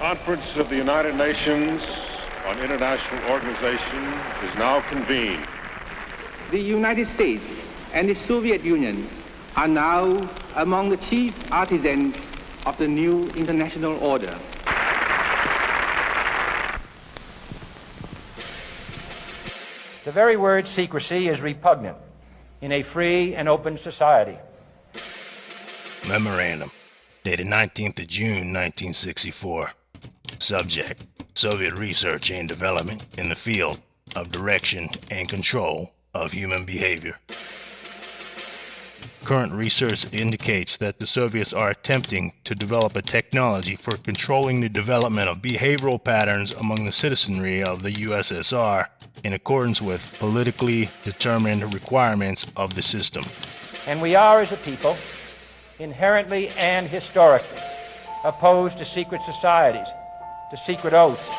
Conference of the United Nations on International Organization is now convened. The United States and the Soviet Union are now among the chief artisans of the new international order. The very word secrecy is repugnant in a free and open society. Memorandum, dated 19th of June, 1964. Subject, Soviet research and development in the field of direction and control of human behavior. Current research indicates that the Soviets are attempting to develop a technology for controlling the development of behavioral patterns among the citizenry of the USSR in accordance with politically determined requirements of the system. And we are, as a people, inherently and historically opposed to secret societies, to secret oaths,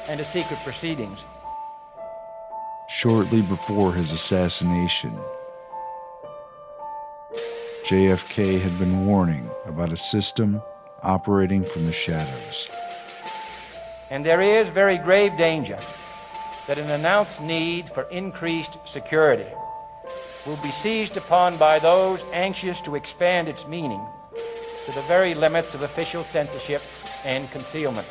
and to secret proceedings. Shortly before his assassination, JFK had been warning about a system operating from the shadows. And there is very grave danger that an announced need for increased security will be seized upon by those anxious to expand its meaning to the very limits of official censorship and concealment.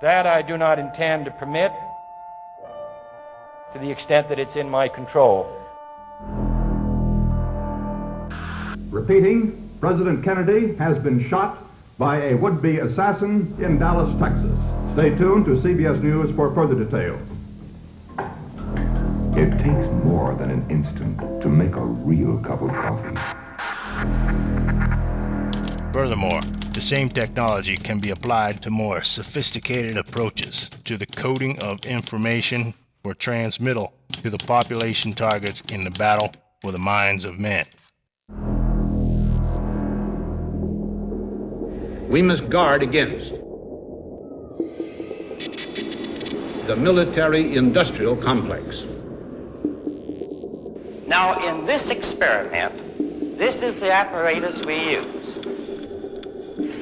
That I do not intend to permit to the extent that it's in my control. Repeating, President Kennedy has been shot by a would-be assassin in Dallas, Texas. Stay tuned to CBS News for further details. It takes more than an instant to make a real cup of coffee. Furthermore, the same technology can be applied to more sophisticated approaches to the coding of information for transmittal to the population targets in the battle for the minds of men. We must guard against the military-industrial complex. Now, in this experiment, this is the apparatus we use.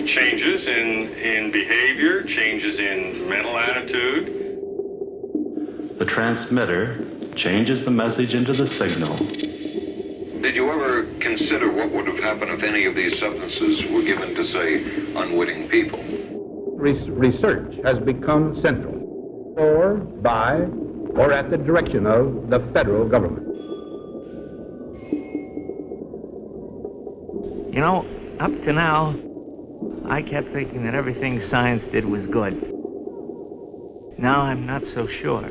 Changes in behavior, changes in mental attitude. The transmitter changes the message into the signal. Did you ever consider what would have happened if any of these substances were given to, say, unwitting people? Research has become central, or by, or at the direction of the federal government. You know, up to now, I kept thinking that everything science did was good. Now I'm not so sure.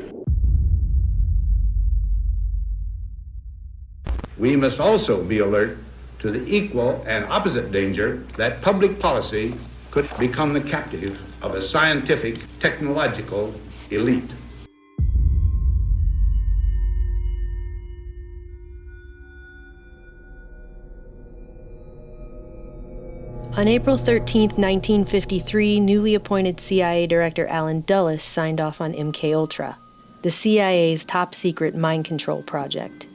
We must also be alert to the equal and opposite danger that public policy could become the captive of a scientific, technological elite. On April 13, 1953, newly appointed CIA Director Allen Dulles signed off on MKUltra, the CIA's top-secret mind control project.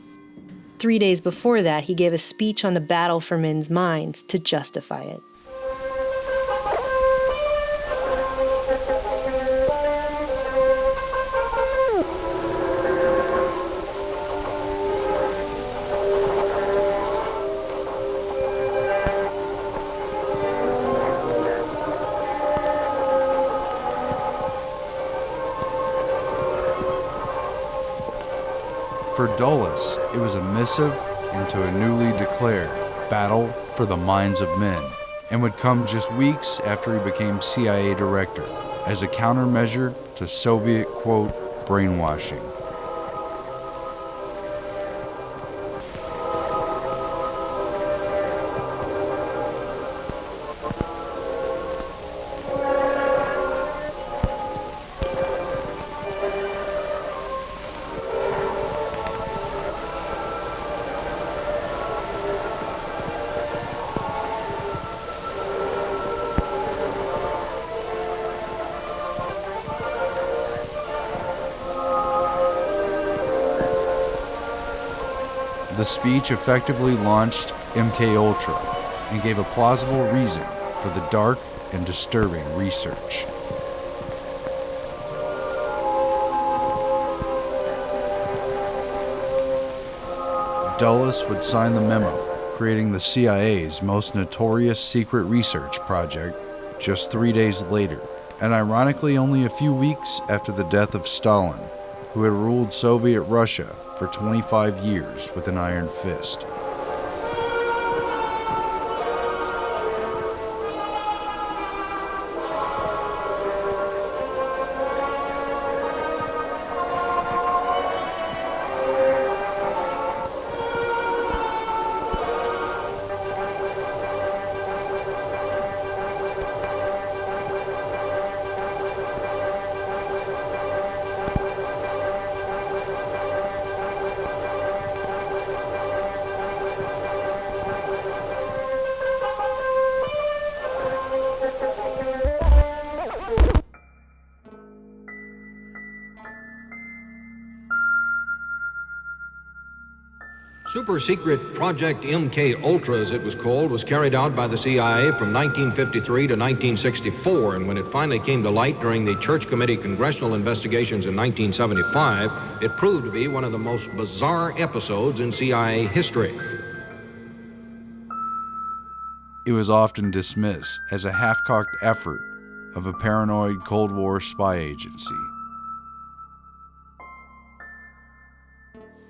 3 days before that, he gave a speech on the battle for men's minds to justify it. For Dulles, it was a missive into a newly declared battle for the minds of men, and would come just weeks after he became CIA director, as a countermeasure to Soviet, quote, brainwashing. The speech effectively launched MKUltra and gave a plausible reason for the dark and disturbing research. Dulles would sign the memo, creating the CIA's most notorious secret research project just 3 days later, and ironically only a few weeks after the death of Stalin, who had ruled Soviet Russia for 25 years with an iron fist. Super secret Project MK Ultra, as it was called, was carried out by the CIA from 1953 to 1964, and when it finally came to light during the Church Committee congressional investigations in 1975, it proved to be one of the most bizarre episodes in CIA history. It was often dismissed as a half-cocked effort of a paranoid Cold War spy agency.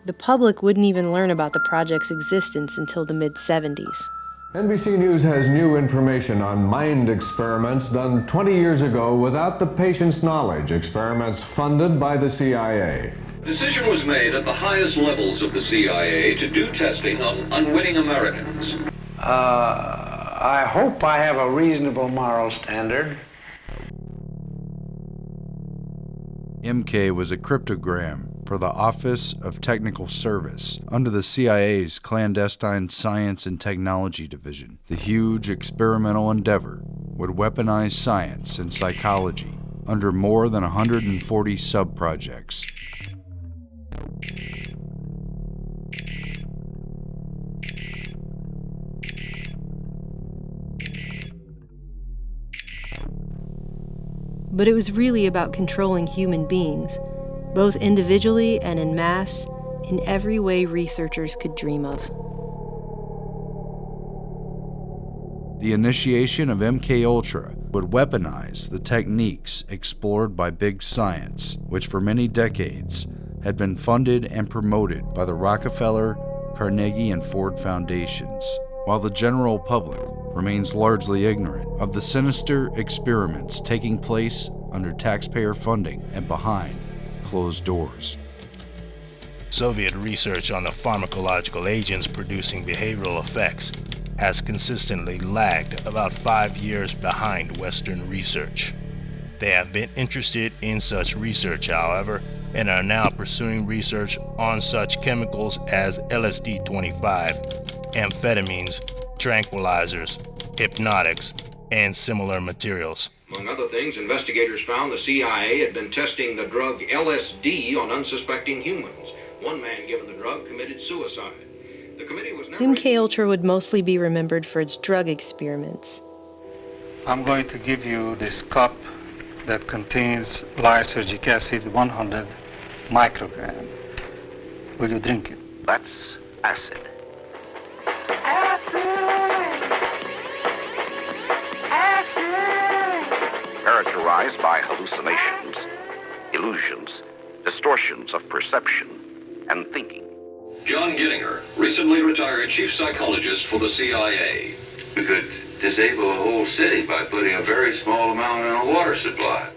The public wouldn't even learn about the project's existence until the mid-70s. NBC News has new information on mind experiments done 20 years ago without the patient's knowledge, experiments funded by the CIA. A decision was made at the highest levels of the CIA to do testing on unwitting Americans. I hope I have a reasonable moral standard. MK was a cryptogram for the Office of Technical Service under the CIA's clandestine Science and Technology Division. The huge experimental endeavor would weaponize science and psychology under more than 140 sub-projects. But it was really about controlling human beings, both individually and en masse, in every way researchers could dream of. The initiation of MK Ultra would weaponize the techniques explored by big science, which for many decades had been funded and promoted by the Rockefeller, Carnegie, and Ford foundations, while the general public remains largely ignorant of the sinister experiments taking place under taxpayer funding and behind closed doors. Soviet research on the pharmacological agents producing behavioral effects has consistently lagged about 5 years behind Western research. They have been interested in such research, however, and are now pursuing research on such chemicals as LSD-25, amphetamines, tranquilizers, hypnotics, and similar materials. Among other things, investigators found the CIA had been testing the drug LSD on unsuspecting humans. One man given the drug committed suicide. The committee was never... MK Ultra would mostly be remembered for its drug experiments. I'm going to give you this cup that contains lysergic acid 100 microgram. Will you drink it? That's acid. Characterized by hallucinations, illusions, distortions of perception and thinking. John Gittinger, recently retired chief psychologist for the CIA. We could disable a whole city by putting a very small amount in a water supply.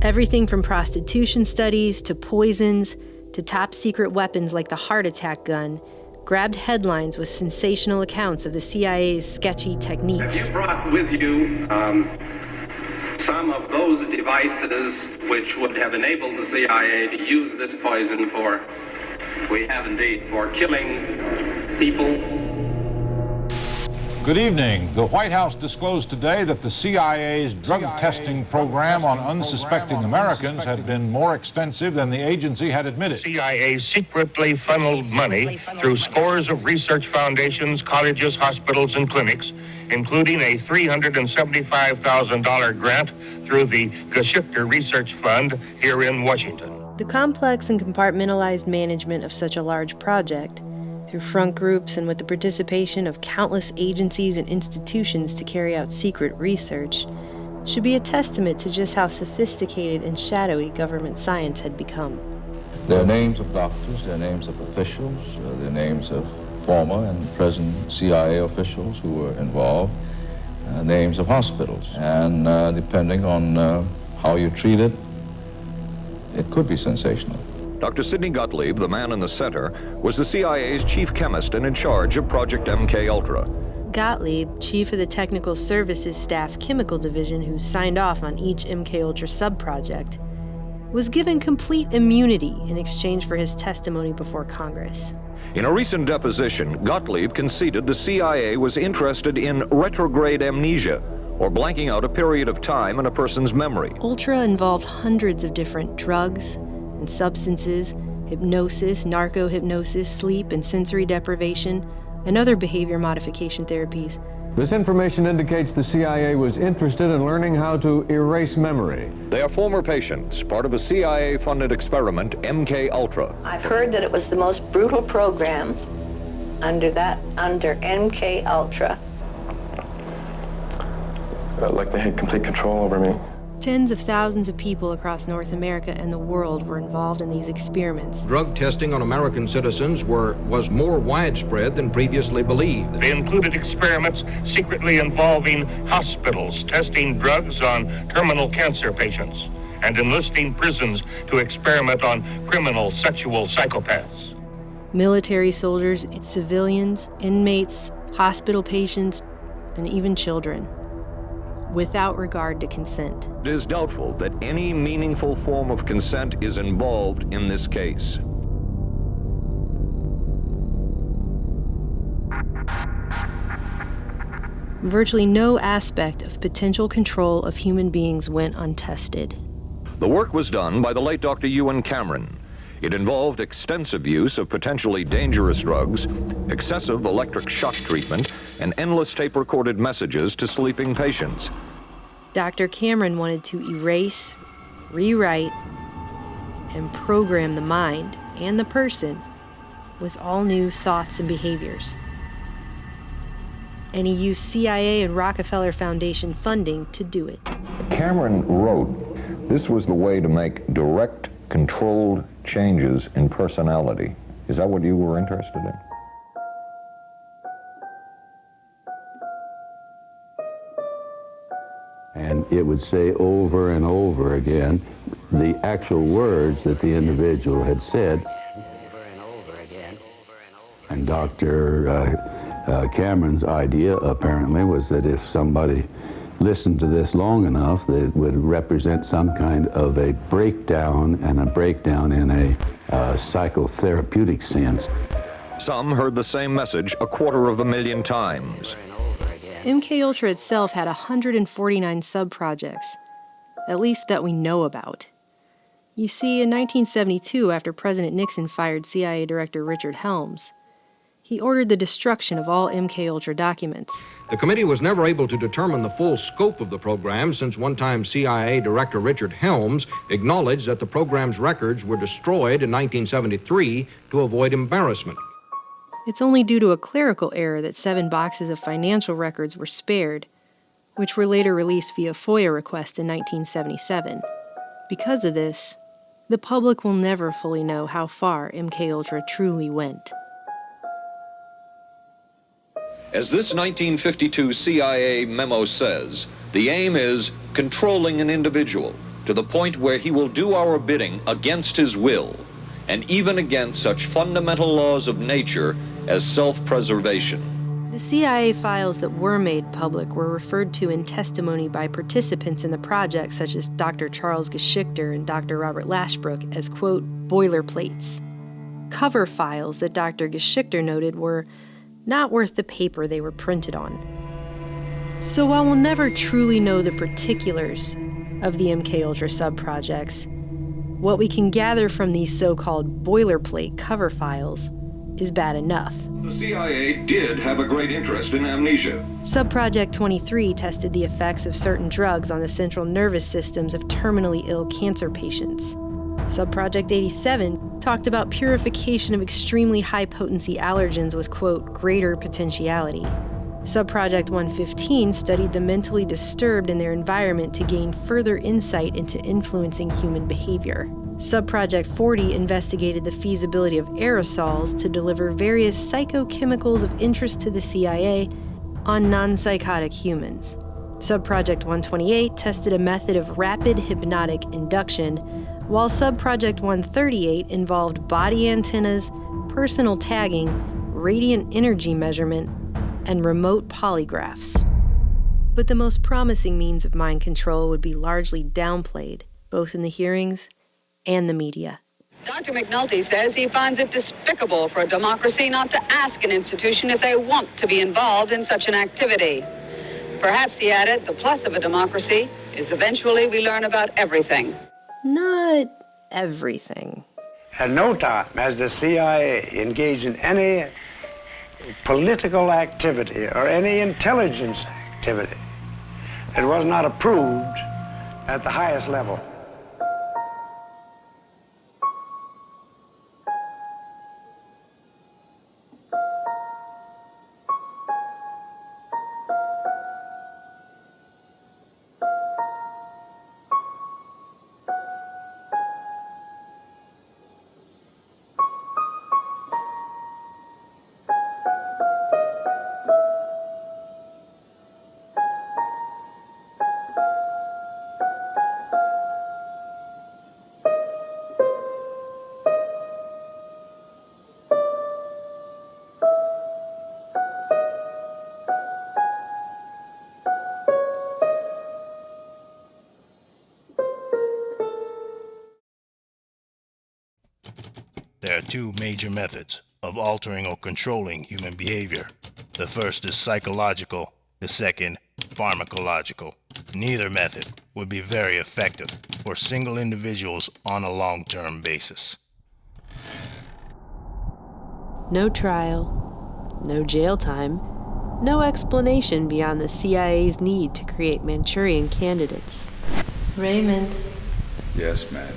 Everything from prostitution studies to poisons to top secret weapons like the heart attack gun grabbed headlines with sensational accounts of the CIA's sketchy techniques. Have you brought with you some of those devices which would have enabled the CIA to use this poison for, we have indeed, for killing people? Good evening. The White House disclosed today that the CIA's drug testing program on unsuspecting Americans had been more extensive than the agency had admitted. CIA secretly funneled money through scores of research foundations, colleges, hospitals, and clinics including a $375,000 grant through the Geschichter Research Fund here in Washington. The complex and compartmentalized management of such a large project, through front groups and with the participation of countless agencies and institutions to carry out secret research, should be a testament to just how sophisticated and shadowy government science had become. There are names of doctors, there are names of officials, there are names of former and present CIA officials who were involved, names of hospitals, and depending on how you treat it, it could be sensational. Dr. Sidney Gottlieb, the man in the center, was the CIA's chief chemist and in charge of Project MK-Ultra. Gottlieb, chief of the Technical Services Staff Chemical Division who signed off on each MK-Ultra sub-project, was given complete immunity in exchange for his testimony before Congress. In a recent deposition, Gottlieb conceded the CIA was interested in retrograde amnesia, or blanking out a period of time in a person's memory. Ultra involved hundreds of different drugs and substances, hypnosis, narco-hypnosis, sleep and sensory deprivation, and other behavior modification therapies. This information indicates the CIA was interested in learning how to erase memory. They are former patients, part of a CIA-funded experiment, MK-Ultra. I've heard that it was the most brutal program under MK-Ultra. Felt like they had complete control over me. Tens of thousands of people across North America and the world were involved in these experiments. Drug testing on American citizens was more widespread than previously believed. They included experiments secretly involving hospitals testing drugs on terminal cancer patients and enlisting prisons to experiment on criminal sexual psychopaths. Military soldiers, civilians, inmates, hospital patients, and even children, without regard to consent. It is doubtful that any meaningful form of consent is involved in this case. Virtually no aspect of potential control of human beings went untested. The work was done by the late Dr. Ewan Cameron. It involved extensive use of potentially dangerous drugs, excessive electric shock treatment, and endless tape-recorded messages to sleeping patients. Dr. Cameron wanted to erase, rewrite, and program the mind and the person with all new thoughts and behaviors. And he used CIA and Rockefeller Foundation funding to do it. Cameron wrote, "This was the way to make direct, controlled changes in personality." Is that what you were interested in? And it would say over and over again the actual words that the individual had said. And Dr. Cameron's idea apparently was that if somebody listened to this long enough, that it would represent some kind of a breakdown, and a breakdown in a psychotherapeutic sense. Some heard the same message 250,000 times. MK-Ultra itself had 149 sub-projects, at least that we know about. You see, in 1972, after President Nixon fired CIA Director Richard Helms, he ordered the destruction of all MK-Ultra documents. The committee was never able to determine the full scope of the program, since one-time CIA Director Richard Helms acknowledged that the program's records were destroyed in 1973 to avoid embarrassment. It's only due to a clerical error that 7 boxes of financial records were spared, which were later released via FOIA request in 1977. Because of this, the public will never fully know how far MK-Ultra truly went. As this 1952 CIA memo says, the aim is controlling an individual to the point where he will do our bidding against his will, and even against such fundamental laws of nature as self-preservation. The CIA files that were made public were referred to in testimony by participants in the project, such as Dr. Charles Geschichter and Dr. Robert Lashbrook, as, quote, boilerplates. Cover files that Dr. Geschichter noted were not worth the paper they were printed on. So while we'll never truly know the particulars of the MK-Ultra sub-projects, what we can gather from these so-called boilerplate cover files is bad enough. The CIA did have a great interest in amnesia. Subproject 23 tested the effects of certain drugs on the central nervous systems of terminally ill cancer patients. Subproject 87 talked about purification of extremely high-potency allergens with, quote, greater potentiality. Subproject 115 studied the mentally disturbed and their environment to gain further insight into influencing human behavior. Subproject 40 investigated the feasibility of aerosols to deliver various psychochemicals of interest to the CIA on non-psychotic humans. Subproject 128 tested a method of rapid hypnotic induction, while Subproject 138 involved body antennas, personal tagging, radiant energy measurement, and remote polygraphs. But the most promising means of mind control would be largely downplayed, both in the hearings and the media. Dr. McNulty says he finds it despicable for a democracy not to ask an institution if they want to be involved in such an activity. Perhaps, he added, the plus of a democracy is eventually we learn about everything. Not everything. At no time has the CIA engaged in any political activity or any intelligence activity that was not approved at the highest level. There are two major methods of altering or controlling human behavior. The first is psychological, the second, pharmacological. Neither method would be very effective for single individuals on a long-term basis. No trial, no jail time, no explanation beyond the CIA's need to create Manchurian candidates. Raymond, Yes, ma'am.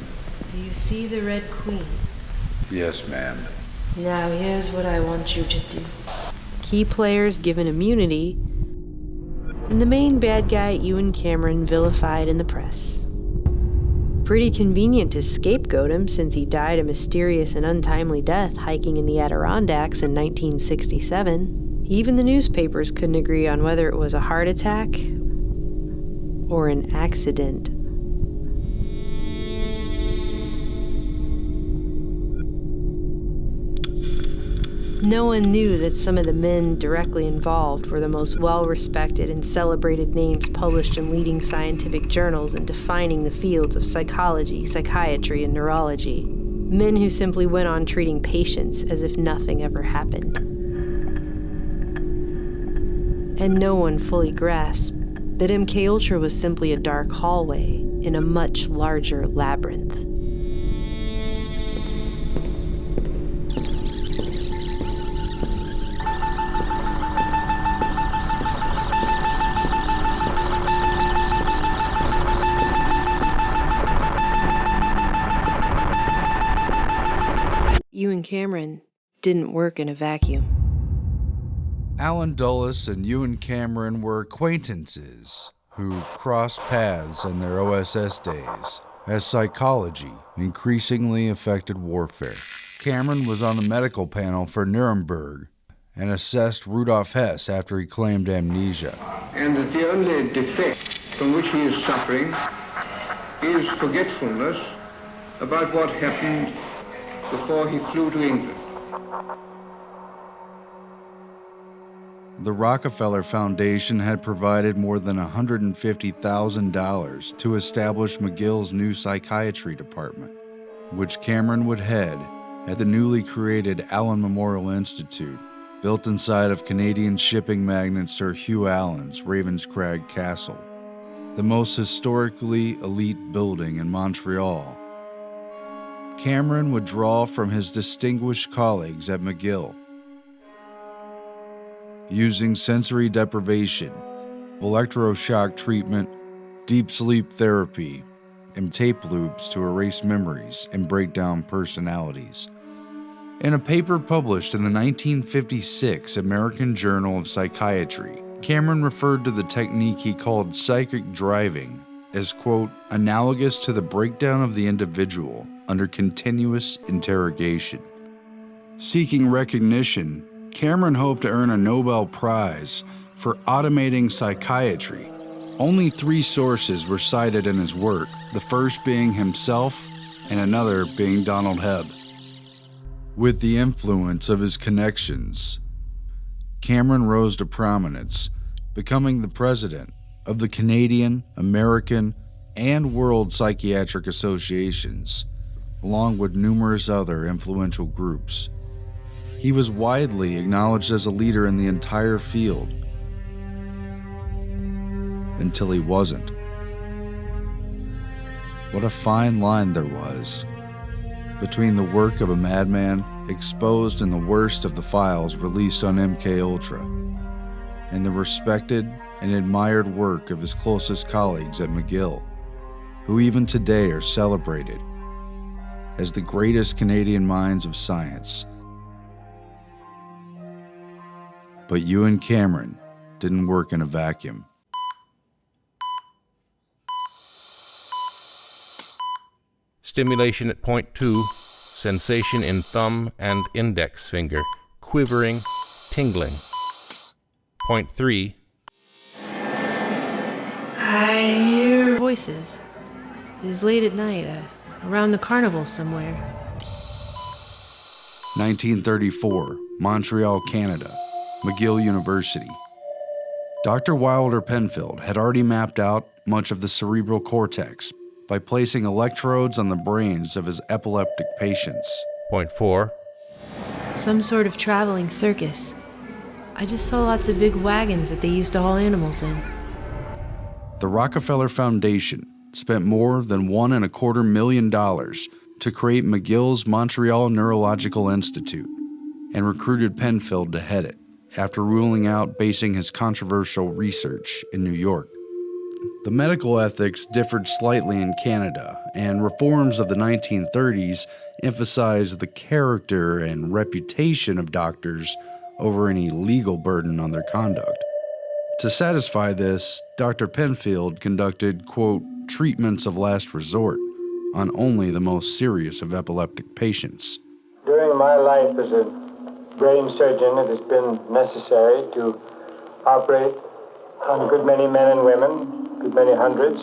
do you see the Red Queen? Yes, ma'am. Now here's what I want you to do. Key players given immunity, and the main bad guy, Ewan Cameron, vilified in the press. Pretty convenient to scapegoat him since he died a mysterious and untimely death hiking in the Adirondacks in 1967. Even the newspapers couldn't agree on whether it was a heart attack or an accident. No one knew that some of the men directly involved were the most well-respected and celebrated names published in leading scientific journals and defining the fields of psychology, psychiatry, and neurology. Men who simply went on treating patients as if nothing ever happened. And no one fully grasped that MKUltra was simply a dark hallway in a much larger labyrinth. Ewan Cameron didn't work in a vacuum. Alan Dulles and Ewan Cameron were acquaintances who crossed paths in their OSS days as psychology increasingly affected warfare. Cameron was on the medical panel for Nuremberg and assessed Rudolf Hess after he claimed amnesia. And that the only defect from which he is suffering is forgetfulness about what happened before he flew to England. The Rockefeller Foundation had provided more than $150,000 to establish McGill's new psychiatry department, which Cameron would head at the newly created Allen Memorial Institute, built inside of Canadian shipping magnate Sir Hugh Allen's Ravenscrag Castle, the most historically elite building in Montreal. Cameron would draw from his distinguished colleagues at McGill. Using sensory deprivation, electroshock treatment, deep sleep therapy, and tape loops to erase memories and break down personalities. In a paper published in the 1956 American Journal of Psychiatry, Cameron referred to the technique he called psychic driving as, quote, analogous to the breakdown of the individual under continuous interrogation. Seeking recognition, Cameron hoped to earn a Nobel Prize for automating psychiatry. Only 3 sources were cited in his work, the first being himself and another being Donald Hebb. With the influence of his connections, Cameron rose to prominence, becoming the president of the Canadian, American, and World Psychiatric Associations, along with numerous other influential groups. He was widely acknowledged as a leader in the entire field, until he wasn't. What a fine line there was between the work of a madman exposed in the worst of the files released on MKUltra and the respected and admired work of his closest colleagues at McGill, who even today are celebrated as the greatest Canadian minds of science. But you and Cameron didn't work in a vacuum. Stimulation at point 2, sensation in thumb and index finger, quivering, tingling. Point 3. I hear voices. It is late at night, around the carnival somewhere. 1934, Montreal, Canada, McGill University. Dr. Wilder Penfield had already mapped out much of the cerebral cortex by placing electrodes on the brains of his epileptic patients. Point 4. Some sort of traveling circus. I just saw lots of big wagons that they used to haul animals in. The Rockefeller Foundation spent more than $1.25 million to create McGill's Montreal Neurological Institute and recruited Penfield to head it after ruling out basing his controversial research in New York. The medical ethics differed slightly in Canada, and reforms of the 1930s emphasized the character and reputation of doctors over any legal burden on their conduct. To satisfy this, Dr. Penfield conducted, quote, treatments of last resort on only the most serious of epileptic patients. During my life as a brain surgeon, it has been necessary to operate on a good many men and women, a good many hundreds,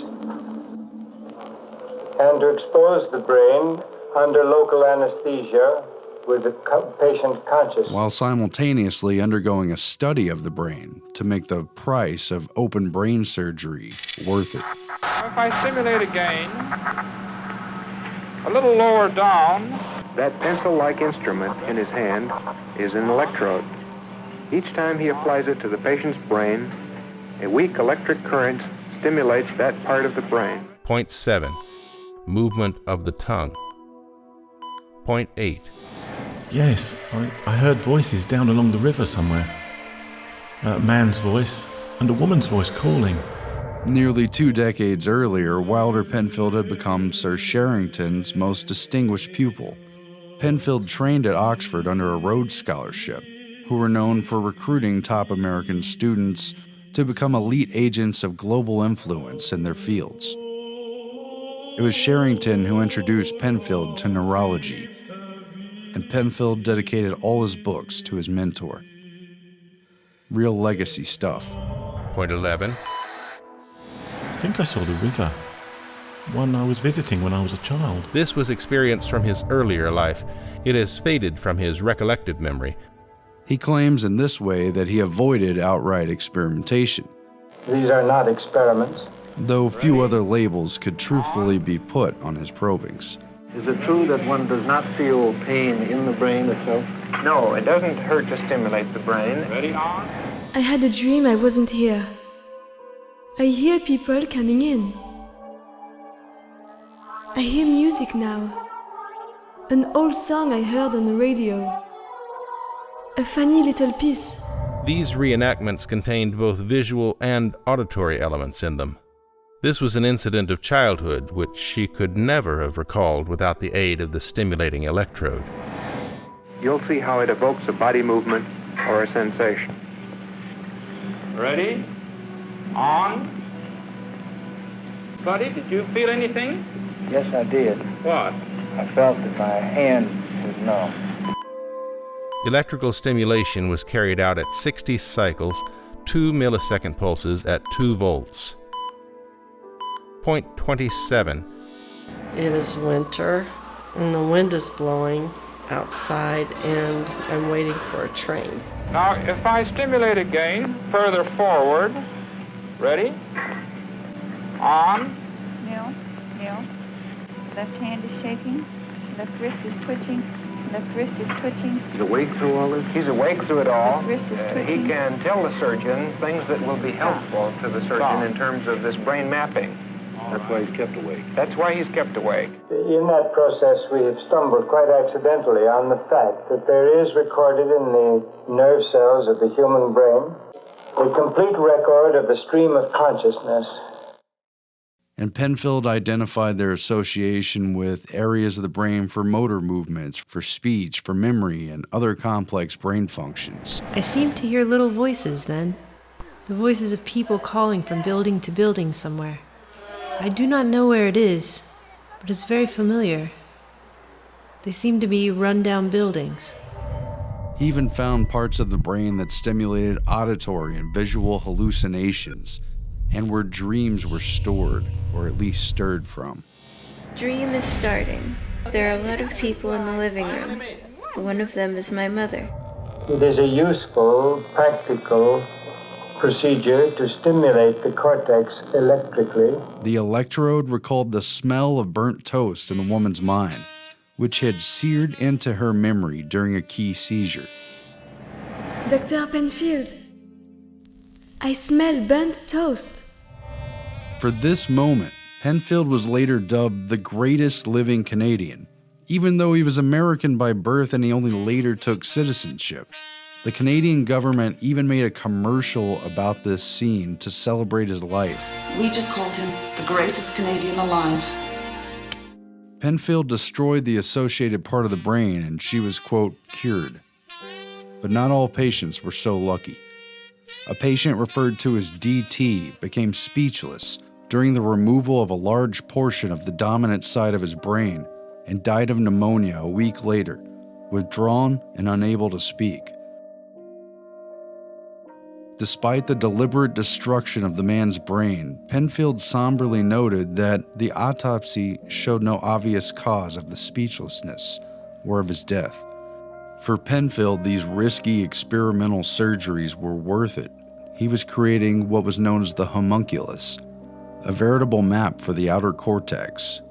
and to expose the brain under local anesthesia with the patient conscious. While simultaneously undergoing a study of the brain to make the price of open brain surgery worth it. If I stimulate again, a little lower down. That pencil-like instrument in his hand is an electrode. Each time he applies it to the patient's brain, a weak electric current stimulates that part of the brain. Point 7. Movement of the tongue. Point 8. Yes, I heard voices down along the river somewhere. A man's voice and a woman's voice calling. Nearly 2 decades earlier, Wilder Penfield had become Sir Sherrington's most distinguished pupil. Penfield trained at Oxford under a Rhodes Scholarship, who were known for recruiting top American students to become elite agents of global influence in their fields. It was Sherrington who introduced Penfield to neurology, and Penfield dedicated all his books to his mentor. Real legacy stuff. Point 11. I think I saw the river. One I was visiting when I was a child. This was experience from his earlier life. It has faded from his recollective memory. He claims in this way that he avoided outright experimentation. These are not experiments. Though few other labels could truthfully be put on his probings. Is it true that one does not feel pain in the brain itself? No, it doesn't hurt to stimulate the brain. Ready on? I had a dream I wasn't here. I hear people coming in. I hear music now. An old song I heard on the radio. A funny little piece. These reenactments contained both visual and auditory elements in them. This was an incident of childhood which she could never have recalled without the aid of the stimulating electrode. You'll see how it evokes a body movement or a sensation. Ready? On. Buddy, did you feel anything? Yes, I did. What? I felt that my hand was numb. Electrical stimulation was carried out at 60 cycles, 2 millisecond pulses at 2 volts. Point 27. It is winter, and the wind is blowing outside, and I'm waiting for a train. Now, if I stimulate again, further forward. Ready? On. Kneel. Left hand is shaking. Left wrist is twitching. Left wrist is twitching. He's awake through all this? He's awake through it all. Left wrist is twitching. He can tell the surgeon things that will be helpful to the surgeon in terms of this brain mapping. That's why he's kept awake. That's why he's kept awake. In that process, we have stumbled quite accidentally on the fact that there is recorded in the nerve cells of the human brain a complete record of the stream of consciousness. And Penfield identified their association with areas of the brain for motor movements, for speech, for memory, and other complex brain functions. I seemed to hear little voices then, the voices of people calling from building to building somewhere. I do not know where it is, but it's very familiar. They seem to be run-down buildings. He even found parts of the brain that stimulated auditory and visual hallucinations, and where dreams were stored, or at least stirred from. Dream is starting. There are a lot of people in the living room. One of them is my mother. It is a useful, practical procedure to stimulate the cortex electrically. The electrode recalled the smell of burnt toast in the woman's mind, which had seared into her memory during a key seizure. Dr. Penfield, I smell burnt toast. For this moment, Penfield was later dubbed the greatest living Canadian, even though he was American by birth and he only later took citizenship. The Canadian government even made a commercial about this scene to celebrate his life. We just called him the greatest Canadian alive. Penfield destroyed the associated part of the brain and she was, quote, cured. But not all patients were so lucky. A patient referred to as DT became speechless during the removal of a large portion of the dominant side of his brain and died of pneumonia a week later, withdrawn and unable to speak. Despite the deliberate destruction of the man's brain, Penfield somberly noted that the autopsy showed no obvious cause of the speechlessness or of his death. For Penfield, these risky experimental surgeries were worth it. He was creating what was known as the homunculus, a veritable map for the outer cortex,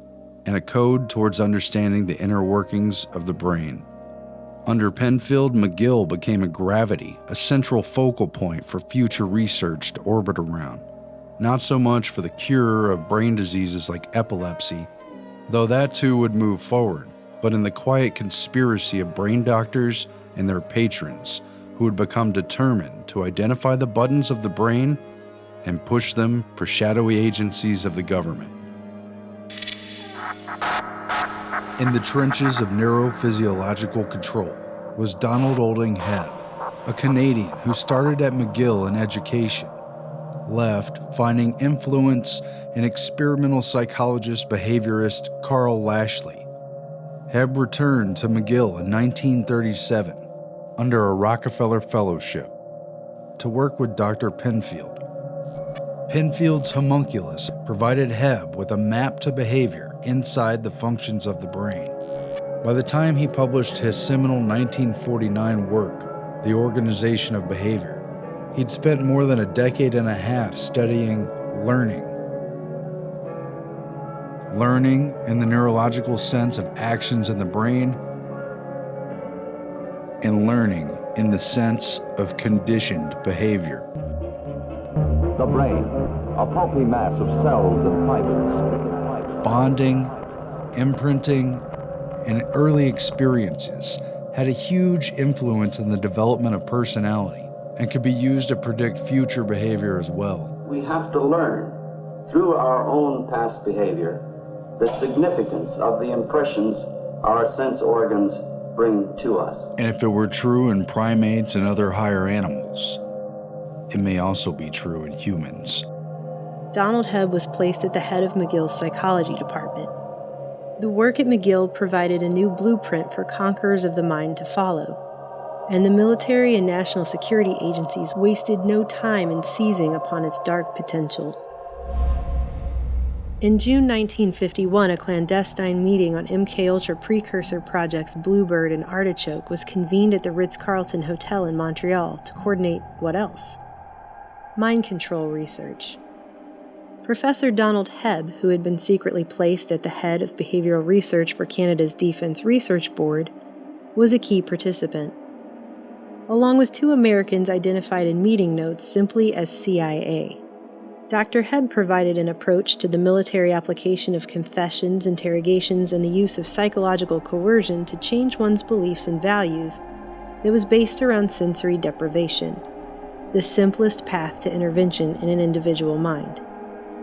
and a code towards understanding the inner workings of the brain. Under Penfield, McGill became a gravity, a central focal point for future research to orbit around. Not so much for the cure of brain diseases like epilepsy, though that too would move forward, but in the quiet conspiracy of brain doctors and their patrons who would become determined to identify the buttons of the brain and push them for shadowy agencies of the government. In the trenches of neurophysiological control was Donald Olding Hebb, a Canadian who started at McGill in education, left finding influence in experimental psychologist behaviorist Carl Lashley. Hebb returned to McGill in 1937 under a Rockefeller Fellowship to work with Dr. Penfield. Penfield's homunculus provided Hebb with a map to behavior inside the functions of the brain. By the time he published his seminal 1949 work, The Organization of Behavior, he'd spent more than a decade and a half studying learning. Learning in the neurological sense of actions in the brain, and learning in the sense of conditioned behavior. The brain, a pulpy mass of cells and fibers. Bonding, imprinting, and early experiences had a huge influence in the development of personality and could be used to predict future behavior as well. We have to learn through our own past behavior the significance of the impressions our sense organs bring to us. And if it were true in primates and other higher animals, it may also be true in humans. Donald Hebb was placed at the head of McGill's psychology department. The work at McGill provided a new blueprint for conquerors of the mind to follow, and the military and national security agencies wasted no time in seizing upon its dark potential. In June 1951, a clandestine meeting on MKUltra precursor projects Bluebird and Artichoke was convened at the Ritz-Carlton Hotel in Montreal to coordinate what else? Mind control research. Professor Donald Hebb, who had been secretly placed at the head of behavioral research for Canada's Defense Research Board, was a key participant, along with 2 Americans identified in meeting notes simply as CIA. Dr. Hebb provided an approach to the military application of confessions, interrogations, and the use of psychological coercion to change one's beliefs and values that was based around sensory deprivation, the simplest path to intervention in an individual mind.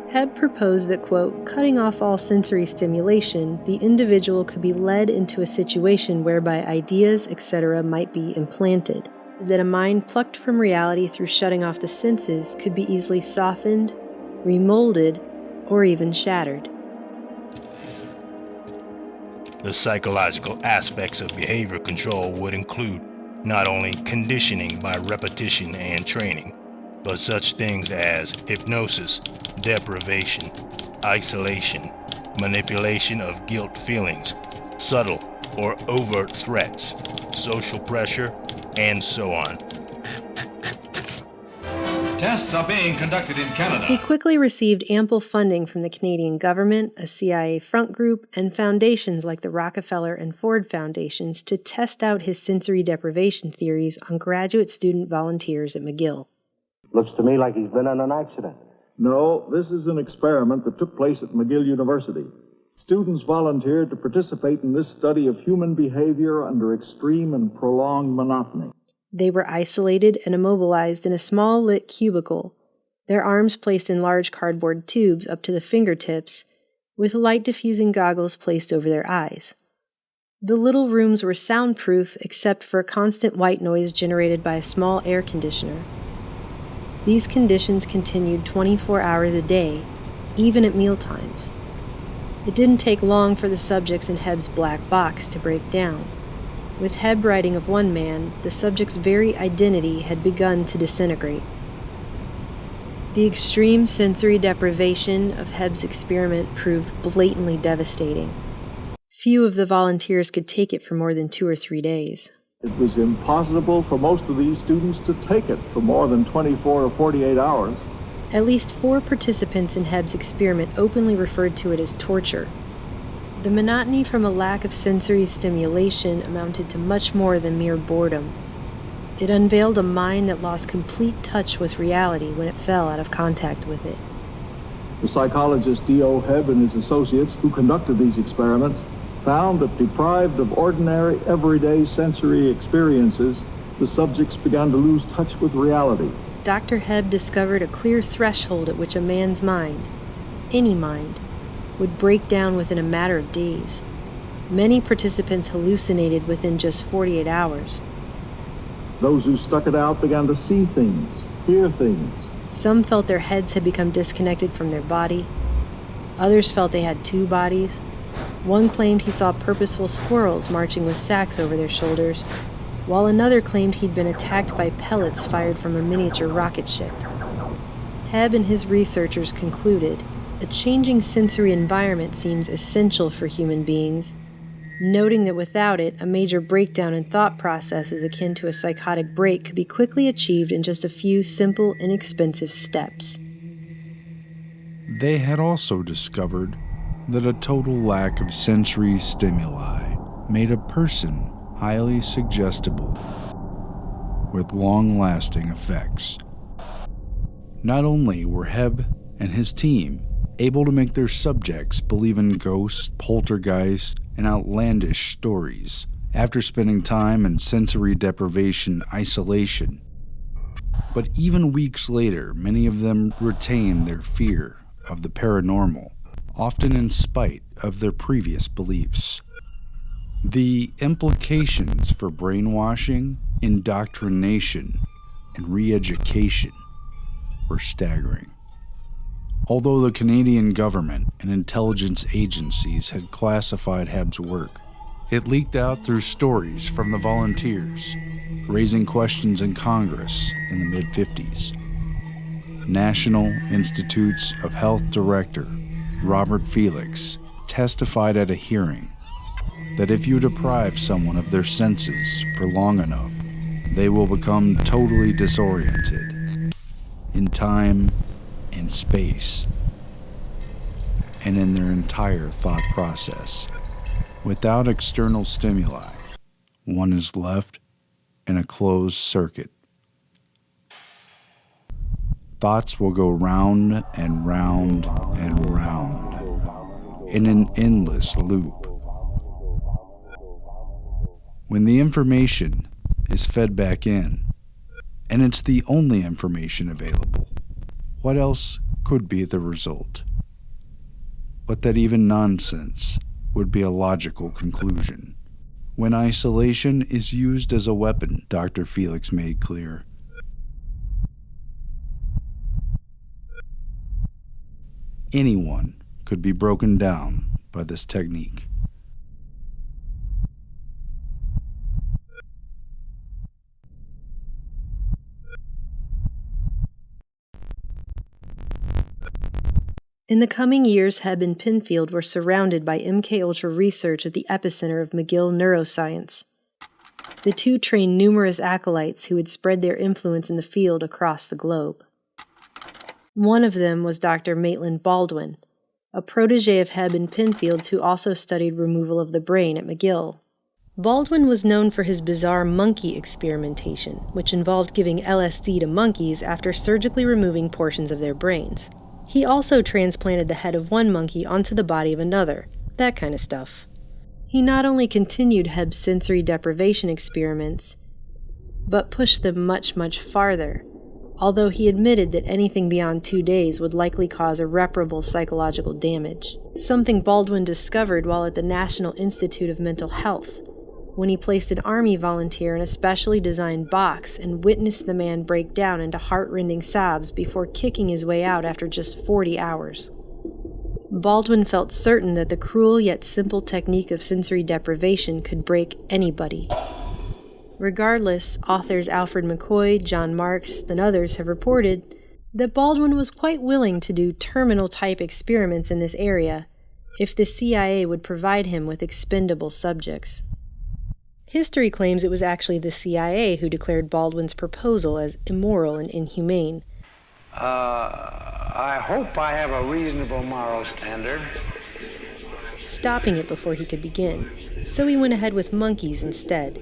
Hebb proposed that, quote, cutting off all sensory stimulation, the individual could be led into a situation whereby ideas, etc. might be implanted, that a mind plucked from reality through shutting off the senses could be easily softened, remolded, or even shattered. The psychological aspects of behavior control would include not only conditioning by repetition and training, but such things as hypnosis, deprivation, isolation, manipulation of guilt feelings, subtle or overt threats, social pressure, and so on. Tests are being conducted in Canada. He quickly received ample funding from the Canadian government, a CIA front group, and foundations like the Rockefeller and Ford Foundations to test out his sensory deprivation theories on graduate student volunteers at McGill. Looks to me like he's been in an accident. No, this is an experiment that took place at McGill University. Students volunteered to participate in this study of human behavior under extreme and prolonged monotony. They were isolated and immobilized in a small lit cubicle, their arms placed in large cardboard tubes up to the fingertips, with light diffusing goggles placed over their eyes. The little rooms were soundproof except for constant white noise generated by a small air conditioner. These conditions continued 24 hours a day, even at mealtimes. It didn't take long for the subjects in Hebb's black box to break down. With Hebb writing of one man, the subject's very identity had begun to disintegrate. The extreme sensory deprivation of Hebb's experiment proved blatantly devastating. Few of the volunteers could take it for more than 2 or 3 days. It was impossible for most of these students to take it for more than 24 or 48 hours. At least 4 participants in Hebb's experiment openly referred to it as torture. The monotony from a lack of sensory stimulation amounted to much more than mere boredom. It unveiled a mind that lost complete touch with reality when it fell out of contact with it. The psychologist D.O. Hebb and his associates who conducted these experiments found that deprived of ordinary, everyday sensory experiences, the subjects began to lose touch with reality. Dr. Hebb discovered a clear threshold at which a man's mind, any mind, would break down within a matter of days. Many participants hallucinated within just 48 hours. Those who stuck it out began to see things, hear things. Some felt their heads had become disconnected from their body. Others felt they had 2 bodies. One claimed he saw purposeful squirrels marching with sacks over their shoulders, while another claimed he'd been attacked by pellets fired from a miniature rocket ship. Hebb and his researchers concluded a changing sensory environment seems essential for human beings, noting that without it, a major breakdown in thought processes akin to a psychotic break could be quickly achieved in just a few simple, inexpensive steps. They had also discovered that a total lack of sensory stimuli made a person highly suggestible, with long-lasting effects. Not only were Hebb and his team able to make their subjects believe in ghosts, poltergeists, and outlandish stories after spending time in sensory deprivation isolation. But even weeks later, many of them retain their fear of the paranormal, often in spite of their previous beliefs. The implications for brainwashing, indoctrination, and re-education were staggering. Although the Canadian government and intelligence agencies had classified Hebb's work, it leaked out through stories from the volunteers, raising questions in Congress in the mid-50s. National Institutes of Health Director Robert Felix testified at a hearing that if you deprive someone of their senses for long enough, they will become totally disoriented in time and space and in their entire thought process. Without external stimuli, one is left in a closed circuit. Thoughts will go round and round and round in an endless loop. When the information is fed back in, and it's the only information available, what else could be the result? But that even nonsense would be a logical conclusion. When isolation is used as a weapon, Dr. Felix made clear, anyone could be broken down by this technique. In the coming years, Hebb and Pinfield were surrounded by MKUltra research at the epicenter of McGill neuroscience. The two trained numerous acolytes who would spread their influence in the field across the globe. One of them was Dr. Maitland Baldwin, a protege of Hebb and Pinfield's who also studied removal of the brain at McGill. Baldwin was known for his bizarre monkey experimentation, which involved giving LSD to monkeys after surgically removing portions of their brains. He also transplanted the head of one monkey onto the body of another, that kind of stuff. He not only continued Hebb's sensory deprivation experiments, but pushed them much, much farther, although he admitted that anything beyond 2 days would likely cause irreparable psychological damage, something Baldwin discovered while at the National Institute of Mental Health, when he placed an Army volunteer in a specially designed box and witnessed the man break down into heart-rending sobs before kicking his way out after just 40 hours. Baldwin felt certain that the cruel yet simple technique of sensory deprivation could break anybody. Regardless, authors Alfred McCoy, John Marks, and others have reported that Baldwin was quite willing to do terminal-type experiments in this area if the CIA would provide him with expendable subjects. History claims it was actually the CIA who declared Baldwin's proposal as immoral and inhumane. I hope I have a reasonable moral standard. Stopping it before he could begin, so he went ahead with monkeys instead.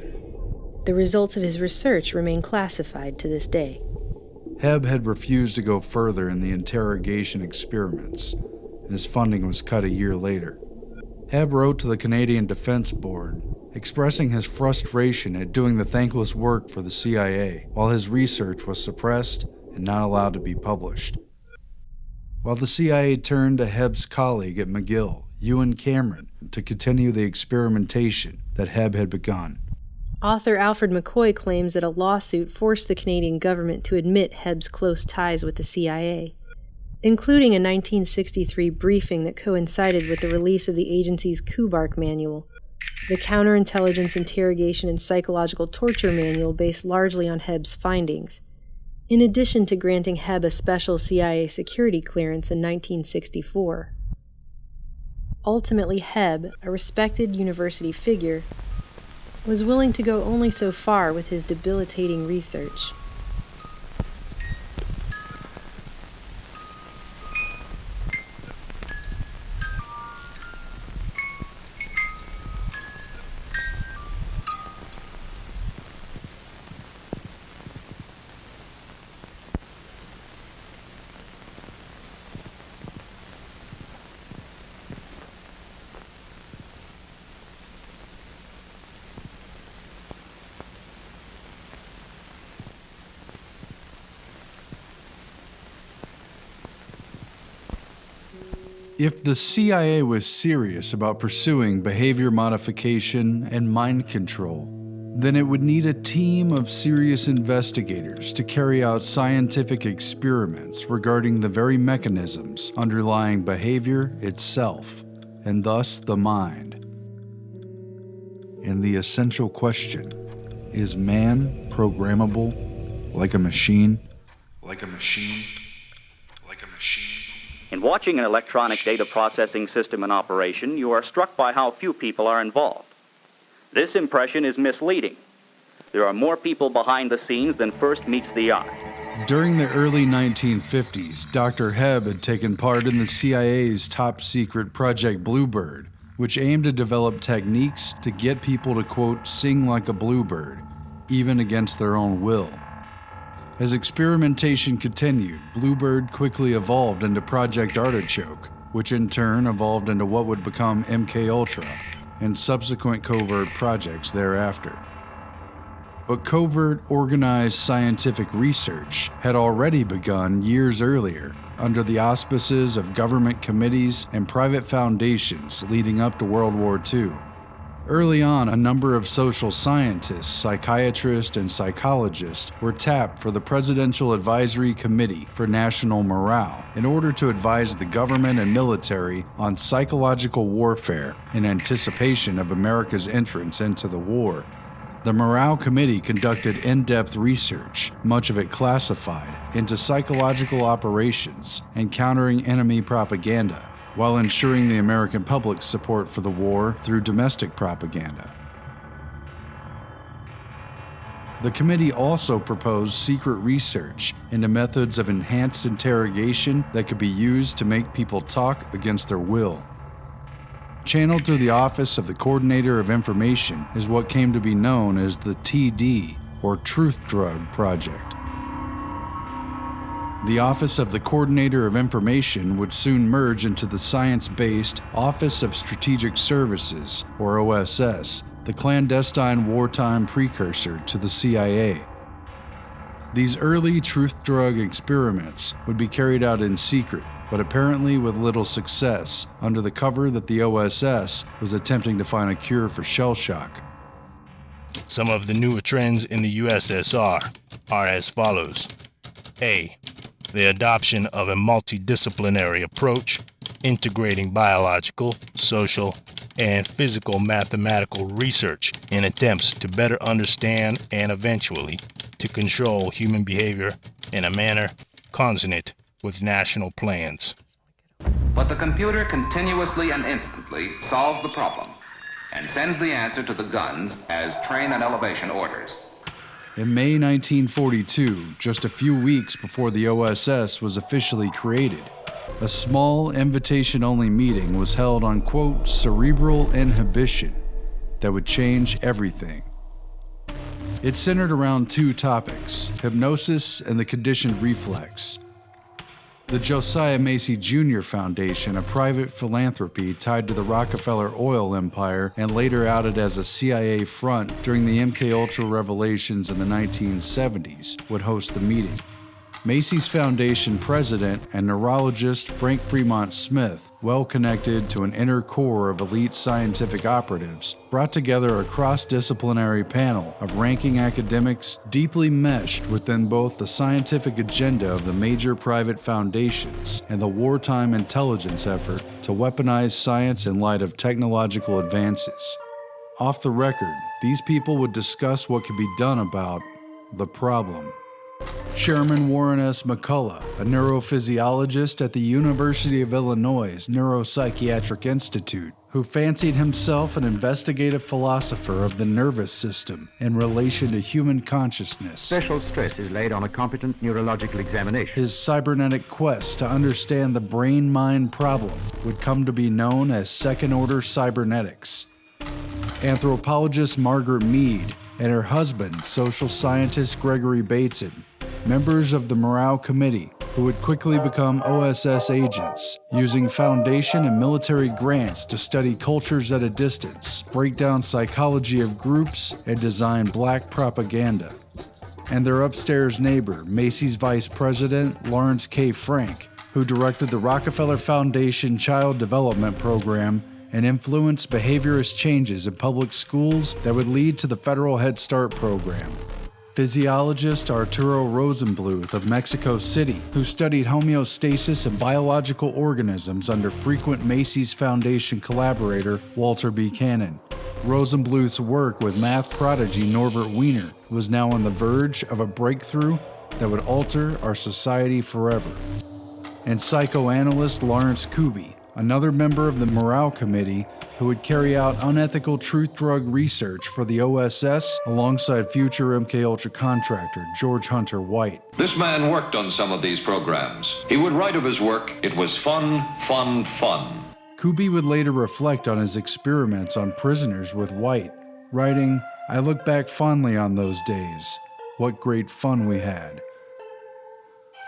The results of his research remain classified to this day. Hebb had refused to go further in the interrogation experiments, and his funding was cut a year later. Hebb wrote to the Canadian Defense Board, expressing his frustration at doing the thankless work for the CIA while his research was suppressed and not allowed to be published. While the CIA turned to Hebb's colleague at McGill, Ewan Cameron, to continue the experimentation that Hebb had begun. Author Alfred McCoy claims that a lawsuit forced the Canadian government to admit Hebb's close ties with the CIA, including a 1963 briefing that coincided with the release of the agency's Kubark Manual, the counterintelligence interrogation and psychological torture manual based largely on Hebb's findings, in addition to granting Hebb a special CIA security clearance in 1964. Ultimately, Hebb, a respected university figure, was willing to go only so far with his debilitating research. If the CIA was serious about pursuing behavior modification and mind control, then it would need a team of serious investigators to carry out scientific experiments regarding the very mechanisms underlying behavior itself, and thus the mind. And the essential question, is man programmable like a machine? Like a machine? Like a machine? In watching an electronic data processing system in operation, you are struck by how few people are involved. This impression is misleading. There are more people behind the scenes than first meets the eye. During the early 1950s, Dr. Hebb had taken part in the CIA's top-secret Project Bluebird, which aimed to develop techniques to get people to, quote, sing like a bluebird, even against their own will. As experimentation continued, Bluebird quickly evolved into Project Artichoke, which in turn evolved into what would become MKUltra, and subsequent covert projects thereafter. But covert, organized scientific research had already begun years earlier, under the auspices of government committees and private foundations leading up to World War II. Early on, a number of social scientists, psychiatrists, and psychologists were tapped for the Presidential Advisory Committee for National Morale in order to advise the government and military on psychological warfare in anticipation of America's entrance into the war. The Morale Committee conducted in-depth research, much of it classified, into psychological operations and countering enemy propaganda, while ensuring the American public's support for the war through domestic propaganda. The committee also proposed secret research into methods of enhanced interrogation that could be used to make people talk against their will. Channeled through the Office of the Coordinator of Information is what came to be known as the TD, or Truth Drug Project. The Office of the Coordinator of Information would soon merge into the science-based Office of Strategic Services, or OSS, the clandestine wartime precursor to the CIA. These early truth drug experiments would be carried out in secret, but apparently with little success, under the cover that the OSS was attempting to find a cure for shell shock. Some of the newer trends in the USSR are as follows. A. The adoption of a multidisciplinary approach, integrating biological, social, and physical mathematical research in attempts to better understand and eventually to control human behavior in a manner consonant with national plans. But the computer continuously and instantly solves the problem and sends the answer to the guns as train and elevation orders. In May 1942, just a few weeks before the OSS was officially created, a small invitation-only meeting was held on, quote, cerebral inhibition that would change everything. It centered around two topics, hypnosis and the conditioned reflex. The Josiah Macy Jr. Foundation, a private philanthropy tied to the Rockefeller oil empire and later outed as a CIA front during the MKUltra revelations in the 1970s, would host the meeting. Macy's Foundation president and neurologist Frank Fremont Smith, well connected to an inner core of elite scientific operatives, brought together a cross-disciplinary panel of ranking academics deeply meshed within both the scientific agenda of the major private foundations and the wartime intelligence effort to weaponize science in light of technological advances. Off the record, these people would discuss what could be done about the problem. Chairman Warren S. McCullough, a neurophysiologist at the University of Illinois' Neuropsychiatric Institute, who fancied himself an investigative philosopher of the nervous system in relation to human consciousness. Special stress is laid on a competent neurological examination. His cybernetic quest to understand the brain-mind problem would come to be known as second-order cybernetics. Anthropologist Margaret Mead and her husband, social scientist Gregory Bateson, members of the Morale Committee, who would quickly become OSS agents, using foundation and military grants to study cultures at a distance, break down psychology of groups, and design black propaganda. And their upstairs neighbor, Macy's Vice President Lawrence K. Frank, who directed the Rockefeller Foundation Child Development Program and influenced behaviorist changes in public schools that would lead to the federal Head Start program. Physiologist Arturo Rosenbluth of Mexico City, who studied homeostasis and biological organisms under frequent Macy's Foundation collaborator Walter Buchanan. Rosenbluth's work with math prodigy Norbert Wiener was now on the verge of a breakthrough that would alter our society forever. And psychoanalyst Lawrence Kuby, another member of the Morale Committee who would carry out unethical truth drug research for the OSS alongside future MKUltra contractor George Hunter White. This man worked on some of these programs. He would write of his work, "It was fun, fun, fun." Kuby would later reflect on his experiments on prisoners with White, writing, "I look back fondly on those days. What great fun we had."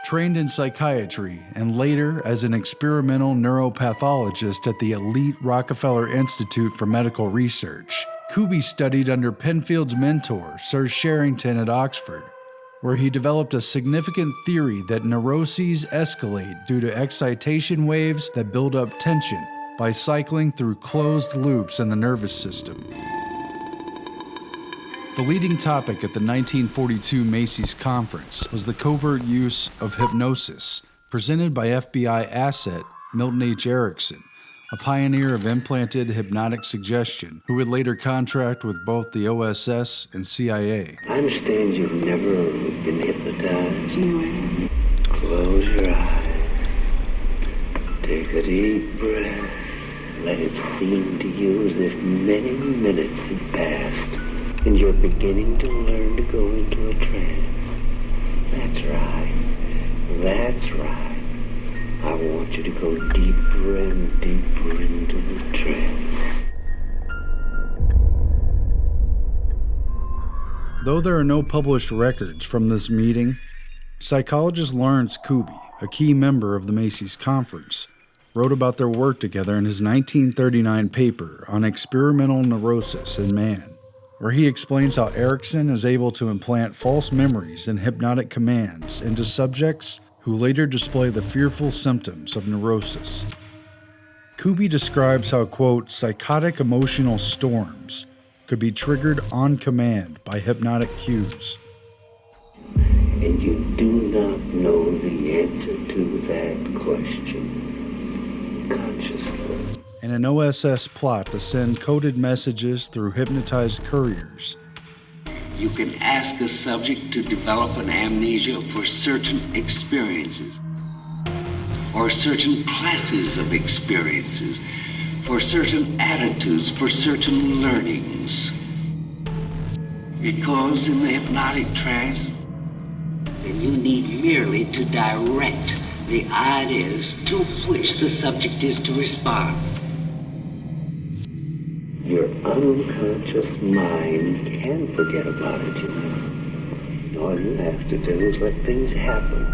Trained in psychiatry and later as an experimental neuropathologist at the elite Rockefeller Institute for Medical Research, Kuby studied under Penfield's mentor, Sir Sherrington at Oxford, where he developed a significant theory that neuroses escalate due to excitation waves that build up tension by cycling through closed loops in the nervous system. The leading topic at the 1942 Macy's Conference was the covert use of hypnosis, presented by FBI asset Milton H. Erickson, a pioneer of implanted hypnotic suggestion, who would later contract with both the OSS and CIA. I understand you've never been hypnotized. No. Close your eyes. Take a deep breath. Let it seem to you as if many minutes have passed. And you're beginning to learn to go into a trance. That's right. That's right. I want you to go deeper and deeper into the trance. Though there are no published records from this meeting, psychologist Lawrence Kuby, a key member of the Macy's Conference, wrote about their work together in his 1939 paper on experimental neurosis in man, where he explains how Erickson is able to implant false memories and hypnotic commands into subjects who later display the fearful symptoms of neurosis. Kuby describes how, quote, psychotic emotional storms could be triggered on command by hypnotic cues. And you do not know the answer to that question consciously. And an OSS plot to send coded messages through hypnotized couriers. You can ask a subject to develop an amnesia for certain experiences, or certain classes of experiences, for certain attitudes, for certain learnings. Because in the hypnotic trance, then you need merely to direct the ideas to which the subject is to respond. Your unconscious mind can forget about it, you know. All you have to do is let things happen.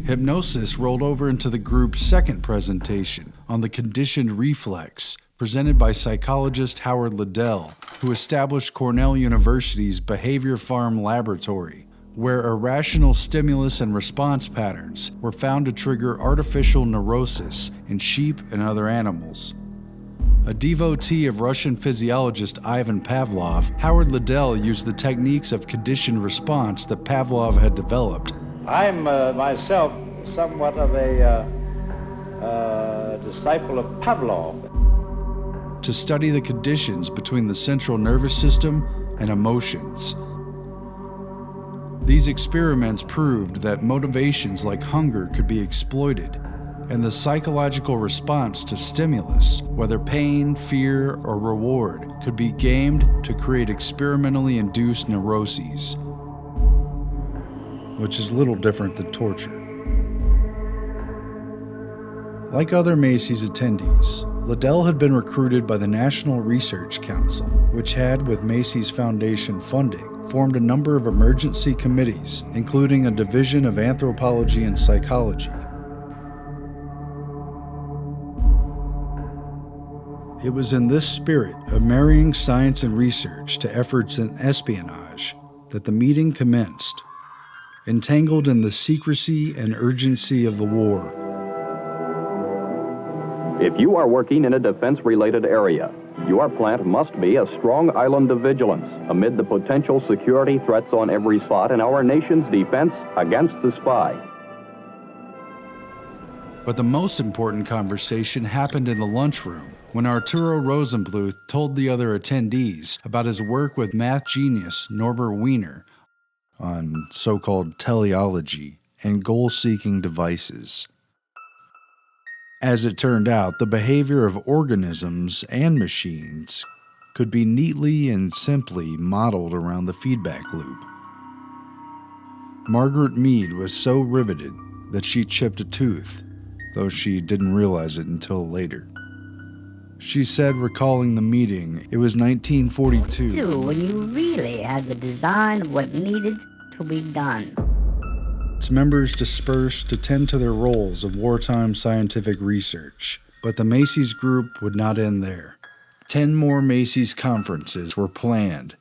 Hypnosis rolled over into the group's second presentation on the conditioned reflex, presented by psychologist Howard Liddell, who established Cornell University's Behavior Farm Laboratory, where irrational stimulus and response patterns were found to trigger artificial neurosis in sheep and other animals. A devotee of Russian physiologist Ivan Pavlov, Howard Liddell used the techniques of conditioned response that Pavlov had developed. I'm myself somewhat of a disciple of Pavlov. To study the conditions between the central nervous system and emotions. These experiments proved that motivations like hunger could be exploited, and the psychological response to stimulus, whether pain, fear, or reward, could be gamed to create experimentally induced neuroses, which is little different than torture. Like other Macy's attendees, Liddell had been recruited by the National Research Council, which had, with Macy's Foundation funding, formed a number of emergency committees, including a division of anthropology and psychology. It was in this spirit of marrying science and research to efforts in espionage that the meeting commenced. entangled in the secrecy and urgency of the war. If you are working in a defense-related area, your plant must be a strong island of vigilance amid the potential security threats on every spot in our nation's defense against the spy. But the most important conversation happened in the lunchroom when Arturo Rosenbluth told the other attendees about his work with math genius Norbert Wiener on so-called teleology and goal-seeking devices. As it turned out, the behavior of organisms and machines could be neatly and simply modeled around the feedback loop. Margaret Mead was so riveted that she chipped a tooth, though she didn't realize it until later. She said, recalling the meeting, it was 1942. When you really had the design of what needed to be done. Its members dispersed to tend to their roles of wartime scientific research, but the Macy's group would not end there. 10 more Macy's conferences were planned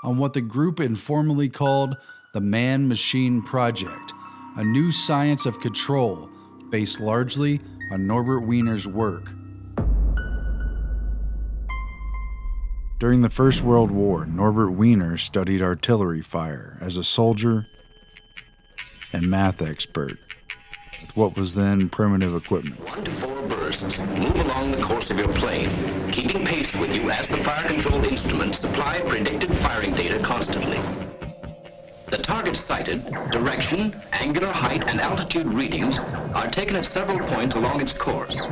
on what the group informally called the Man-Machine Project, a new science of control based largely on Norbert Wiener's work. During the First World War, Norbert Wiener studied artillery fire as a soldier and math expert with what was then primitive equipment. 1 to 4 bursts move along the course of your plane, keeping pace with you as the fire control instruments supply predicted firing data constantly. The target sighted, direction, angular height, and altitude readings are taken at several points along its course.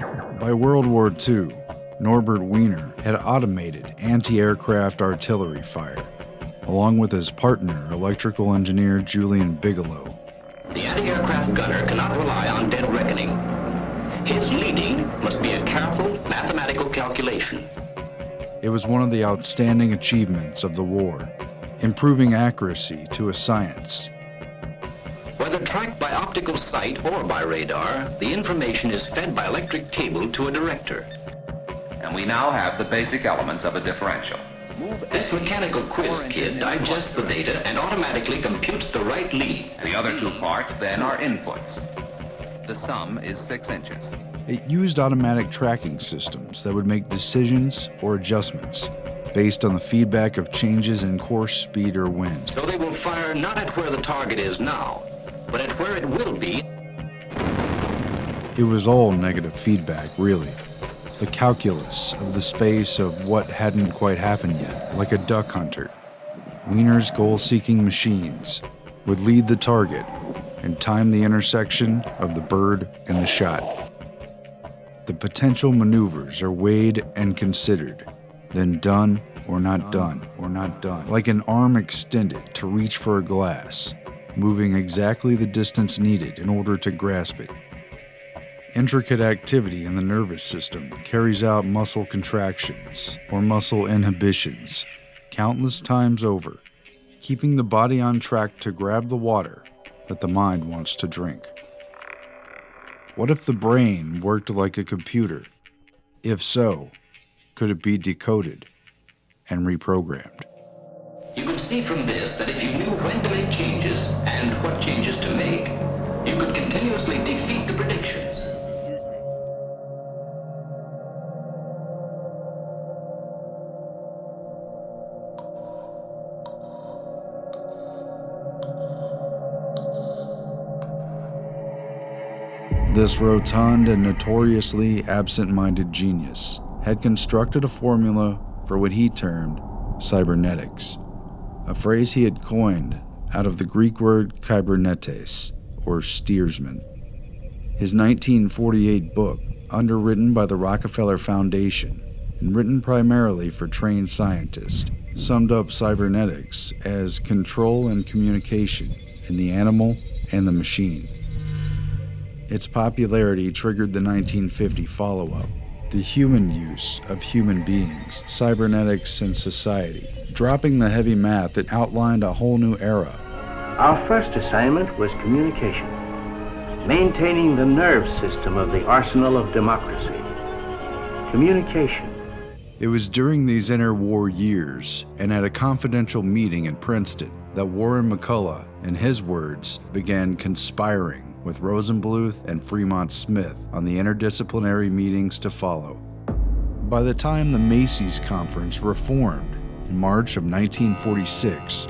By World War II, Norbert Wiener had automated anti-aircraft artillery fire, along with his partner, electrical engineer Julian Bigelow. The anti-aircraft gunner cannot rely on dead reckoning. His leading must be a careful mathematical calculation. It was one of the outstanding achievements of the war, improving accuracy to a science. Whether tracked by optical sight or by radar, the information is fed by electric cable to a director. And we now have the basic elements of a differential. This mechanical quiz kid digests the data and automatically computes the right lead. The other 2 parts then are inputs. The sum is 6 inches. It used automatic tracking systems that would make decisions or adjustments based on the feedback of changes in course, speed, or wind. So they will fire not at where the target is now, but at where it will be. It was all negative feedback, really. The calculus of the space of what hadn't quite happened yet, like a duck hunter. Wiener's goal-seeking machines would lead the target and time the intersection of the bird and the shot. The potential maneuvers are weighed and considered, then done or not done, like an arm extended to reach for a glass, moving exactly the distance needed in order to grasp it. Intricate activity in the nervous system carries out muscle contractions or muscle inhibitions countless times over, keeping the body on track to grab the water that the mind wants to drink. What if the brain worked like a computer? If so, could it be decoded and reprogrammed? You could see from this that if you knew when to make changes and what changes to make, you could continuously defeat the predictions. This rotund and notoriously absent-minded genius had constructed a formula for what he termed cybernetics, a phrase he had coined out of the Greek word kybernetes, or steersman. His 1948 book, underwritten by the Rockefeller Foundation and written primarily for trained scientists, summed up cybernetics as control and communication in the animal and the machine. Its popularity triggered the 1950 follow-up, The Human Use of Human Beings, Cybernetics and Society, dropping the heavy math that outlined a whole new era. Our first assignment was communication, maintaining the nerve system of the arsenal of democracy. Communication. It was during these interwar years and at a confidential meeting in Princeton that Warren McCullough in his words, began conspiring with Rosenbluth and Fremont Smith on the interdisciplinary meetings to follow. By the time the Macy's Conference reformed in March of 1946,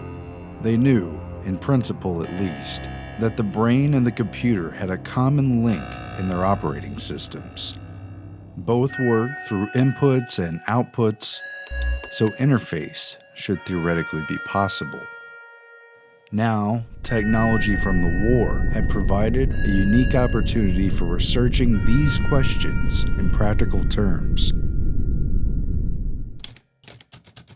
they knew, in principle at least, that the brain and the computer had a common link in their operating systems. Both work through inputs and outputs, so interface should theoretically be possible. Now, technology from the war had provided a unique opportunity for researching these questions in practical terms.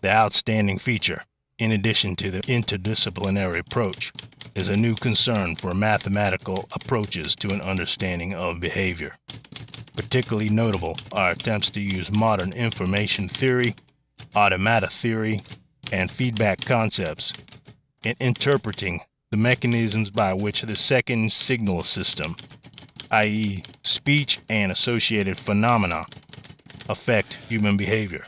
The outstanding feature, in addition to the interdisciplinary approach, is a new concern for mathematical approaches to an understanding of behavior. Particularly notable are attempts to use modern information theory, automata theory, and feedback concepts in interpreting the mechanisms by which the second signal system, i.e., speech and associated phenomena, affect human behavior.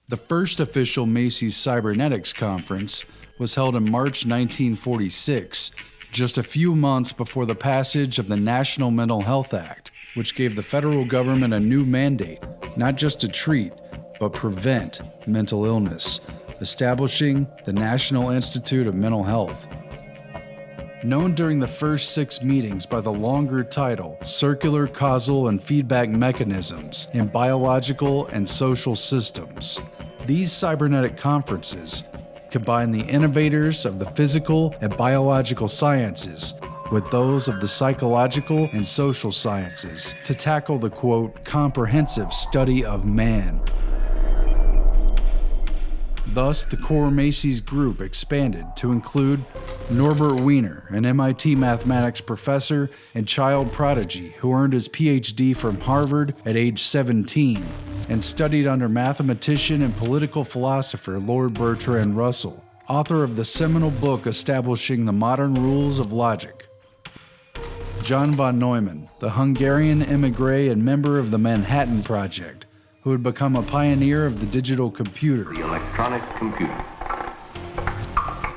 The first official Macy's Cybernetics Conference was held in March 1946, just a few months before the passage of the National Mental Health Act, which gave the federal government a new mandate, not just to treat, but prevent mental illness, establishing the National Institute of Mental Health. Known during the first 6 meetings by the longer title, Circular Causal and Feedback Mechanisms in Biological and Social Systems, these cybernetic conferences combine the innovators of the physical and biological sciences with those of the psychological and social sciences to tackle the, quote, comprehensive study of man. Thus, the core Macy's group expanded to include Norbert Wiener, an MIT mathematics professor and child prodigy who earned his PhD from Harvard at age 17 and studied under mathematician and political philosopher Lord Bertrand Russell, author of the seminal book establishing the modern rules of logic. John von Neumann, the Hungarian émigré and member of the Manhattan Project, who had become a pioneer of the digital computer, The electronic computer.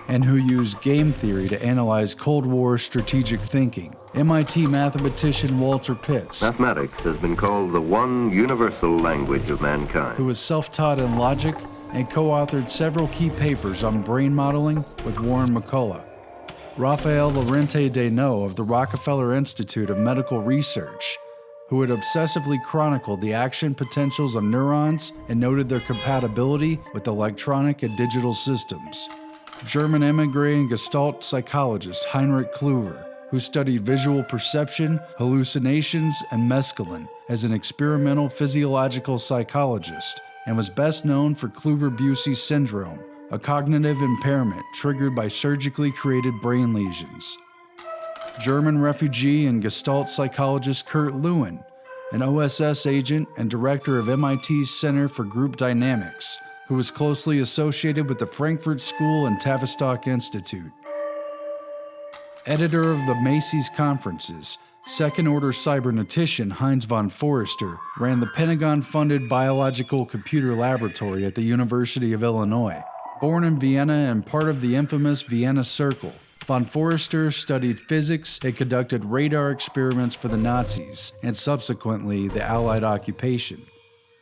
and who used game theory to analyze Cold War strategic thinking. MIT mathematician Walter Pitts, Mathematics has been called the one universal language of mankind. who was self-taught in logic and co-authored several key papers on brain modeling with Warren McCullough. Raphael Lorente Deneau of the Rockefeller Institute of Medical Research, who had obsessively chronicled the action potentials of neurons and noted their compatibility with electronic and digital systems. German émigré and Gestalt psychologist Heinrich Kluwer, who studied visual perception, hallucinations, and mescaline as an experimental physiological psychologist, and was best known for Kluver-Bucy syndrome, a cognitive impairment triggered by surgically created brain lesions. German refugee and Gestalt psychologist Kurt Lewin, an OSS agent and director of MIT's Center for Group Dynamics, who was closely associated with the Frankfurt School and Tavistock Institute. Editor of the Macy's Conferences, second-order cybernetician Heinz von Forester ran the Pentagon-funded Biological Computer Laboratory at the University of Illinois. Born in Vienna and part of the infamous Vienna Circle, von Forester studied physics and conducted radar experiments for the Nazis and subsequently the Allied occupation.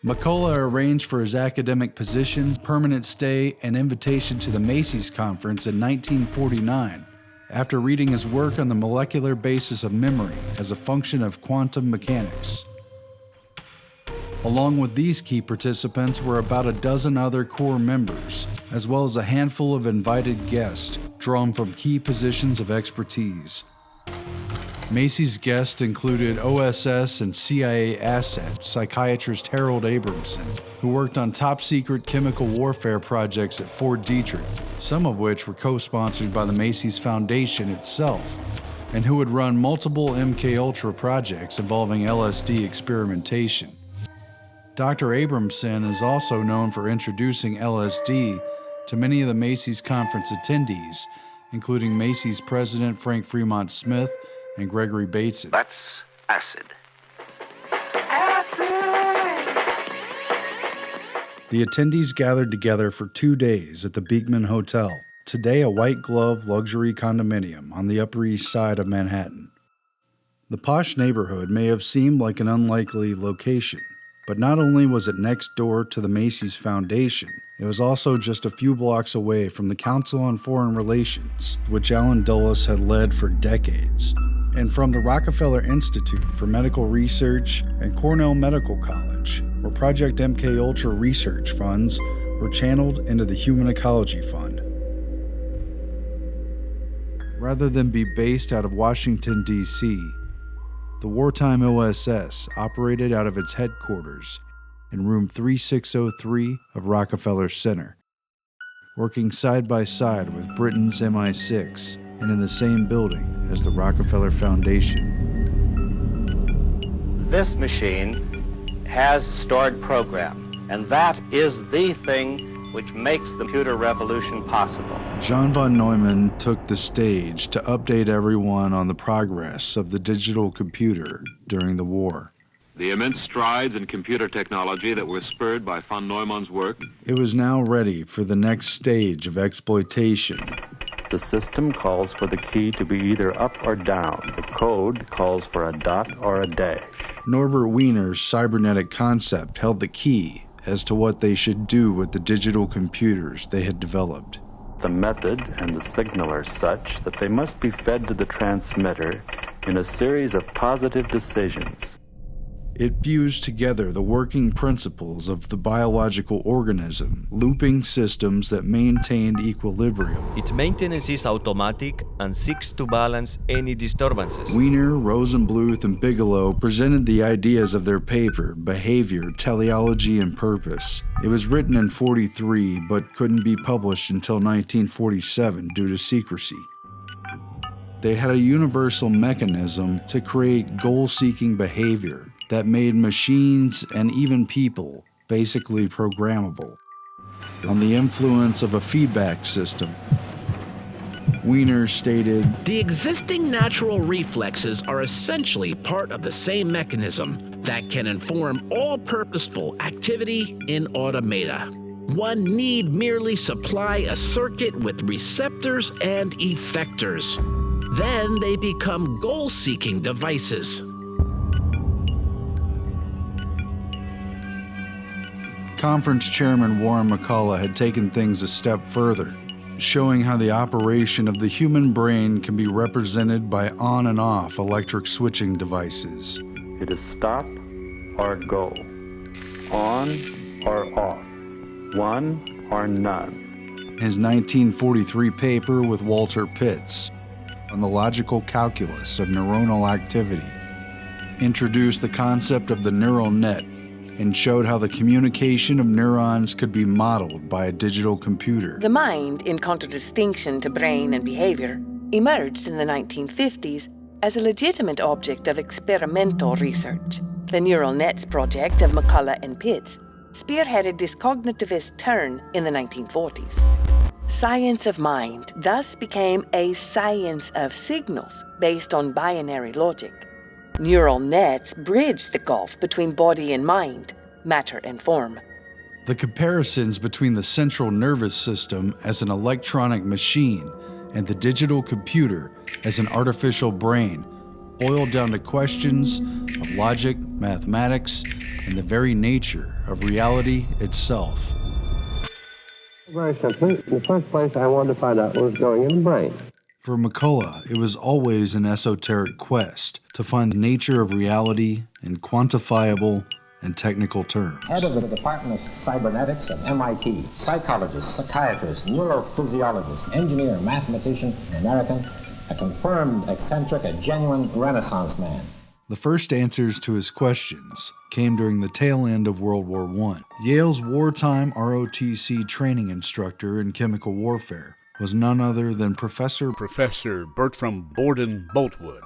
McCullough arranged for his academic position, permanent stay, and invitation to the Macy's Conference in 1949 after reading his work on the molecular basis of memory as a function of quantum mechanics. Along with these key participants were about a dozen other core members, as well as a handful of invited guests drawn from key positions of expertise. Macy's guests included OSS and CIA asset psychiatrist Harold Abramson, who worked on top-secret chemical warfare projects at Fort Detrick, some of which were co-sponsored by the Macy's Foundation itself, and who would run multiple MKUltra projects involving LSD experimentation. Dr. Abramson is also known for introducing LSD to many of the Macy's conference attendees, including Macy's president Frank Fremont Smith and Gregory Bateson. That's acid. The attendees gathered together for 2 days at the Beekman Hotel, today a white-glove luxury condominium on the Upper East Side of Manhattan. The posh neighborhood may have seemed like an unlikely location, but not only was it next door to the Macy's Foundation, it was also just a few blocks away from the Council on Foreign Relations, which Allen Dulles had led for decades, and from the Rockefeller Institute for Medical Research and Cornell Medical College, where Project MKUltra research funds were channeled into the Human Ecology Fund. Rather than be based out of Washington, D.C., the wartime OSS operated out of its headquarters in room 3603 of Rockefeller Center, working side by side with Britain's MI6 and in the same building as the Rockefeller Foundation. This machine has stored program, and that is the thing which makes the computer revolution possible. John von Neumann took the stage to update everyone on the progress of the digital computer during the war. The immense strides in computer technology that were spurred by von Neumann's work. It was now ready for the next stage of exploitation. The system calls for the key to be either up or down. The code calls for a dot or a dash. Norbert Wiener's cybernetic concept held the key as to what they should do with the digital computers they had developed. The method and the signal are such that they must be fed to the transmitter in a series of positive decisions. It fused together the working principles of the biological organism, looping systems that maintained equilibrium. Its maintenance is automatic and seeks to balance any disturbances. Wiener, Rosenbluth, and Bigelow presented the ideas of their paper, Behavior, Teleology, and Purpose. It was written in 1943, but couldn't be published until 1947 due to secrecy. They had a universal mechanism to create goal-seeking behavior that made machines and even people basically programmable. On the influence of a feedback system, Wiener stated, "The existing natural reflexes are essentially part of the same mechanism that can inform all purposeful activity in automata. One need merely supply a circuit with receptors and effectors. Then they become goal-seeking devices." Conference Chairman Warren McCullough had taken things a step further, showing how the operation of the human brain can be represented by on and off electric switching devices. It is stop or go, on or off, one or none. His 1943 paper with Walter Pitts on the logical calculus of neuronal activity introduced the concept of the neural net and showed how the communication of neurons could be modeled by a digital computer. The mind, in contradistinction to brain and behavior, emerged in the 1950s as a legitimate object of experimental research. The neural nets project of McCullough and Pitts spearheaded this cognitivist turn in the 1940s. Science of mind thus became a science of signals based on binary logic. Neural nets bridge the gulf between body and mind, matter and form. The comparisons between the central nervous system as an electronic machine and the digital computer as an artificial brain boiled down to questions of logic, mathematics, and the very nature of reality itself. Very simply, in the first place, I wanted to find out what was going in the brain. For McCullough, it was always an esoteric quest to find the nature of reality in quantifiable and technical terms. Head of the Department of Cybernetics at MIT, psychologist, psychiatrist, neurophysiologist, engineer, mathematician, American, a confirmed eccentric, a genuine Renaissance man. The first answers to his questions came during the tail end of World War I. Yale's wartime ROTC training instructor in chemical warfare was none other than Professor Bertram Borden Boltwood,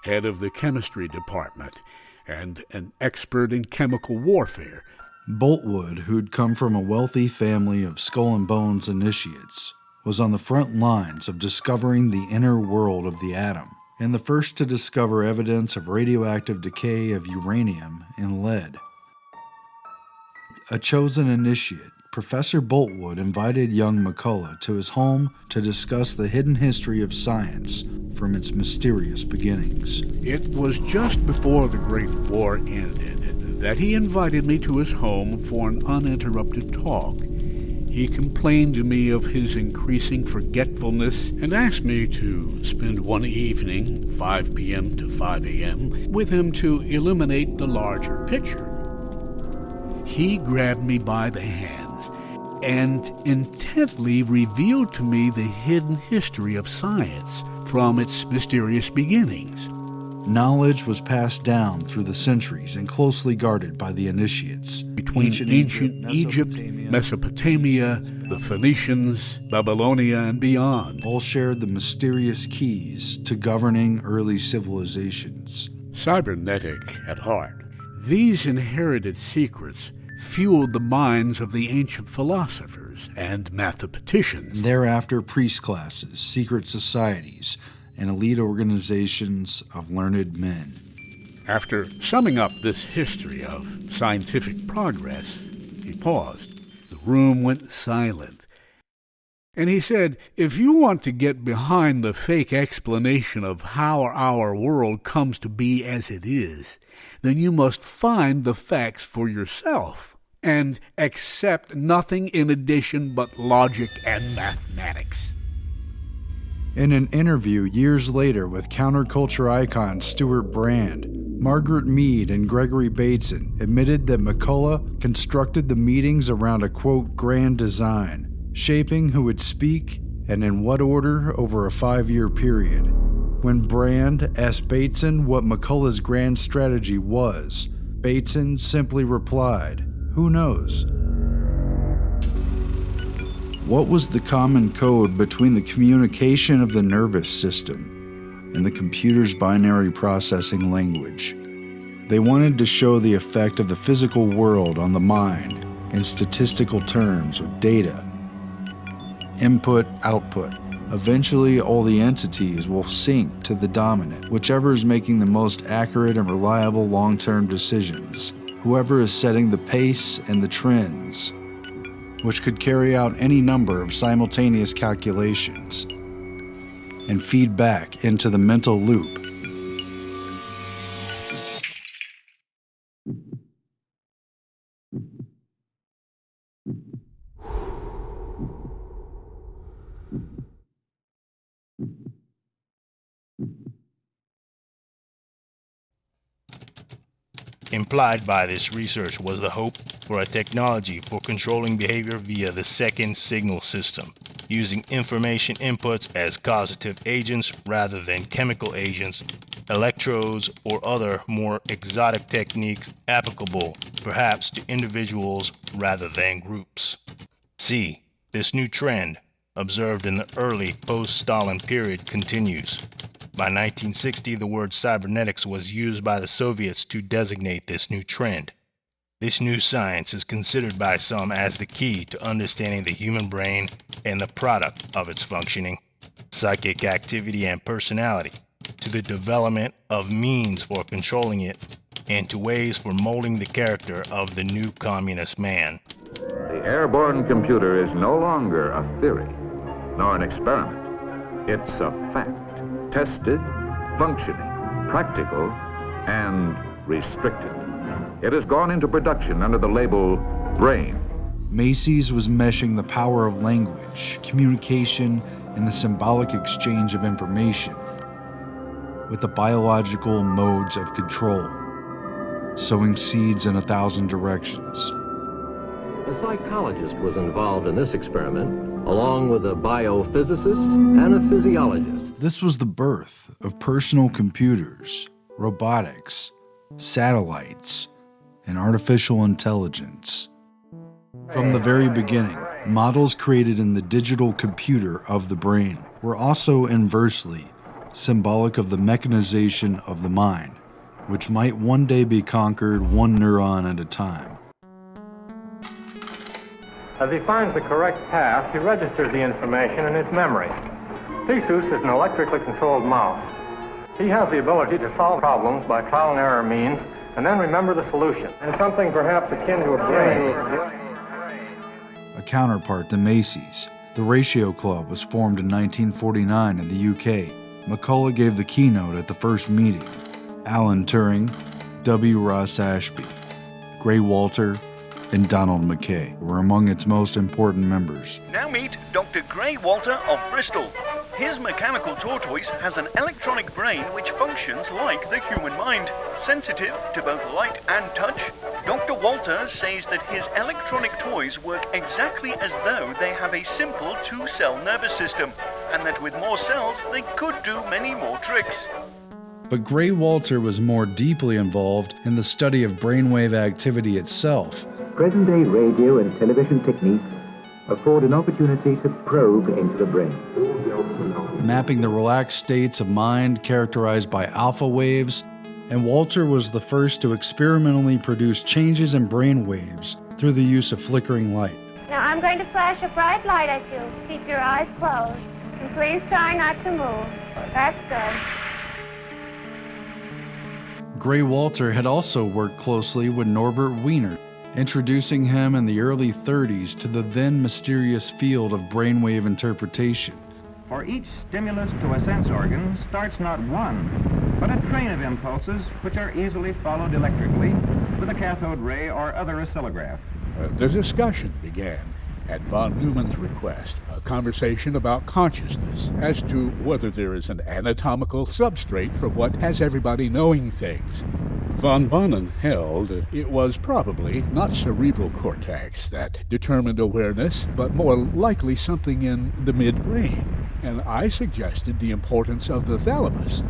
head of the chemistry department and an expert in chemical warfare. Boltwood, who'd come from a wealthy family of skull and bones initiates, was on the front lines of discovering the inner world of the atom, and the first to discover evidence of radioactive decay of uranium and lead. A chosen initiate, Professor Boltwood invited young McCullough to his home to discuss the hidden history of science from its mysterious beginnings. It was just before the Great War ended that he invited me to his home for an uninterrupted talk. He complained to me of his increasing forgetfulness and asked me to spend one evening, 5 p.m. to 5 a.m., with him to illuminate the larger picture. He grabbed me by the hands and intently revealed to me the hidden history of science from its mysterious beginnings. Knowledge was passed down through the centuries and closely guarded by the initiates. Between ancient Egypt, Mesopotamia, the Phoenicians, Babylonia, and beyond. All shared the mysterious keys to governing early civilizations. Cybernetic at heart, these inherited secrets fueled the minds of the ancient philosophers and mathematicians. Thereafter, priest classes, secret societies, and elite organizations of learned men. After summing up this history of scientific progress, he paused. The room went silent. And he said, if you want to get behind the fake explanation of how our world comes to be as it is, then you must find the facts for yourself and accept nothing in addition but logic and mathematics. In an interview years later with counterculture icon Stuart Brand, Margaret Mead and Gregory Bateson admitted that McCullough constructed the meetings around a, quote, grand design, shaping who would speak and in what order over a 5-year period. When Brand asked Bateson what McCullough's grand strategy was, Bateson simply replied, "Who knows?" What was the common code between the communication of the nervous system and the computer's binary processing language? They wanted to show the effect of the physical world on the mind in statistical terms with data. Input, output. Eventually, all the entities will sync to the dominant, whichever is making the most accurate and reliable long-term decisions, whoever is setting the pace and the trends, which could carry out any number of simultaneous calculations and feed back into the mental loop. Implied by this research was the hope for a technology for controlling behavior via the second signal system, using information inputs as causative agents rather than chemical agents, electrodes, or other more exotic techniques applicable perhaps to individuals rather than groups. See, this new trend, observed in the early post-Stalin period, continues. By 1960, the word cybernetics was used by the Soviets to designate this new trend. This new science is considered by some as the key to understanding the human brain and the product of its functioning, psychic activity and personality, to the development of means for controlling it, and to ways for molding the character of the new communist man. The airborne computer is no longer a theory, nor an experiment. It's a fact. Tested, functioning, practical, and restricted. It has gone into production under the label brain. Macy's was meshing the power of language, communication, and the symbolic exchange of information with the biological modes of control, sowing seeds in 1,000 directions. A psychologist was involved in this experiment, along with a biophysicist and a physiologist. This was the birth of personal computers, robotics, satellites, and artificial intelligence. From the very beginning, models created in the digital computer of the brain were also inversely symbolic of the mechanization of the mind, which might one day be conquered one neuron at a time. As he finds the correct path, he registers the information in his memory. Theseus is an electrically controlled mouse. He has the ability to solve problems by trial and error means and then remember the solution. And something perhaps akin to a brain. counterpart to Macy's. The Ratio Club was formed in 1949 in the UK. McCullough gave the keynote at the first meeting. Alan Turing, W. Ross Ashby, Gray Walter, and Donald McKay were among its most important members. Now meet Dr. Gray Walter of Bristol. His mechanical tortoise has an electronic brain which functions like the human mind, sensitive to both light and touch. Dr. Walter says that his electronic toys work exactly as though they have a simple 2-cell nervous system, and that with more cells they could do many more tricks. But Gray Walter was more deeply involved in the study of brainwave activity itself. Present-day radio and television techniques afford an opportunity to probe into the brain. Mapping the relaxed states of mind characterized by alpha waves, and Walter was the first to experimentally produce changes in brain waves through the use of flickering light. Now I'm going to flash a bright light at you. Keep your eyes closed, and please try not to move. That's good. Gray Walter had also worked closely with Norbert Wiener, introducing him in the early 30s to the then mysterious field of brainwave interpretation. For each stimulus to a sense organ starts not one, but a train of impulses which are easily followed electrically with a cathode ray or other oscillograph. The discussion began at von Neumann's request, a conversation about consciousness as to whether there is an anatomical substrate for what has everybody knowing things. Von Bonnen held it was probably not cerebral cortex that determined awareness, but more likely something in the midbrain, and I suggested the importance of the thalamus.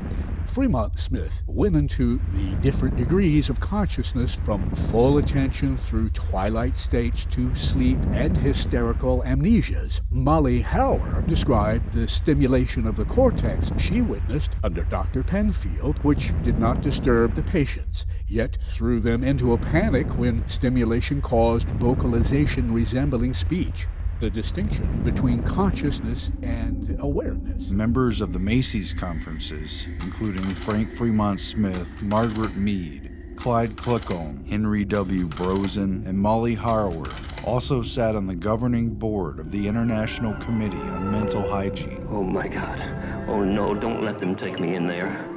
Fremont Smith went into the different degrees of consciousness from full attention through twilight states to sleep and hysterical amnesias. Molly Hauer described the stimulation of the cortex she witnessed under Dr. Penfield, which did not disturb the patients, yet threw them into a panic when stimulation caused vocalization resembling speech. The distinction between consciousness and awareness. Members of the Macy's conferences, including Frank Fremont Smith, Margaret Mead, Clyde Kluckholm, Henry W. Brosen, and Molly Harwood, also sat on the governing board of the International Committee on Mental Hygiene. Oh my God. Oh no, don't let them take me in there.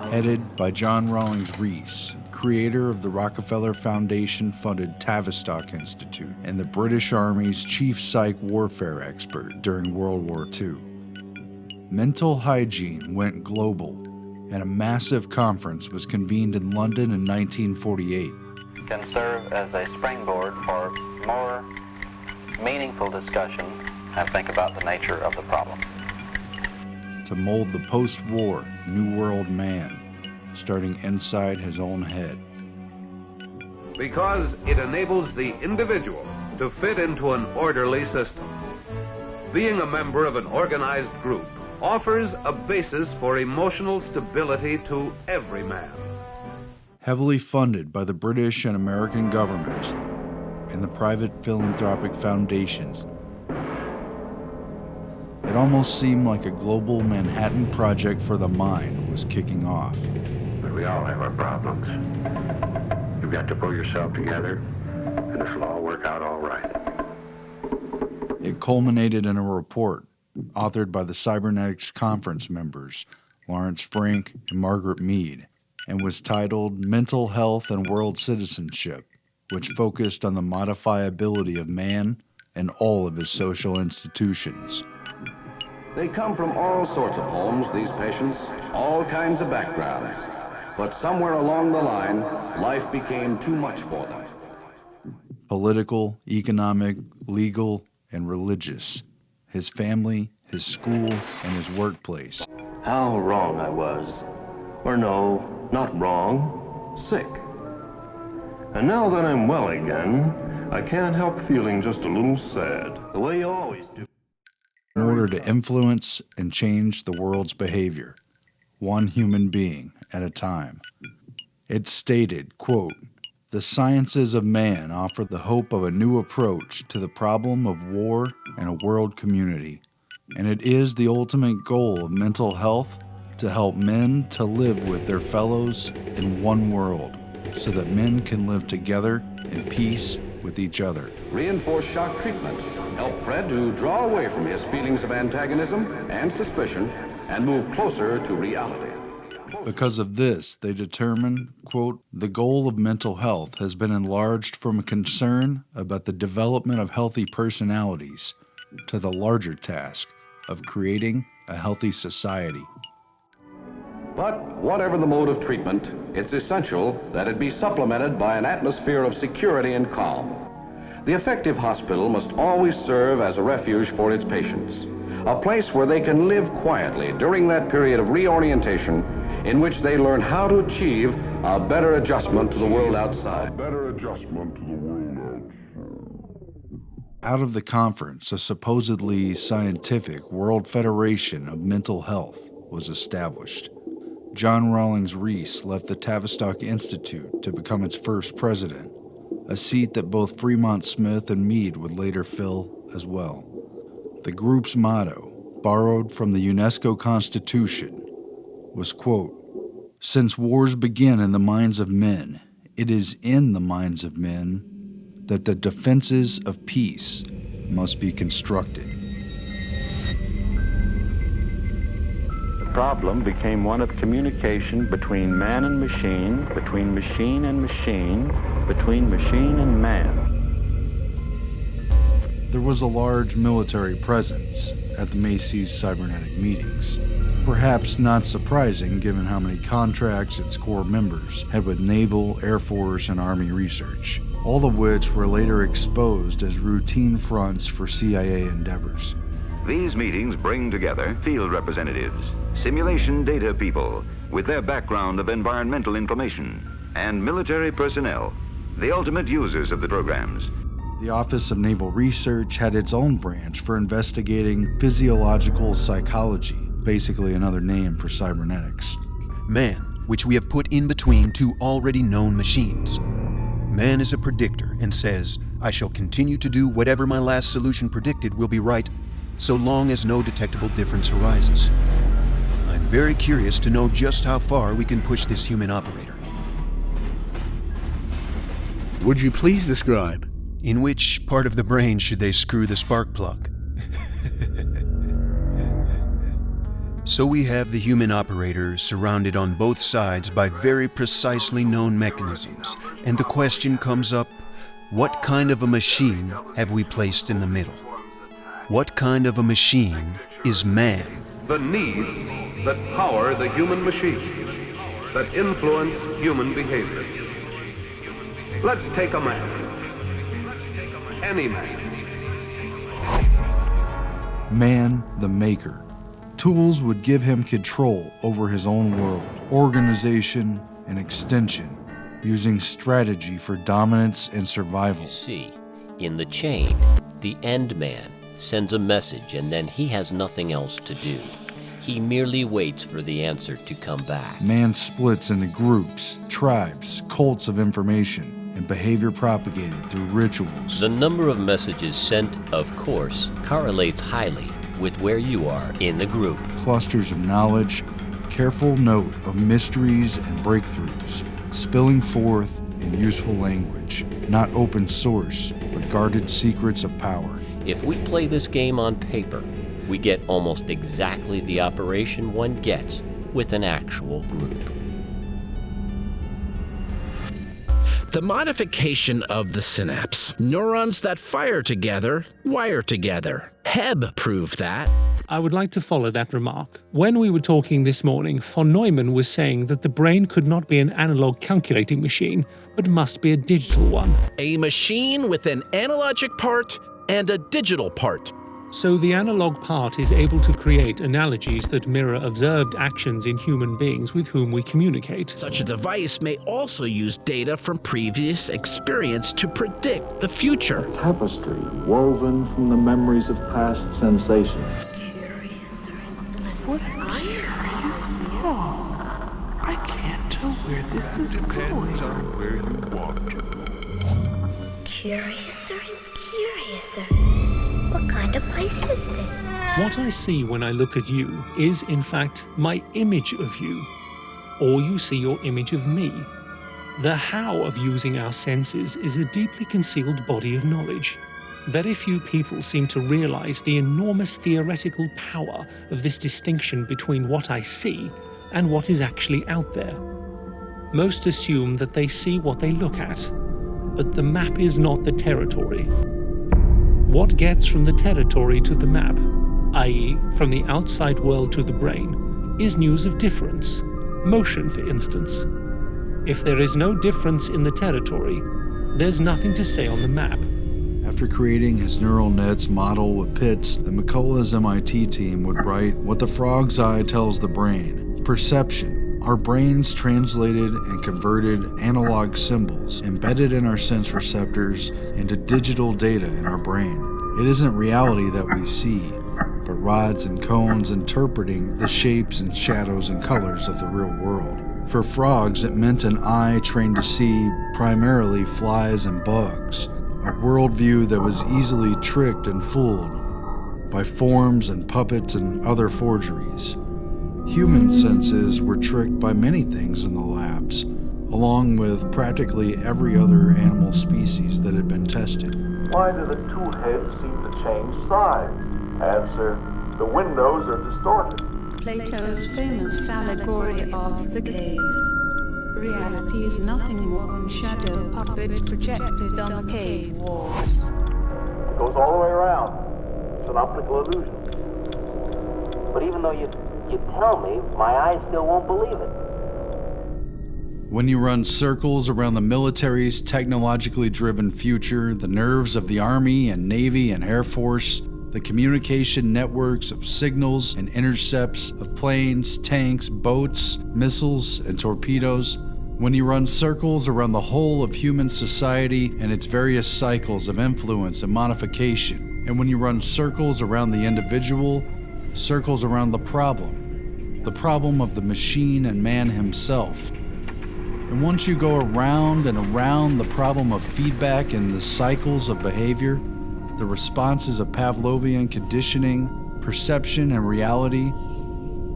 Headed by John Rawlings Rees, creator of the Rockefeller Foundation-funded Tavistock Institute and the British Army's chief psych warfare expert during World War II. Mental hygiene went global, and a massive conference was convened in London in 1948. Can serve as a springboard for more meaningful discussion and think about the nature of the problem. To mold the post-war New World man, starting inside his own head. Because it enables the individual to fit into an orderly system. Being a member of an organized group offers a basis for emotional stability to every man. Heavily funded by the British and American governments and the private philanthropic foundations, it almost seemed like a global Manhattan Project for the mind was kicking off. But we all have our problems. You've got to pull yourself together, and this will all work out all right. It culminated in a report authored by the Cybernetics Conference members, Lawrence Frank and Margaret Mead, and was titled Mental Health and World Citizenship, which focused on the modifiability of man and all of his social institutions. They come from all sorts of homes, these patients, all kinds of backgrounds. But somewhere along the line, life became too much for them. Political, economic, legal, and religious. His family, his school, and his workplace. How wrong I was. Or no, not wrong, sick. And now that I'm well again, I can't help feeling just a little sad, the way you always do. In order to influence and change the world's behavior, one human being at a time. It stated, quote, "The sciences of man offer the hope of a new approach to the problem of war and a world community, and it is the ultimate goal of mental health to help men to live with their fellows in one world, so that men can live together in peace with each other." Reinforced shock treatment, help Fred to draw away from his feelings of antagonism and suspicion and move closer to reality. Because of this, they determined, quote, the goal of mental health has been enlarged from a concern about the development of healthy personalities to the larger task of creating a healthy society. But whatever the mode of treatment, it's essential that it be supplemented by an atmosphere of security and calm. The effective hospital must always serve as a refuge for its patients, a place where they can live quietly during that period of reorientation in which they learn how to achieve a better adjustment to the world outside. Out of the conference, a supposedly scientific World Federation of Mental Health was established. John Rawlings Rees left the Tavistock Institute to become its first president, a seat that both Fremont Smith and Mead would later fill as well. The group's motto, borrowed from the UNESCO Constitution, was, quote, since wars begin in the minds of men, it is in the minds of men that the defenses of peace must be constructed. The problem became one of communication between man and machine, between machine and machine, between machine and man. There was a large military presence at the Macy's cybernetic meetings. Perhaps not surprising given how many contracts its core members had with Naval, Air Force, and Army research, all of which were later exposed as routine fronts for CIA endeavors. These meetings bring together field representatives, simulation data people with their background of environmental information, and military personnel, the ultimate users of the programs. The Office of Naval Research had its own branch for investigating physiological psychology, basically another name for cybernetics. Man, which we have put in between two already known machines. Man is a predictor and says, I shall continue to do whatever my last solution predicted will be right, so long as no detectable difference arises. I'm very curious to know just how far we can push this human operator. Would you please describe? In which part of the brain should they screw the spark plug? So we have the human operator surrounded on both sides by very precisely known mechanisms, and the question comes up, what kind of a machine have we placed in the middle? What kind of a machine is man? The needs that power the human machine, that influence human behavior. Let's take a man. Any man. Man, the maker. Tools would give him control over his own world, organization, and extension, using strategy for dominance and survival. You see, in the chain, the end man sends a message and then he has nothing else to do. He merely waits for the answer to come back. Man splits into groups, tribes, cults of information, and behavior propagated through rituals. The number of messages sent, of course, correlates highly with where you are in the group. Clusters of knowledge, careful note of mysteries and breakthroughs, spilling forth in useful language, not open source, but guarded secrets of power. If we play this game on paper, we get almost exactly the operation one gets with an actual group. The modification of the synapse. Neurons that fire together, wire together. Hebb proved that. I would like to follow that remark. When we were talking this morning, von Neumann was saying that the brain could not be an analog calculating machine, but must be a digital one. A machine with an analogic part and a digital part. So the analog part is able to create analogies that mirror observed actions in human beings with whom we communicate. Such a device may also use data from previous experience to predict the future. A tapestry woven from the memories of past sensations. What are you? I can't tell where this is going. Depends on where you walk to. Curiouser and curiouser. What kind of place is this? What I see when I look at you is, in fact, my image of you. Or you see your image of me. The how of using our senses is a deeply concealed body of knowledge. Very few people seem to realize the enormous theoretical power of this distinction between what I see and what is actually out there. Most assume that they see what they look at, but the map is not the territory. What gets from the territory to the map, i.e., from the outside world to the brain, is news of difference, motion for instance. If there is no difference in the territory, there's nothing to say on the map. After creating his neural nets model with pits, the McCullough's MIT team would write what the frog's eye tells the brain: perception. Our brains translated and converted analog symbols embedded in our sense receptors into digital data in our brain. It isn't reality that we see, but rods and cones interpreting the shapes and shadows and colors of the real world. For frogs, it meant an eye trained to see primarily flies and bugs, a worldview that was easily tricked and fooled by forms and puppets and other forgeries. Human senses were tricked by many things in the labs, along with practically every other animal species that had been tested. Why do the two heads seem to change size? Answer: the windows are distorted. Plato's famous allegory of the cave. Reality is nothing more than shadow puppets projected on the cave walls. It goes all the way around. It's an optical illusion. But even though you tell me, my eyes still won't believe it. When you run circles around the military's technologically driven future, the nerves of the Army and Navy and Air Force, the communication networks of signals and intercepts of planes, tanks, boats, missiles, and torpedoes, when you run circles around the whole of human society and its various cycles of influence and modification, and when you run circles around the individual, circles around the problem of the machine and man himself. And once you go around and around the problem of feedback and the cycles of behavior, the responses of Pavlovian conditioning, perception, and reality,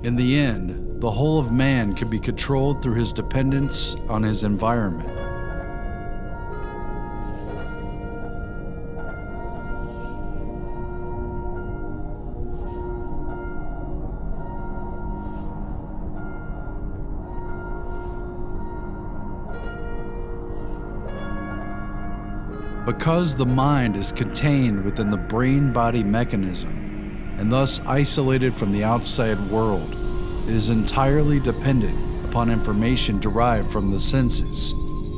in the end, the whole of man can be controlled through his dependence on his environment. Because the mind is contained within the brain-body mechanism, and thus isolated from the outside world, it is entirely dependent upon information derived from the senses.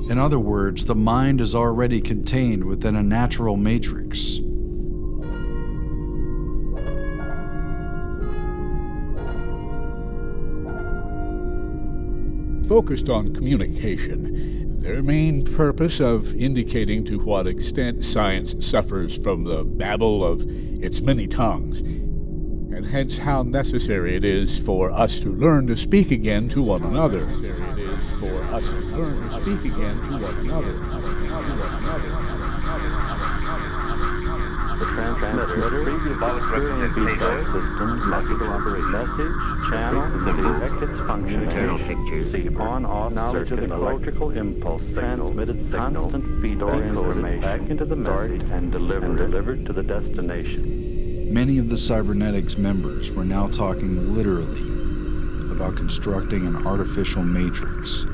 In other words, the mind is already contained within a natural matrix. Focused on communication, their main purpose of indicating to what extent science suffers from the babble of its many tongues, and hence how necessary it is for us to learn to speak again to one another. The transmitter previously feedback systems must operate message, channel, see its function, see on-off knowledge of electrical impulse transmitted constant feedback information back into the message and delivered to the destination. Many of the cybernetics members were now talking literally about constructing an artificial matrix.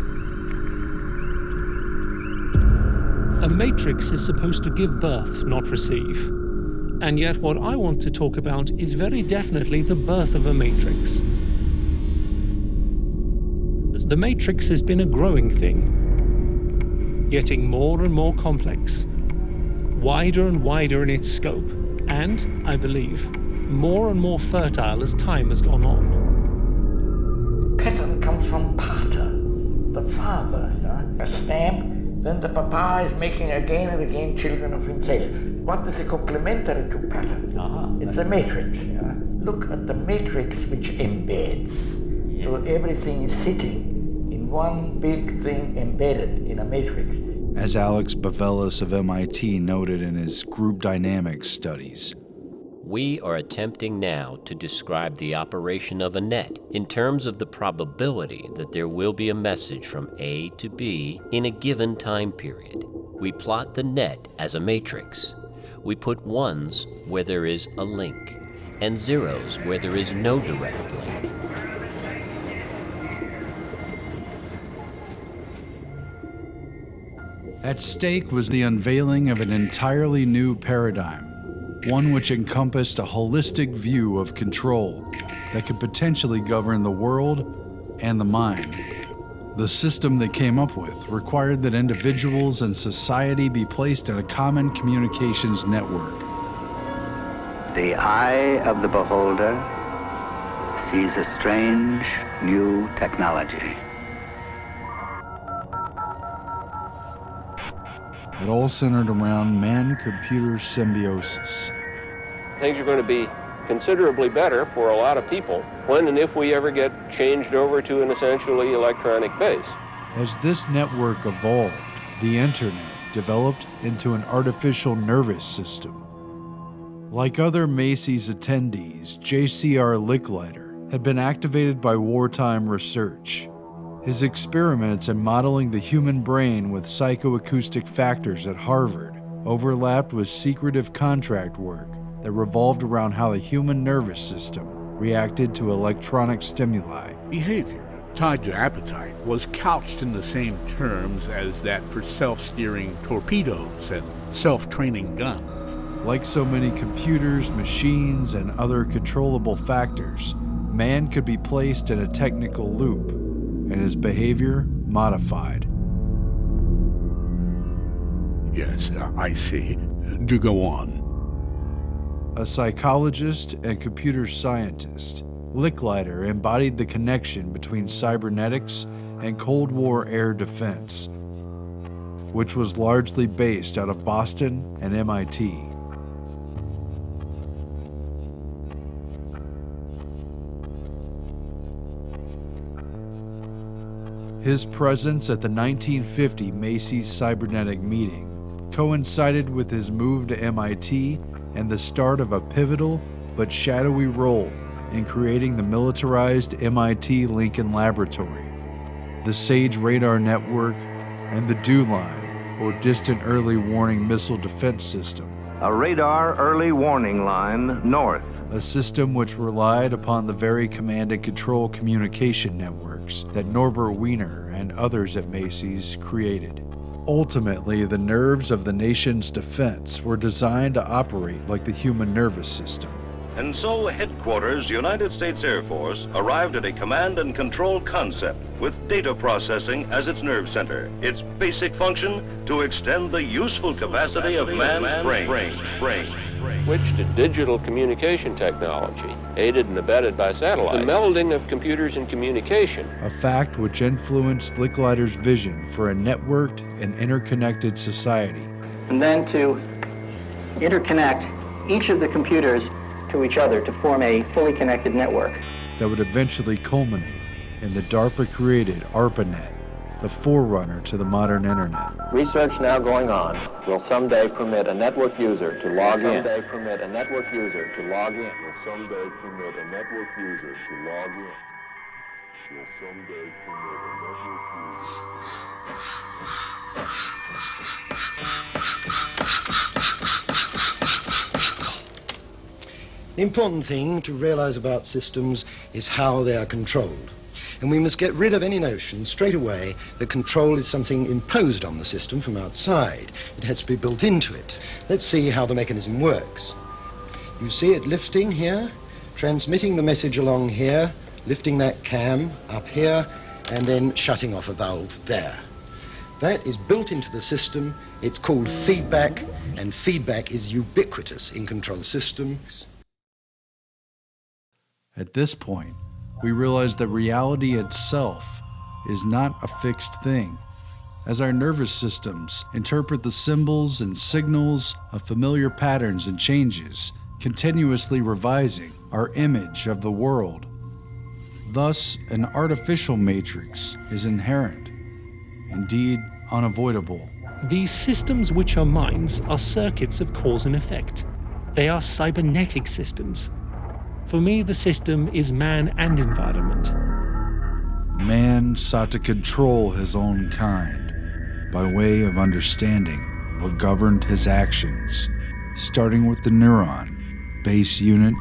A matrix is supposed to give birth, not receive. And yet what I want to talk about is very definitely the birth of a matrix. The matrix has been a growing thing, getting more and more complex, wider and wider in its scope, and, I believe, more and more fertile as time has gone on. Pattern comes from pater, the father, a stamp. Then the papa is making again and again children of himself. What is a complementary to pattern? It's a matrix. Look at the matrix which embeds. Yes. So everything is sitting in one big thing embedded in a matrix. As Alex Bavelos of MIT noted in his group dynamics studies, we are attempting now to describe the operation of a net in terms of the probability that there will be a message from A to B in a given time period. We plot the net as a matrix. We put ones where there is a link, and zeros where there is no direct link. At stake was the unveiling of an entirely new paradigm, one which encompassed a holistic view of control that could potentially govern the world and the mind. The system they came up with required that individuals and society be placed in a common communications network. The eye of the beholder sees a strange new technology. It all centered around man-computer symbiosis. Things are going to be considerably better for a lot of people when and if we ever get changed over to an essentially electronic base. As this network evolved, the internet developed into an artificial nervous system. Like other Macy's attendees, J.C.R. Licklider had been activated by wartime research. His experiments in modeling the human brain with psychoacoustic factors at Harvard overlapped with secretive contract work that revolved around how the human nervous system reacted to electronic stimuli. Behavior tied to appetite was couched in the same terms as that for self-steering torpedoes and self-training guns. Like so many computers, machines, and other controllable factors, man could be placed in a technical loop and his behavior modified. Yes, I see. Do go on. A psychologist and computer scientist, Licklider embodied the connection between cybernetics and Cold War air defense, which was largely based out of Boston and MIT. His presence at the 1950 Macy's Cybernetic meeting coincided with his move to MIT and the start of a pivotal but shadowy role in creating the militarized MIT Lincoln Laboratory, the SAGE radar network, and the DEW line, or Distant Early Warning Missile Defense System. A radar early warning line north. A system which relied upon the very command and control communication networks that Norbert Wiener and others at Macy's created. Ultimately, the nerves of the nation's defense were designed to operate like the human nervous system. And so, Headquarters, United States Air Force, arrived at a command and control concept with data processing as its nerve center. Its basic function, to extend the useful capacity of man's brain. Switch to digital communication technology, aided and abetted by satellite. The melding of computers and communication. A fact which influenced Licklider's vision for a networked and interconnected society. And then to interconnect each of the computers to each other to form a fully connected network. That would eventually culminate in the DARPA-created ARPANET, the forerunner to the modern internet. Research now going on will someday permit a network user to log in. Will someday permit a network user to log in. Will someday permit a network user to log in. Will someday permit a network The important thing to realize about systems is how they are controlled. And we must get rid of any notion straight away that control is something imposed on the system from outside. It has to be built into it. Let's see how the mechanism works. You see it lifting here, transmitting the message along here, lifting that cam up here, and then shutting off a valve there. That is built into the system. It's called feedback, and feedback is ubiquitous in control systems. At this point, we realize that reality itself is not a fixed thing, as our nervous systems interpret the symbols and signals of familiar patterns and changes, continuously revising our image of the world. Thus, an artificial matrix is inherent, indeed unavoidable. These systems which are minds are circuits of cause and effect. They are cybernetic systems. For me, the system is man and environment. Man sought to control his own kind by way of understanding what governed his actions starting with the neuron, base unit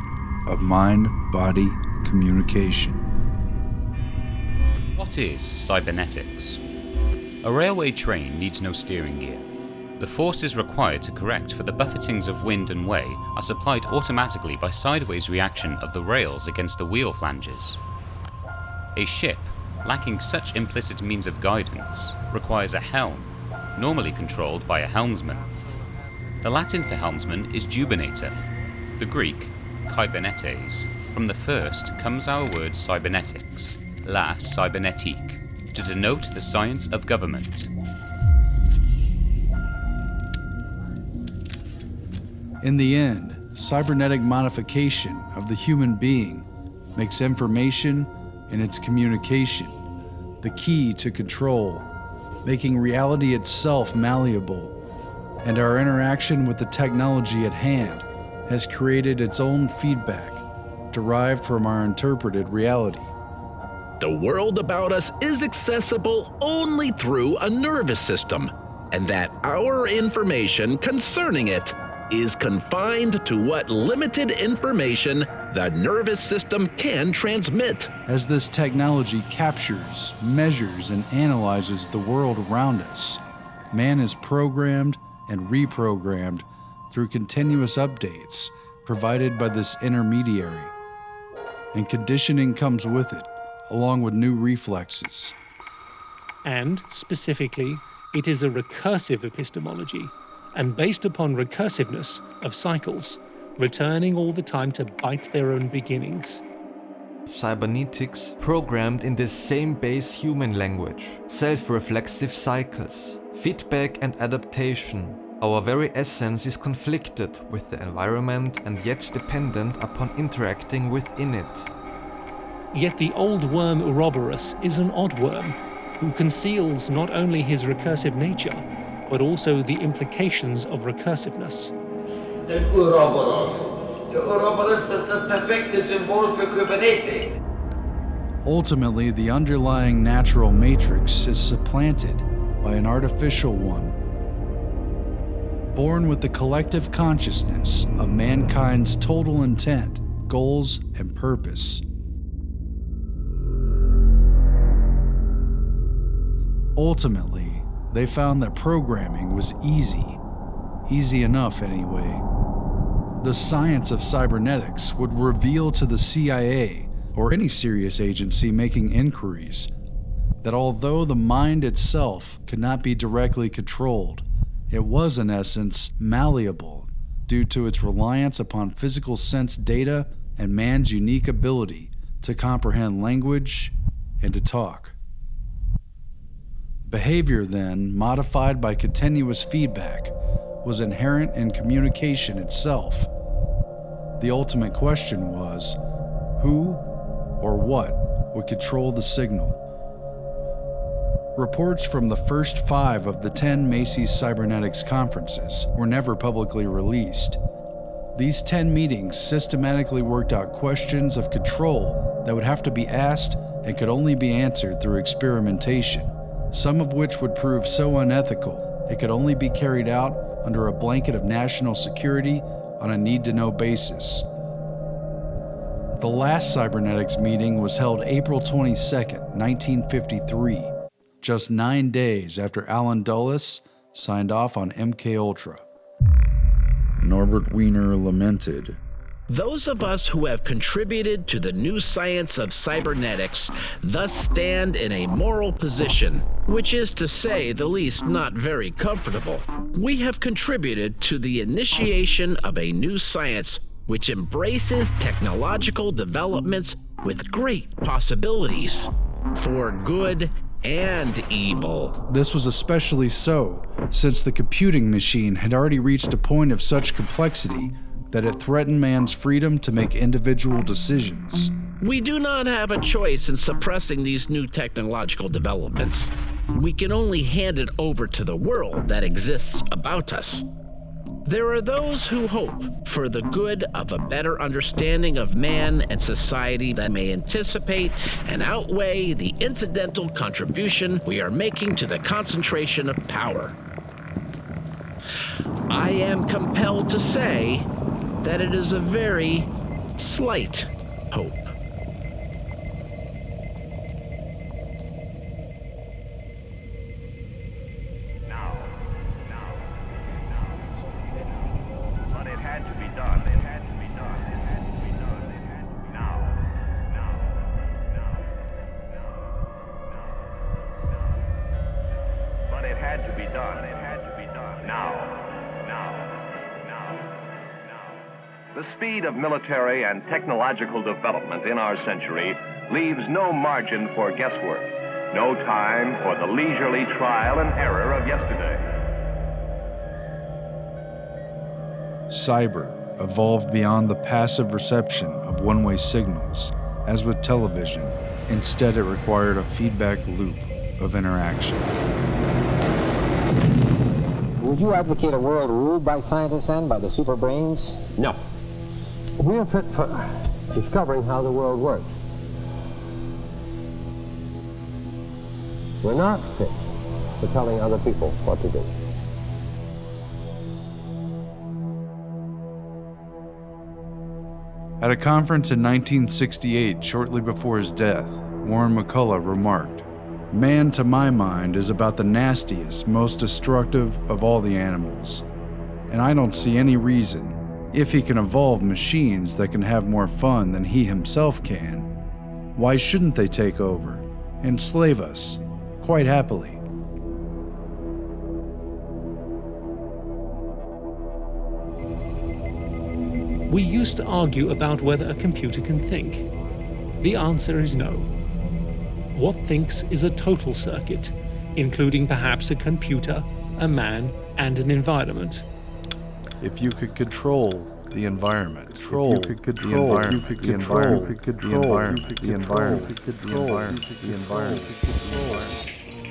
of mind-body communication. What is cybernetics? A railway train needs no steering gear. The forces required to correct for the buffetings of wind and way are supplied automatically by sideways reaction of the rails against the wheel flanges. A ship, lacking such implicit means of guidance, requires a helm, normally controlled by a helmsman. The Latin for helmsman is jubinator. The Greek, kybernetes. From the first comes our word cybernetics, la cybernetique, to denote the science of government. In the end, cybernetic modification of the human being makes information and its communication the key to control, making reality itself malleable, and our interaction with the technology at hand has created its own feedback derived from our interpreted reality. The world about us is accessible only through a nervous system, and that our information concerning it is confined to what limited information the nervous system can transmit. As this technology captures, measures, and analyzes the world around us, man is programmed and reprogrammed through continuous updates provided by this intermediary. And conditioning comes with it, along with new reflexes. And, specifically, it is a recursive epistemology, and based upon recursiveness of cycles, returning all the time to bite their own beginnings. Cybernetics programmed in this same base human language, self-reflexive cycles, feedback and adaptation. Our very essence is conflicted with the environment and yet dependent upon interacting within it. Yet the old worm Ouroboros is an odd worm, who conceals not only his recursive nature, but also the implications of recursiveness. The Ouroboros ist das perfekte Symbol für Kybernetik. Ultimately, the underlying natural matrix is supplanted by an artificial one, born with the collective consciousness of mankind's total intent, goals, and purpose. Ultimately, they found that programming was easy enough anyway. The science of cybernetics would reveal to the CIA, or any serious agency making inquiries, that although the mind itself could not be directly controlled, it was in essence malleable due to its reliance upon physical sense data and man's unique ability to comprehend language and to talk. Behavior, then, modified by continuous feedback, was inherent in communication itself. The ultimate question was, who or what would control the signal? Reports from the first 5 of the 10 Macy's Cybernetics conferences were never publicly released. These 10 meetings systematically worked out questions of control that would have to be asked and could only be answered through experimentation, some of which would prove so unethical it could only be carried out under a blanket of national security on a need-to-know basis. The last cybernetics meeting was held April 22, 1953, just 9 days after Alan Dulles signed off on MKUltra. Norbert Wiener lamented, Those of us who have contributed to the new science of cybernetics thus stand in a moral position, which is to say the least not very comfortable. We have contributed to the initiation of a new science which embraces technological developments with great possibilities for good and evil. This was especially so since the computing machine had already reached a point of such complexity that it threatened man's freedom to make individual decisions. We do not have a choice in suppressing these new technological developments. We can only hand it over to the world that exists about us. There are those who hope for the good of a better understanding of man and society that may anticipate and outweigh the incidental contribution we are making to the concentration of power. I am compelled to say that it is a very slight hope. But it had to be done. It had to be done. It had to be done. It had to be now. But it had to be done. It had to be done. Now. The speed of military and technological development in our century leaves no margin for guesswork, no time for the leisurely trial and error of yesterday. Cyber evolved beyond the passive reception of one-way signals, as with television. Instead, it required a feedback loop of interaction. Would you advocate a world ruled by scientists and by the super brains? No. We are fit for discovering how the world works. We're not fit for telling other people what to do. At a conference in 1968, shortly before his death, Warren McCullough remarked, "Man, to my mind, is about the nastiest, most destructive of all the animals. And I don't see any reason, if he can evolve machines that can have more fun than he himself can, why shouldn't they take over, enslave us, quite happily?" We used to argue about whether a computer can think. The answer is no. What thinks is a total circuit, including perhaps a computer, a man, and an environment. If you could control the environment, control the environment, the environment, the environment, the environment, the environment, the environment.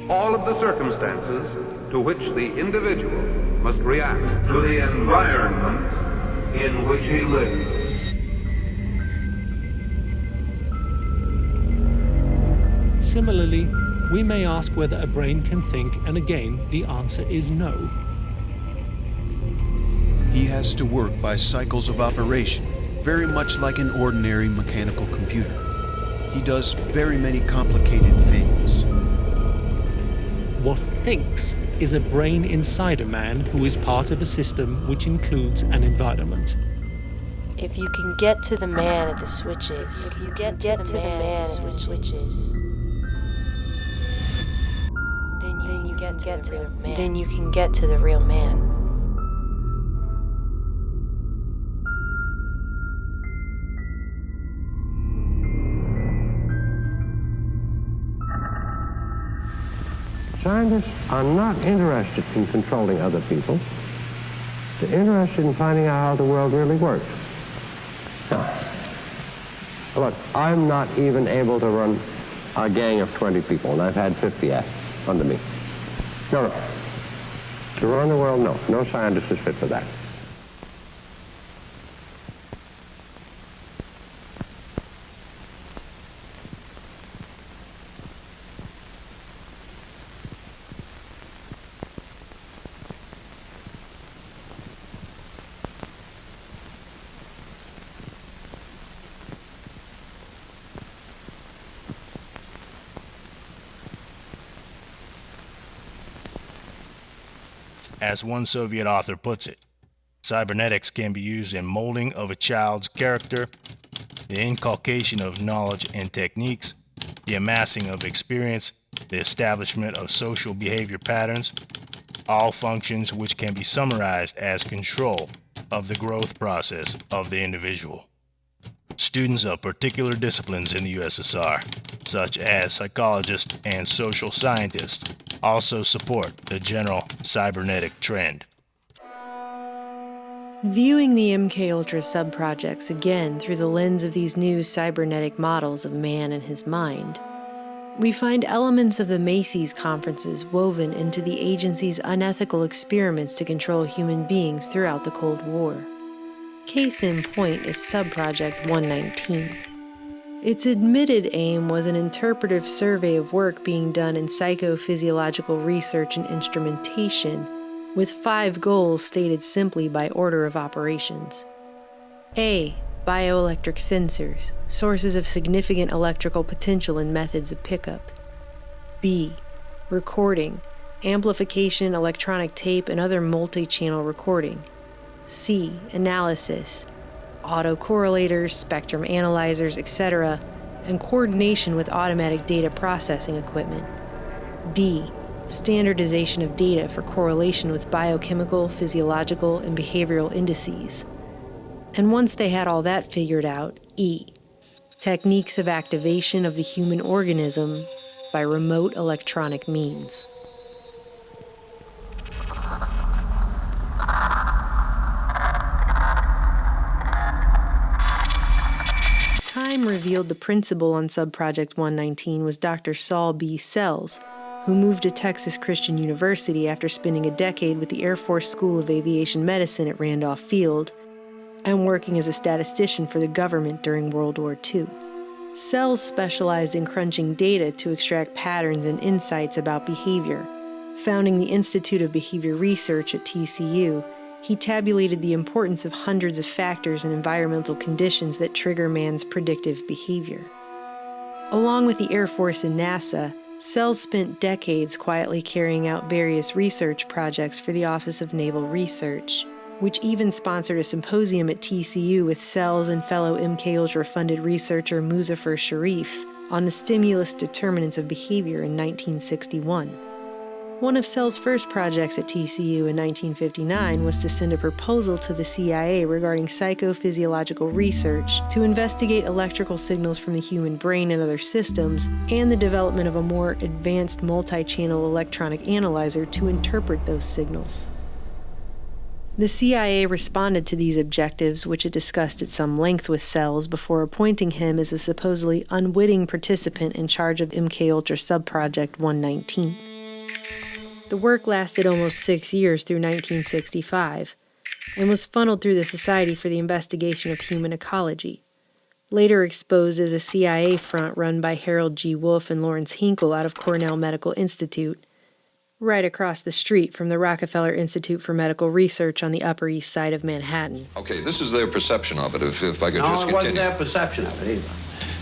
All of the circumstances to which the individual must react to the environment in which he lives. Similarly, we may ask whether a brain can think, and again, the answer is no. He has to work by cycles of operation, very much like an ordinary mechanical computer. He does very many complicated things. What thinks is a brain inside a man who is part of a system which includes an environment. If you can get to the man at the switches, if you get to the man at the switches, then you can get to the real man. Scientists are not interested in controlling other people. They're interested in finding out how the world really works. Now, look, I'm not even able to run a gang of 20 people, and I've had 50 under me. No. To run the world, no. No scientist is fit for that. As one Soviet author puts it, cybernetics can be used in molding of a child's character, the inculcation of knowledge and techniques, the amassing of experience, the establishment of social behavior patterns, all functions which can be summarized as control of the growth process of the individual. Students of particular disciplines in the USSR, such as psychologists and social scientists, also support the general cybernetic trend. Viewing the MKUltra sub-projects again through the lens of these new cybernetic models of man and his mind, we find elements of the Macy's conferences woven into the agency's unethical experiments to control human beings throughout the Cold War. Case in point is Sub-Project 119. Its admitted aim was an interpretive survey of work being done in psychophysiological research and instrumentation with 5 goals stated simply by order of operations. A. Bioelectric sensors, sources of significant electrical potential and methods of pickup. B. Recording, amplification, electronic tape, and other multi-channel recording. C. Analysis, autocorrelators, spectrum analyzers, etc., and coordination with automatic data processing equipment. D. Standardization of data for correlation with biochemical, physiological, and behavioral indices. And once they had all that figured out, E. Techniques of activation of the human organism by remote electronic means. Time revealed the principal on Subproject 119 was Dr. Saul B. Sells, who moved to Texas Christian University after spending a decade with the Air Force School of Aviation Medicine at Randolph Field and working as a statistician for the government during World War II. Sells specialized in crunching data to extract patterns and insights about behavior. Founding the Institute of Behavior Research at TCU, he tabulated the importance of hundreds of factors and environmental conditions that trigger man's predictive behavior. Along with the Air Force and NASA, Sells spent decades quietly carrying out various research projects for the Office of Naval Research, which even sponsored a symposium at TCU with Sells and fellow MKUltra-funded researcher Muzaffar Sharif on the stimulus determinants of behavior in 1961. One of Sells' first projects at TCU in 1959 was to send a proposal to the CIA regarding psychophysiological research to investigate electrical signals from the human brain and other systems, and the development of a more advanced multi-channel electronic analyzer to interpret those signals. The CIA responded to these objectives, which it discussed at some length with Sells before appointing him as a supposedly unwitting participant in charge of MKUltra Subproject 119. The work lasted almost 6 years through 1965 and was funneled through the Society for the Investigation of Human Ecology, later exposed as a CIA front run by Harold G. Wolff and Lawrence Hinkle out of Cornell Medical Institute, right across the street from the Rockefeller Institute for Medical Research on the Upper East Side of Manhattan. Okay, this is their perception of it, if I could just continue. No, it wasn't their perception of it either.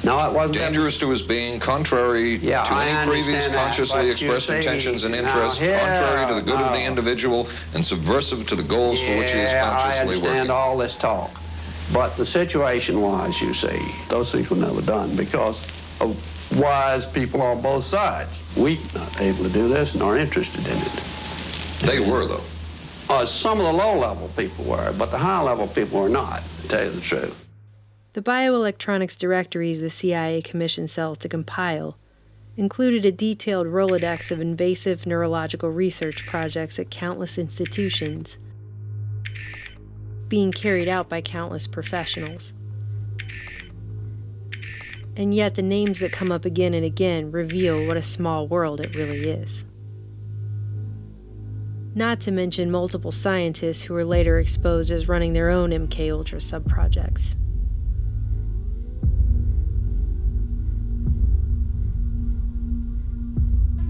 No, it wasn't. Dangerous to his being, contrary to any previous consciously expressed intentions and interests, contrary to the good of the individual, and subversive to the goals for which he is consciously working. I understand all this talk. But the situation was, you see, those things were never done because of wise people on both sides. We not able to do this nor interested in it. They were, though. Some of the low-level people were, but the high-level people were not, to tell you the truth. The bioelectronics directories the CIA commissioned Sells to compile included a detailed Rolodex of invasive neurological research projects at countless institutions, being carried out by countless professionals. And yet the names that come up again and again reveal what a small world it really is. Not to mention multiple scientists who were later exposed as running their own MKUltra subprojects.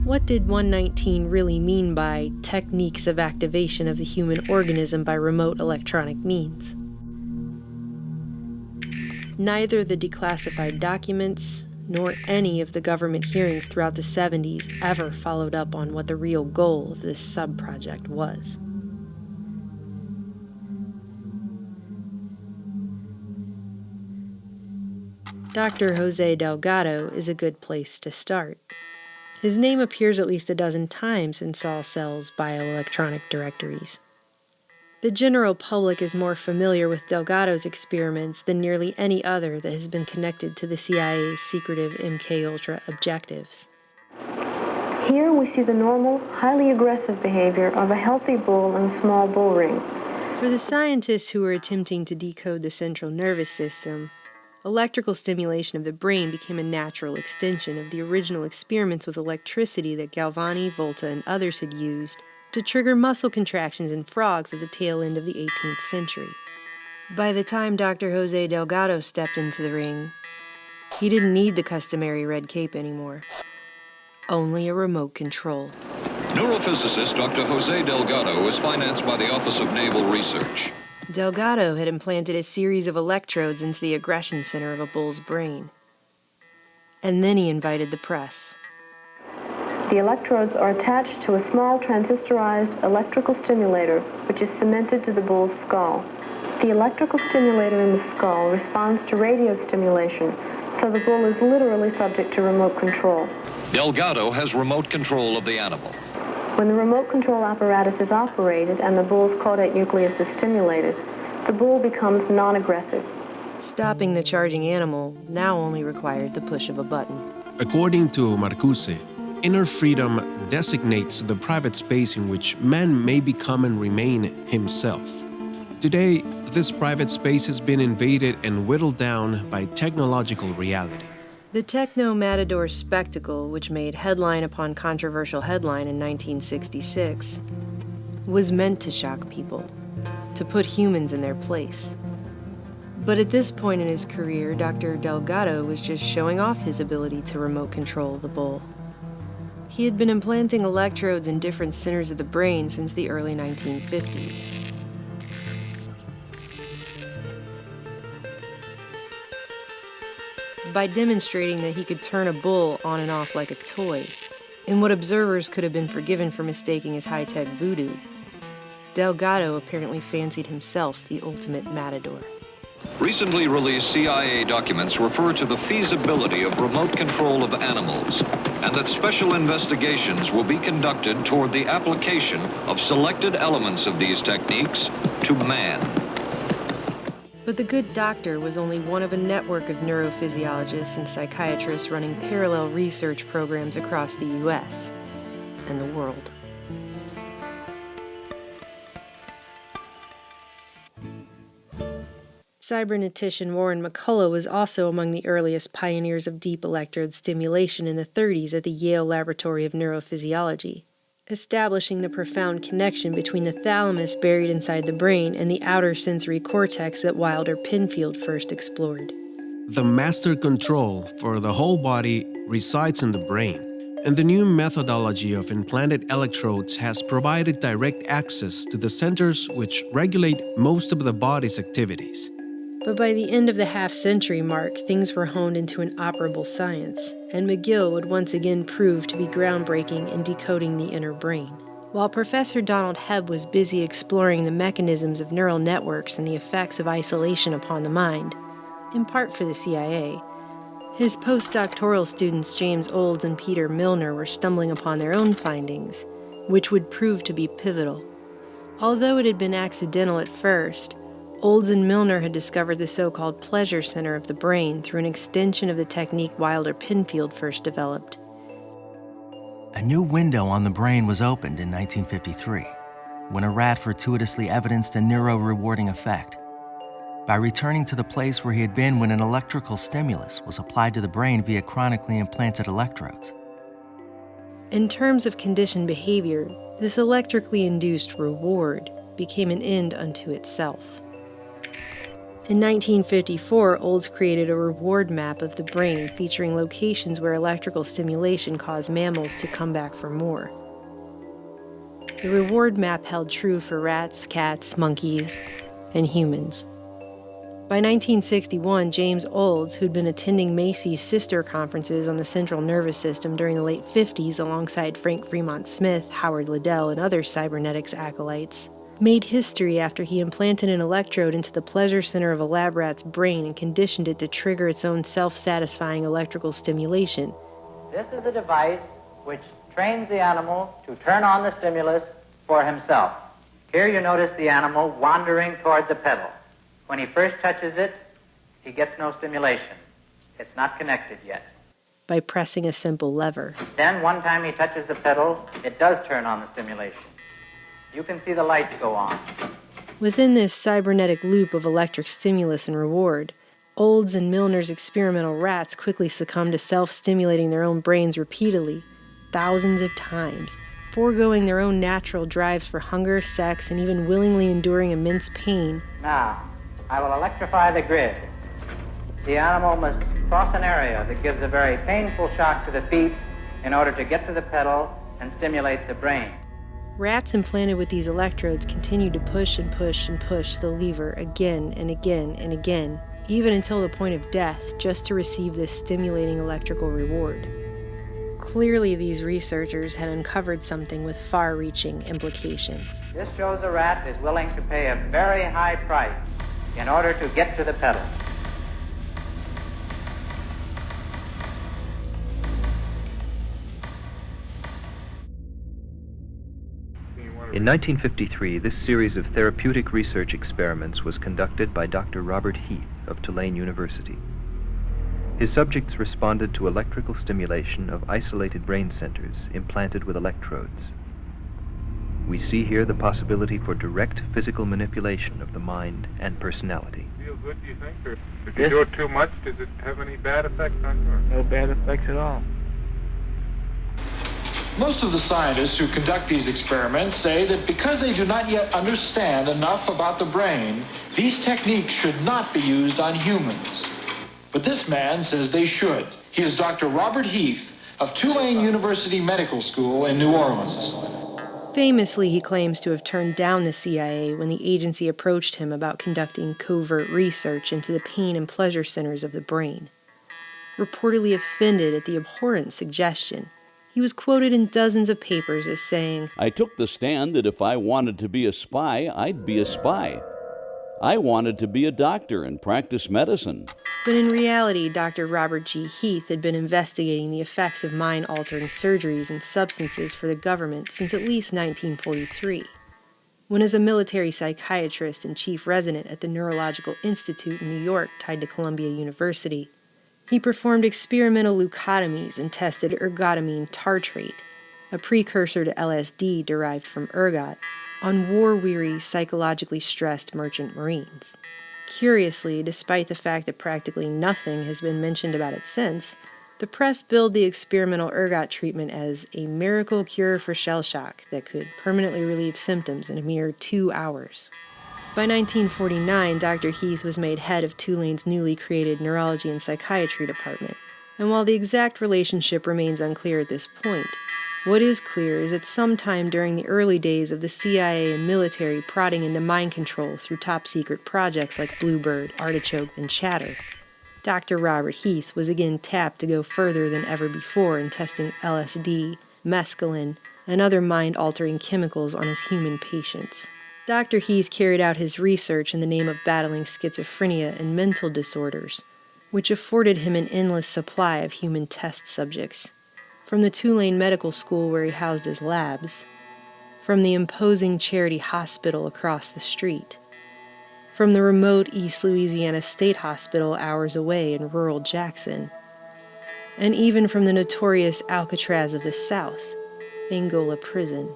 What did 119 really mean by techniques of activation of the human organism by remote electronic means? Neither the declassified documents nor any of the government hearings throughout the 70s ever followed up on what the real goal of this sub-project was. Dr. Jose Delgado is a good place to start. His name appears at least a dozen times in Saul Sells' bioelectronic directories. The general public is more familiar with Delgado's experiments than nearly any other that has been connected to the CIA's secretive MKUltra objectives. Here we see the normal, highly aggressive behavior of a healthy bull in a small bull ring. For the scientists who were attempting to decode the central nervous system, electrical stimulation of the brain became a natural extension of the original experiments with electricity that Galvani, Volta, and others had used to trigger muscle contractions in frogs at the tail end of the 18th century. By the time Dr. Jose Delgado stepped into the ring, he didn't need the customary red cape anymore. Only a remote control. Neurophysicist Dr. Jose Delgado was financed by the Office of Naval Research. Delgado had implanted a series of electrodes into the aggression center of a bull's brain. And then he invited the press. The electrodes are attached to a small transistorized electrical stimulator, which is cemented to the bull's skull. The electrical stimulator in the skull responds to radio stimulation, so the bull is literally subject to remote control. Delgado has remote control of the animal. When the remote control apparatus is operated and the bull's caudate nucleus is stimulated, the bull becomes non-aggressive. Stopping the charging animal now only required the push of a button. According to Marcuse, inner freedom designates the private space in which man may become and remain himself. Today, this private space has been invaded and whittled down by technological reality. The techno-matador spectacle, which made headline upon controversial headline in 1966, was meant to shock people, to put humans in their place. But at this point in his career, Dr. Delgado was just showing off his ability to remote control the bull. He had been implanting electrodes in different centers of the brain since the early 1950s. By demonstrating that he could turn a bull on and off like a toy, in what observers could have been forgiven for mistaking as high-tech voodoo, Delgado apparently fancied himself the ultimate matador. Recently released CIA documents refer to the feasibility of remote control of animals, and that special investigations will be conducted toward the application of selected elements of these techniques to man. But the good doctor was only one of a network of neurophysiologists and psychiatrists running parallel research programs across the U.S. and the world. Cybernetician Warren McCullough was also among the earliest pioneers of deep electrode stimulation in the 30s at the Yale Laboratory of Neurophysiology, establishing the profound connection between the thalamus buried inside the brain and the outer sensory cortex that Wilder Penfield first explored. The master control for the whole body resides in the brain, and the new methodology of implanted electrodes has provided direct access to the centers which regulate most of the body's activities. But by the end of the half-century mark, things were honed into an operable science, and McGill would once again prove to be groundbreaking in decoding the inner brain. While Professor Donald Hebb was busy exploring the mechanisms of neural networks and the effects of isolation upon the mind, in part for the CIA, his postdoctoral students James Olds and Peter Milner were stumbling upon their own findings, which would prove to be pivotal. Although it had been accidental at first, Olds and Milner had discovered the so-called pleasure center of the brain through an extension of the technique Wilder Penfield first developed. A new window on the brain was opened in 1953, when a rat fortuitously evidenced a neuro-rewarding effect. By returning to the place where he had been when an electrical stimulus was applied to the brain via chronically implanted electrodes. In terms of conditioned behavior, this electrically induced reward became an end unto itself. In 1954, Olds created a reward map of the brain featuring locations where electrical stimulation caused mammals to come back for more. The reward map held true for rats, cats, monkeys, and humans. By 1961, James Olds, who'd been attending Macy's sister conferences on the central nervous system during the late 50s alongside Frank Fremont Smith, Howard Liddell, and other cybernetics acolytes, made history after he implanted an electrode into the pleasure center of a lab rat's brain and conditioned it to trigger its own self-satisfying electrical stimulation. This is a device which trains the animal to turn on the stimulus for himself. Here you notice the animal wandering toward the pedal. When he first touches it, he gets no stimulation. It's not connected yet. By pressing a simple lever. Then, one time he touches the pedal, it does turn on the stimulation. You can see the lights go on. Within this cybernetic loop of electric stimulus and reward, Olds and Milner's experimental rats quickly succumbed to self-stimulating their own brains repeatedly, thousands of times, foregoing their own natural drives for hunger, sex, and even willingly enduring immense pain. Now, I will electrify the grid. The animal must cross an area that gives a very painful shock to the feet in order to get to the pedal and stimulate the brain. Rats implanted with these electrodes continued to push and push and push the lever again and again and again, even until the point of death, just to receive this stimulating electrical reward. Clearly, these researchers had uncovered something with far-reaching implications. This shows a rat is willing to pay a very high price in order to get to the pedal. In 1953, this series of therapeutic research experiments was conducted by Dr. Robert Heath of Tulane University. His subjects responded to electrical stimulation of isolated brain centers implanted with electrodes. We see here the possibility for direct physical manipulation of the mind and personality. Feel good, do you think? Or if you do it too much, does it have any bad effects on you? No bad effects at all. Most of the scientists who conduct these experiments say that because they do not yet understand enough about the brain, these techniques should not be used on humans. But this man says they should. He is Dr. Robert Heath of Tulane University Medical School in New Orleans. Famously, he claims to have turned down the CIA when the agency approached him about conducting covert research into the pain and pleasure centers of the brain. Reportedly offended at the abhorrent suggestion, he was quoted in dozens of papers as saying, "I took the stand that if I wanted to be a spy, I'd be a spy. I wanted to be a doctor and practice medicine." But in reality, Dr. Robert G. Heath had been investigating the effects of mind-altering surgeries and substances for the government since at least 1943, when as a military psychiatrist and chief resident at the Neurological Institute in New York tied to Columbia University, he performed experimental leucotomies and tested ergotamine tartrate, a precursor to LSD derived from ergot, on war-weary, psychologically stressed merchant marines. Curiously, despite the fact that practically nothing has been mentioned about it since, the press billed the experimental ergot treatment as a miracle cure for shell shock that could permanently relieve symptoms in a mere 2 hours. By 1949, Dr. Heath was made head of Tulane's newly created Neurology and Psychiatry Department, and while the exact relationship remains unclear at this point, what is clear is that sometime during the early days of the CIA and military prodding into mind control through top-secret projects like Bluebird, Artichoke, and Chatter, Dr. Robert Heath was again tapped to go further than ever before in testing LSD, mescaline, and other mind-altering chemicals on his human patients. Dr. Heath carried out his research in the name of battling schizophrenia and mental disorders, which afforded him an endless supply of human test subjects. From the Tulane Medical School where he housed his labs, from the imposing charity hospital across the street, from the remote East Louisiana State Hospital hours away in rural Jackson, and even from the notorious Alcatraz of the South, Angola Prison.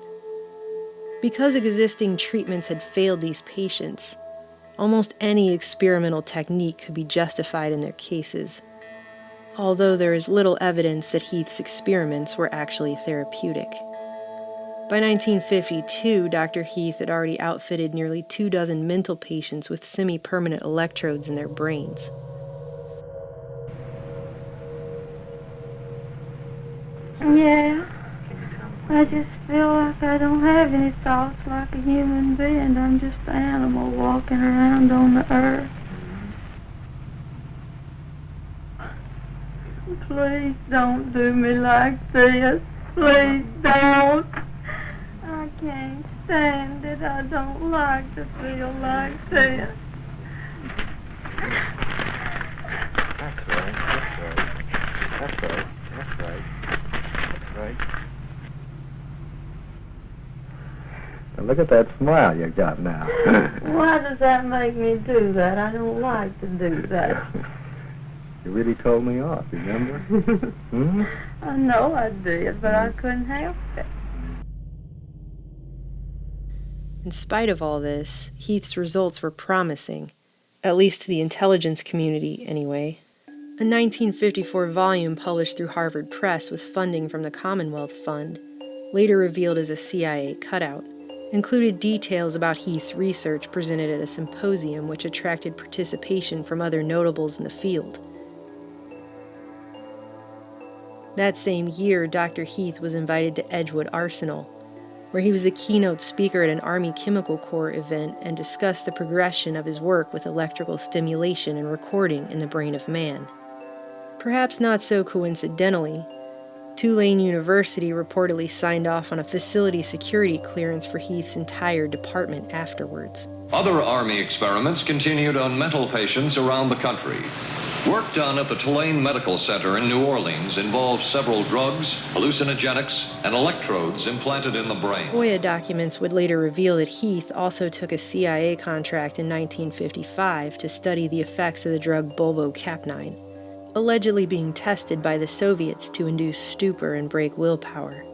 Because existing treatments had failed these patients, almost any experimental technique could be justified in their cases, although there is little evidence that Heath's experiments were actually therapeutic. By 1952, Dr. Heath had already outfitted nearly 24 mental patients with semi-permanent electrodes in their brains. Yeah, I just feel like I don't have any thoughts like a human being. I'm just an animal walking around on the earth. Please don't do me like this. Please don't. I can't stand it. I don't like to feel like this. That's right. That's right. That's right. That's right. Now look at that smile you got now. Why does that make me do that? I don't like to do that. You really told me off, remember? Hmm? I know I did, but I couldn't help it. In spite of all this, Heath's results were promising, at least to the intelligence community anyway. A 1954 volume published through Harvard Press with funding from the Commonwealth Fund, later revealed as a CIA cutout, included details about Heath's research presented at a symposium which attracted participation from other notables in the field. That same year, Dr. Heath was invited to Edgewood Arsenal, where he was the keynote speaker at an Army Chemical Corps event and discussed the progression of his work with electrical stimulation and recording in the brain of man. Perhaps not so coincidentally, Tulane University reportedly signed off on a facility security clearance for Heath's entire department afterwards. Other Army experiments continued on mental patients around the country. Work done at the Tulane Medical Center in New Orleans involved several drugs, hallucinogenics, and electrodes implanted in the brain. FOIA documents would later reveal that Heath also took a CIA contract in 1955 to study the effects of the drug bulbocapnine, allegedly being tested by the Soviets to induce stupor and break willpower.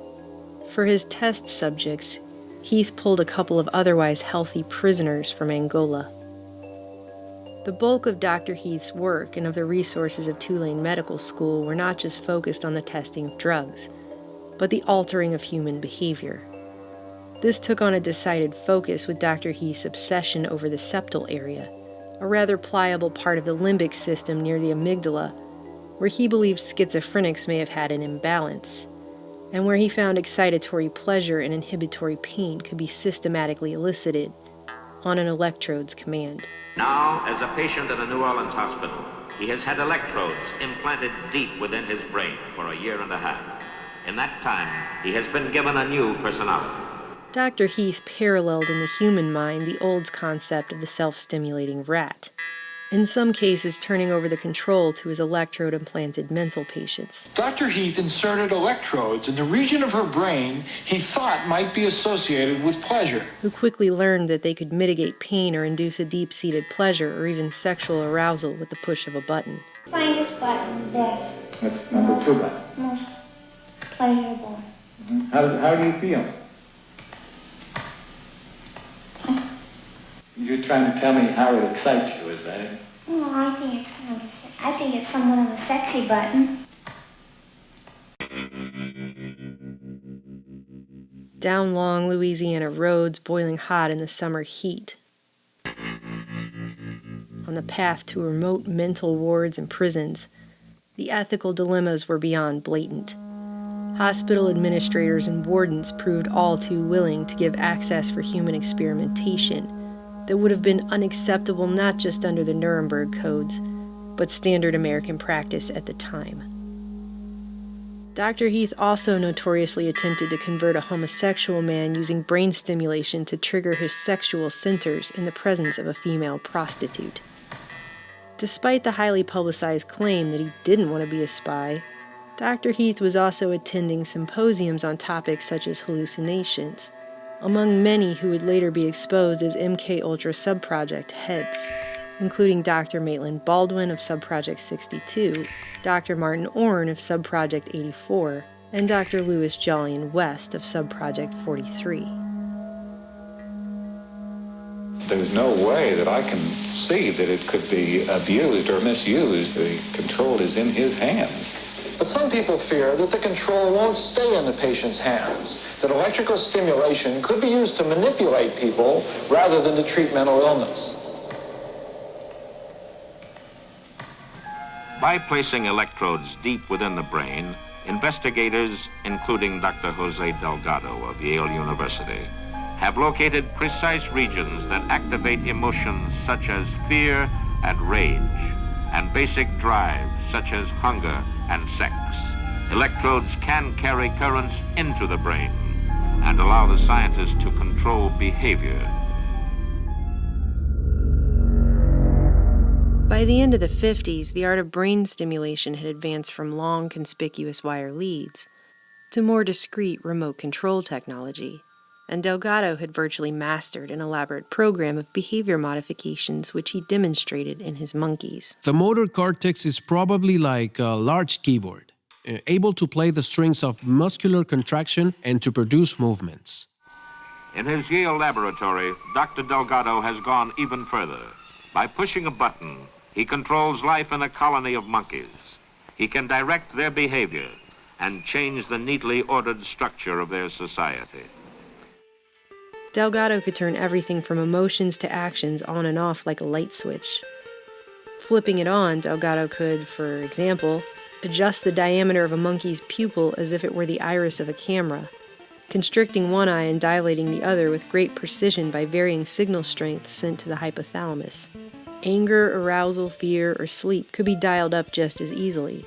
For his test subjects, Heath pulled a couple of otherwise healthy prisoners from Angola. The bulk of Dr. Heath's work and of the resources of Tulane Medical School were not just focused on the testing of drugs, but the altering of human behavior. This took on a decided focus with Dr. Heath's obsession over the septal area, a rather pliable part of the limbic system near the amygdala, where he believed schizophrenics may have had an imbalance, and where he found excitatory pleasure and inhibitory pain could be systematically elicited on an electrode's command. Now, as a patient at a New Orleans hospital, he has had electrodes implanted deep within his brain for a year and a half. In that time, he has been given a new personality. Dr. Heath paralleled in the human mind the old concept of the self-stimulating rat, in some cases turning over the control to his electrode-implanted mental patients. Dr. Heath inserted electrodes in the region of her brain he thought might be associated with pleasure. Who quickly learned that they could mitigate pain or induce a deep-seated pleasure or even sexual arousal with the push of a button. Find this button there. That's number 2 button. Most pleasurable. Mm-hmm. How do you feel? You're trying to tell me how it excites you, is that it? Oh, I think it's somewhat of a sexy button. Down long Louisiana roads, boiling hot in the summer heat. On the path to remote mental wards and prisons, the ethical dilemmas were beyond blatant. Hospital administrators and wardens proved all too willing to give access for human experimentation that would have been unacceptable not just under the Nuremberg codes, but standard American practice at the time. Dr. Heath also notoriously attempted to convert a homosexual man using brain stimulation to trigger his sexual centers in the presence of a female prostitute. Despite the highly publicized claim that he didn't want to be a spy, Dr. Heath was also attending symposiums on topics such as hallucinations, among many who would later be exposed as MK-Ultra subproject heads, including Dr. Maitland Baldwin of Subproject 62, Dr. Martin Orne of Subproject 84, and Dr. Louis Jolyon West of Subproject 43. There's no way that I can see that it could be abused or misused. The control is in his hands. But some people fear that the control won't stay in the patient's hands, that electrical stimulation could be used to manipulate people rather than to treat mental illness. By placing electrodes deep within the brain, investigators, including Dr. Jose Delgado of Yale University, have located precise regions that activate emotions such as fear and rage, and basic drives such as hunger and sex. Electrodes can carry currents into the brain and allow the scientists to control behavior. By the end of the 50s, the art of brain stimulation had advanced from long, conspicuous wire leads to more discreet remote control technology, and Delgado had virtually mastered an elaborate program of behavior modifications which he demonstrated in his monkeys. The motor cortex is probably like a large keyboard, able to play the strings of muscular contraction and to produce movements. In his Yale laboratory, Dr. Delgado has gone even further. By pushing a button, he controls life in a colony of monkeys. He can direct their behavior and change the neatly ordered structure of their society. Delgado could turn everything from emotions to actions on and off like a light switch. Flipping it on, Delgado could, for example, adjust the diameter of a monkey's pupil as if it were the iris of a camera, constricting one eye and dilating the other with great precision by varying signal strength sent to the hypothalamus. Anger, arousal, fear, or sleep could be dialed up just as easily.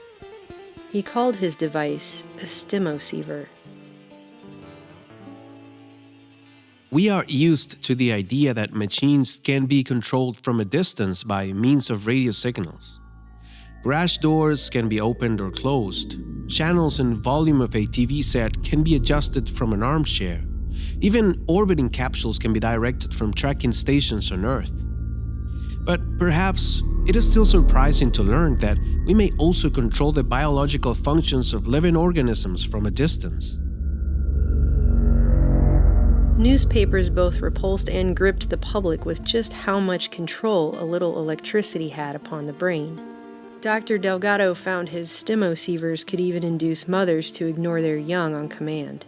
He called his device a stimoceiver. We are used to the idea that machines can be controlled from a distance by means of radio signals. Garage doors can be opened or closed. Channels and volume of a TV set can be adjusted from an armchair. Even orbiting capsules can be directed from tracking stations on Earth. But perhaps it is still surprising to learn that we may also control the biological functions of living organisms from a distance. Newspapers both repulsed and gripped the public with just how much control a little electricity had upon the brain. Dr. Delgado found his stimocievers could even induce mothers to ignore their young on command.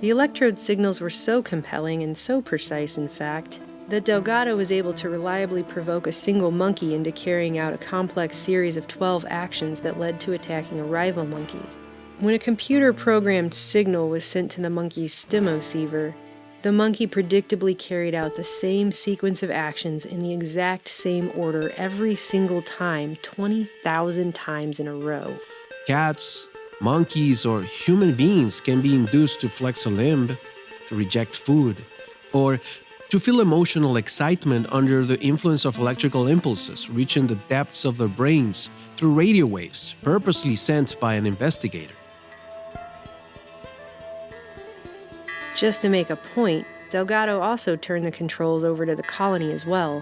The electrode signals were so compelling and so precise, in fact, that Delgado was able to reliably provoke a single monkey into carrying out a complex series of 12 actions that led to attacking a rival monkey. When a computer-programmed signal was sent to the monkey's stimoceiver, the monkey predictably carried out the same sequence of actions in the exact same order every single time, 20,000 times in a row. Cats, monkeys, or human beings can be induced to flex a limb, to reject food, or to feel emotional excitement under the influence of electrical impulses reaching the depths of their brains through radio waves purposely sent by an investigator. Just to make a point, Delgado also turned the controls over to the colony as well,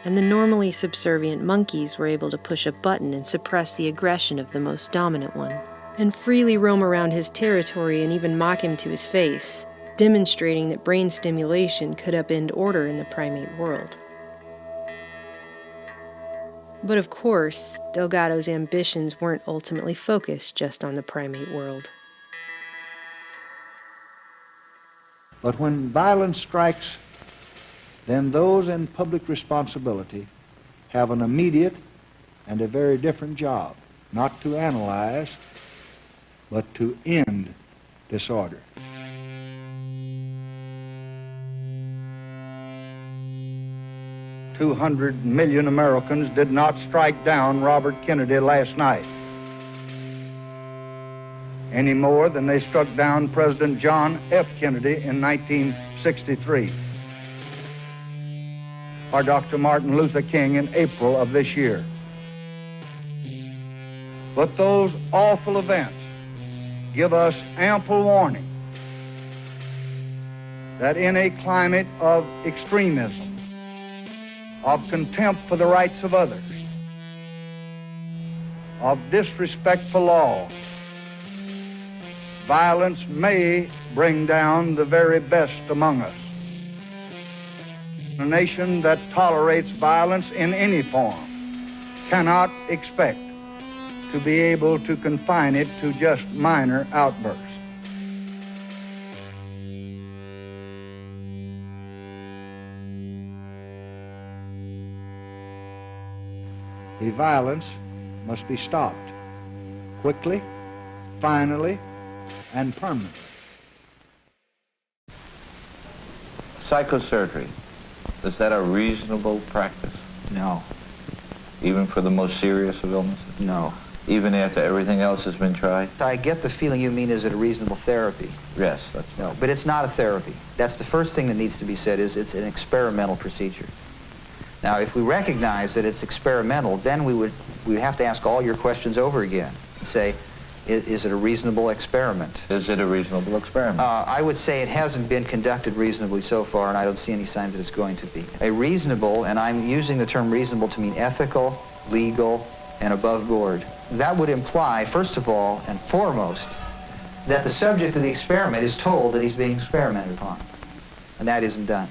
and the normally subservient monkeys were able to push a button and suppress the aggression of the most dominant one, and freely roam around his territory and even mock him to his face, demonstrating that brain stimulation could upend order in the primate world. But of course, Delgado's ambitions weren't ultimately focused just on the primate world. But when violence strikes, then those in public responsibility have an immediate and a very different job, not to analyze, but to end disorder. $200 million Americans did not strike down Robert Kennedy last night, any more than they struck down President John F. Kennedy in 1963, or Dr. Martin Luther King in April of this year. But those awful events give us ample warning that in a climate of extremism, of contempt for the rights of others, of disrespect for law, violence may bring down the very best among us. A nation that tolerates violence in any form cannot expect to be able to confine it to just minor outbursts. The violence must be stopped quickly, finally, and permanently. Psychosurgery, is that a reasonable practice? No. Even for the most serious of illnesses? No. Even after everything else has been tried? I get the feeling you mean, is it a reasonable therapy? Yes, that's right. No, but it's not a therapy. That's the first thing that needs to be said, is it's an experimental procedure. Now, if we recognize that it's experimental, then we would have to ask all your questions over again and say, is it a reasonable experiment? Is it a reasonable experiment? I would say it hasn't been conducted reasonably so far, and I don't see any signs that it's going to be. A reasonable, and I'm using the term reasonable to mean ethical, legal, and above board. That would imply, first of all and foremost, that the subject of the experiment is told that he's being experimented upon, and that isn't done.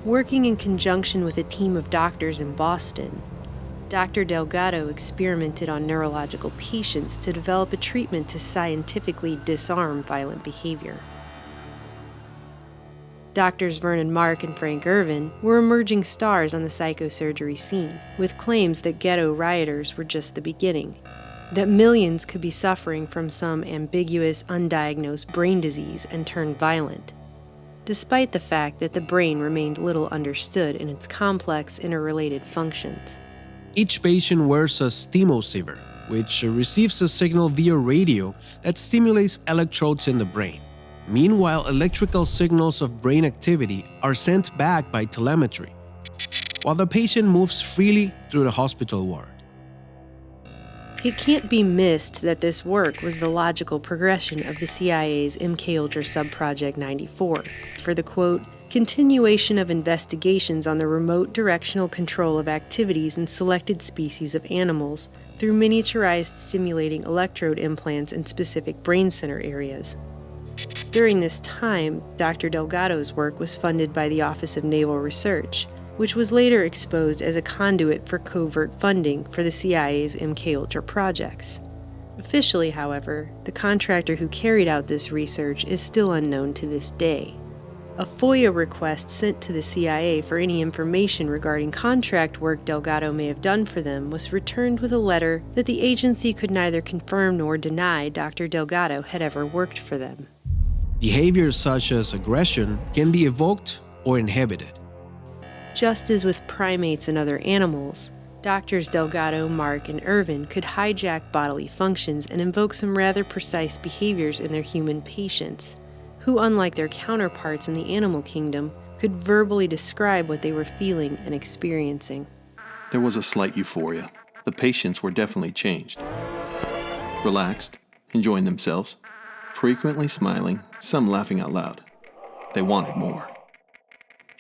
Working in conjunction with a team of doctors in Boston, Dr. Delgado experimented on neurological patients to develop a treatment to scientifically disarm violent behavior. Doctors Vernon Mark and Frank Irvin were emerging stars on the psychosurgery scene, with claims that ghetto rioters were just the beginning, that millions could be suffering from some ambiguous, undiagnosed brain disease and turn violent, despite the fact that the brain remained little understood in its complex, interrelated functions. Each patient wears a stimulsiver, which receives a signal via radio that stimulates electrodes in the brain. Meanwhile, electrical signals of brain activity are sent back by telemetry, while the patient moves freely through the hospital ward. It can't be missed that this work was the logical progression of the CIA's MKUltra Subproject 94 for the, quote, continuation of investigations on the remote directional control of activities in selected species of animals through miniaturized stimulating electrode implants in specific brain center areas. During this time, Dr. Delgado's work was funded by the Office of Naval Research, which was later exposed as a conduit for covert funding for the CIA's MKUltra projects. Officially, however, the contractor who carried out this research is still unknown to this day. A FOIA request sent to the CIA for any information regarding contract work Delgado may have done for them was returned with a letter that the agency could neither confirm nor deny Dr. Delgado had ever worked for them. Behaviors such as aggression can be evoked or inhibited. Just as with primates and other animals, Doctors Delgado, Mark, and Irvin could hijack bodily functions and invoke some rather precise behaviors in their human patients, who, unlike their counterparts in the animal kingdom, could verbally describe what they were feeling and experiencing. There was a slight euphoria. The patients were definitely changed. Relaxed, enjoying themselves, frequently smiling, some laughing out loud. They wanted more.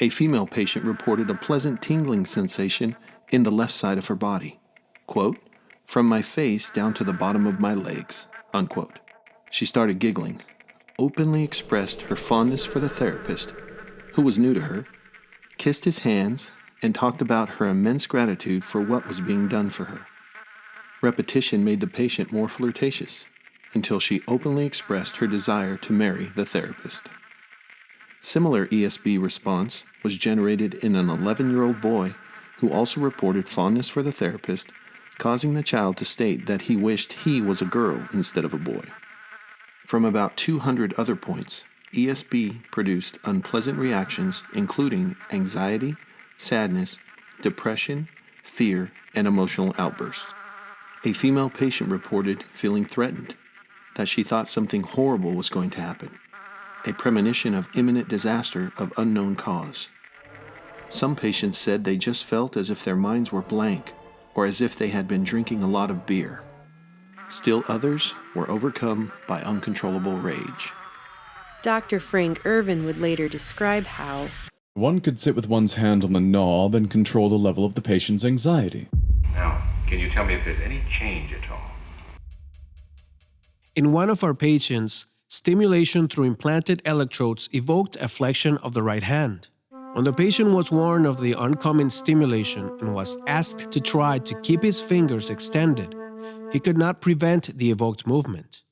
A female patient reported a pleasant tingling sensation in the left side of her body. Quote, from my face down to the bottom of my legs, unquote. She started giggling, openly expressed her fondness for the therapist, who was new to her, kissed his hands, and talked about her immense gratitude for what was being done for her. Repetition made the patient more flirtatious, until she openly expressed her desire to marry the therapist. Similar ESB response was generated in an 11-year-old boy who also reported fondness for the therapist, causing the child to state that he wished he was a girl instead of a boy. From about 200 other points, ESB produced unpleasant reactions including anxiety, sadness, depression, fear, and emotional outbursts. A female patient reported feeling threatened, that she thought something horrible was going to happen, a premonition of imminent disaster of unknown cause. Some patients said they just felt as if their minds were blank or as if they had been drinking a lot of beer. Still others were overcome by uncontrollable rage. Dr. Frank Irvin would later describe how one could sit with one's hand on the knob and control the level of the patient's anxiety. Now, can you tell me if there's any change at all? In one of our patients, stimulation through implanted electrodes evoked a flexion of the right hand. When the patient was warned of the oncoming stimulation and was asked to try to keep his fingers extended, he could not prevent the evoked movement,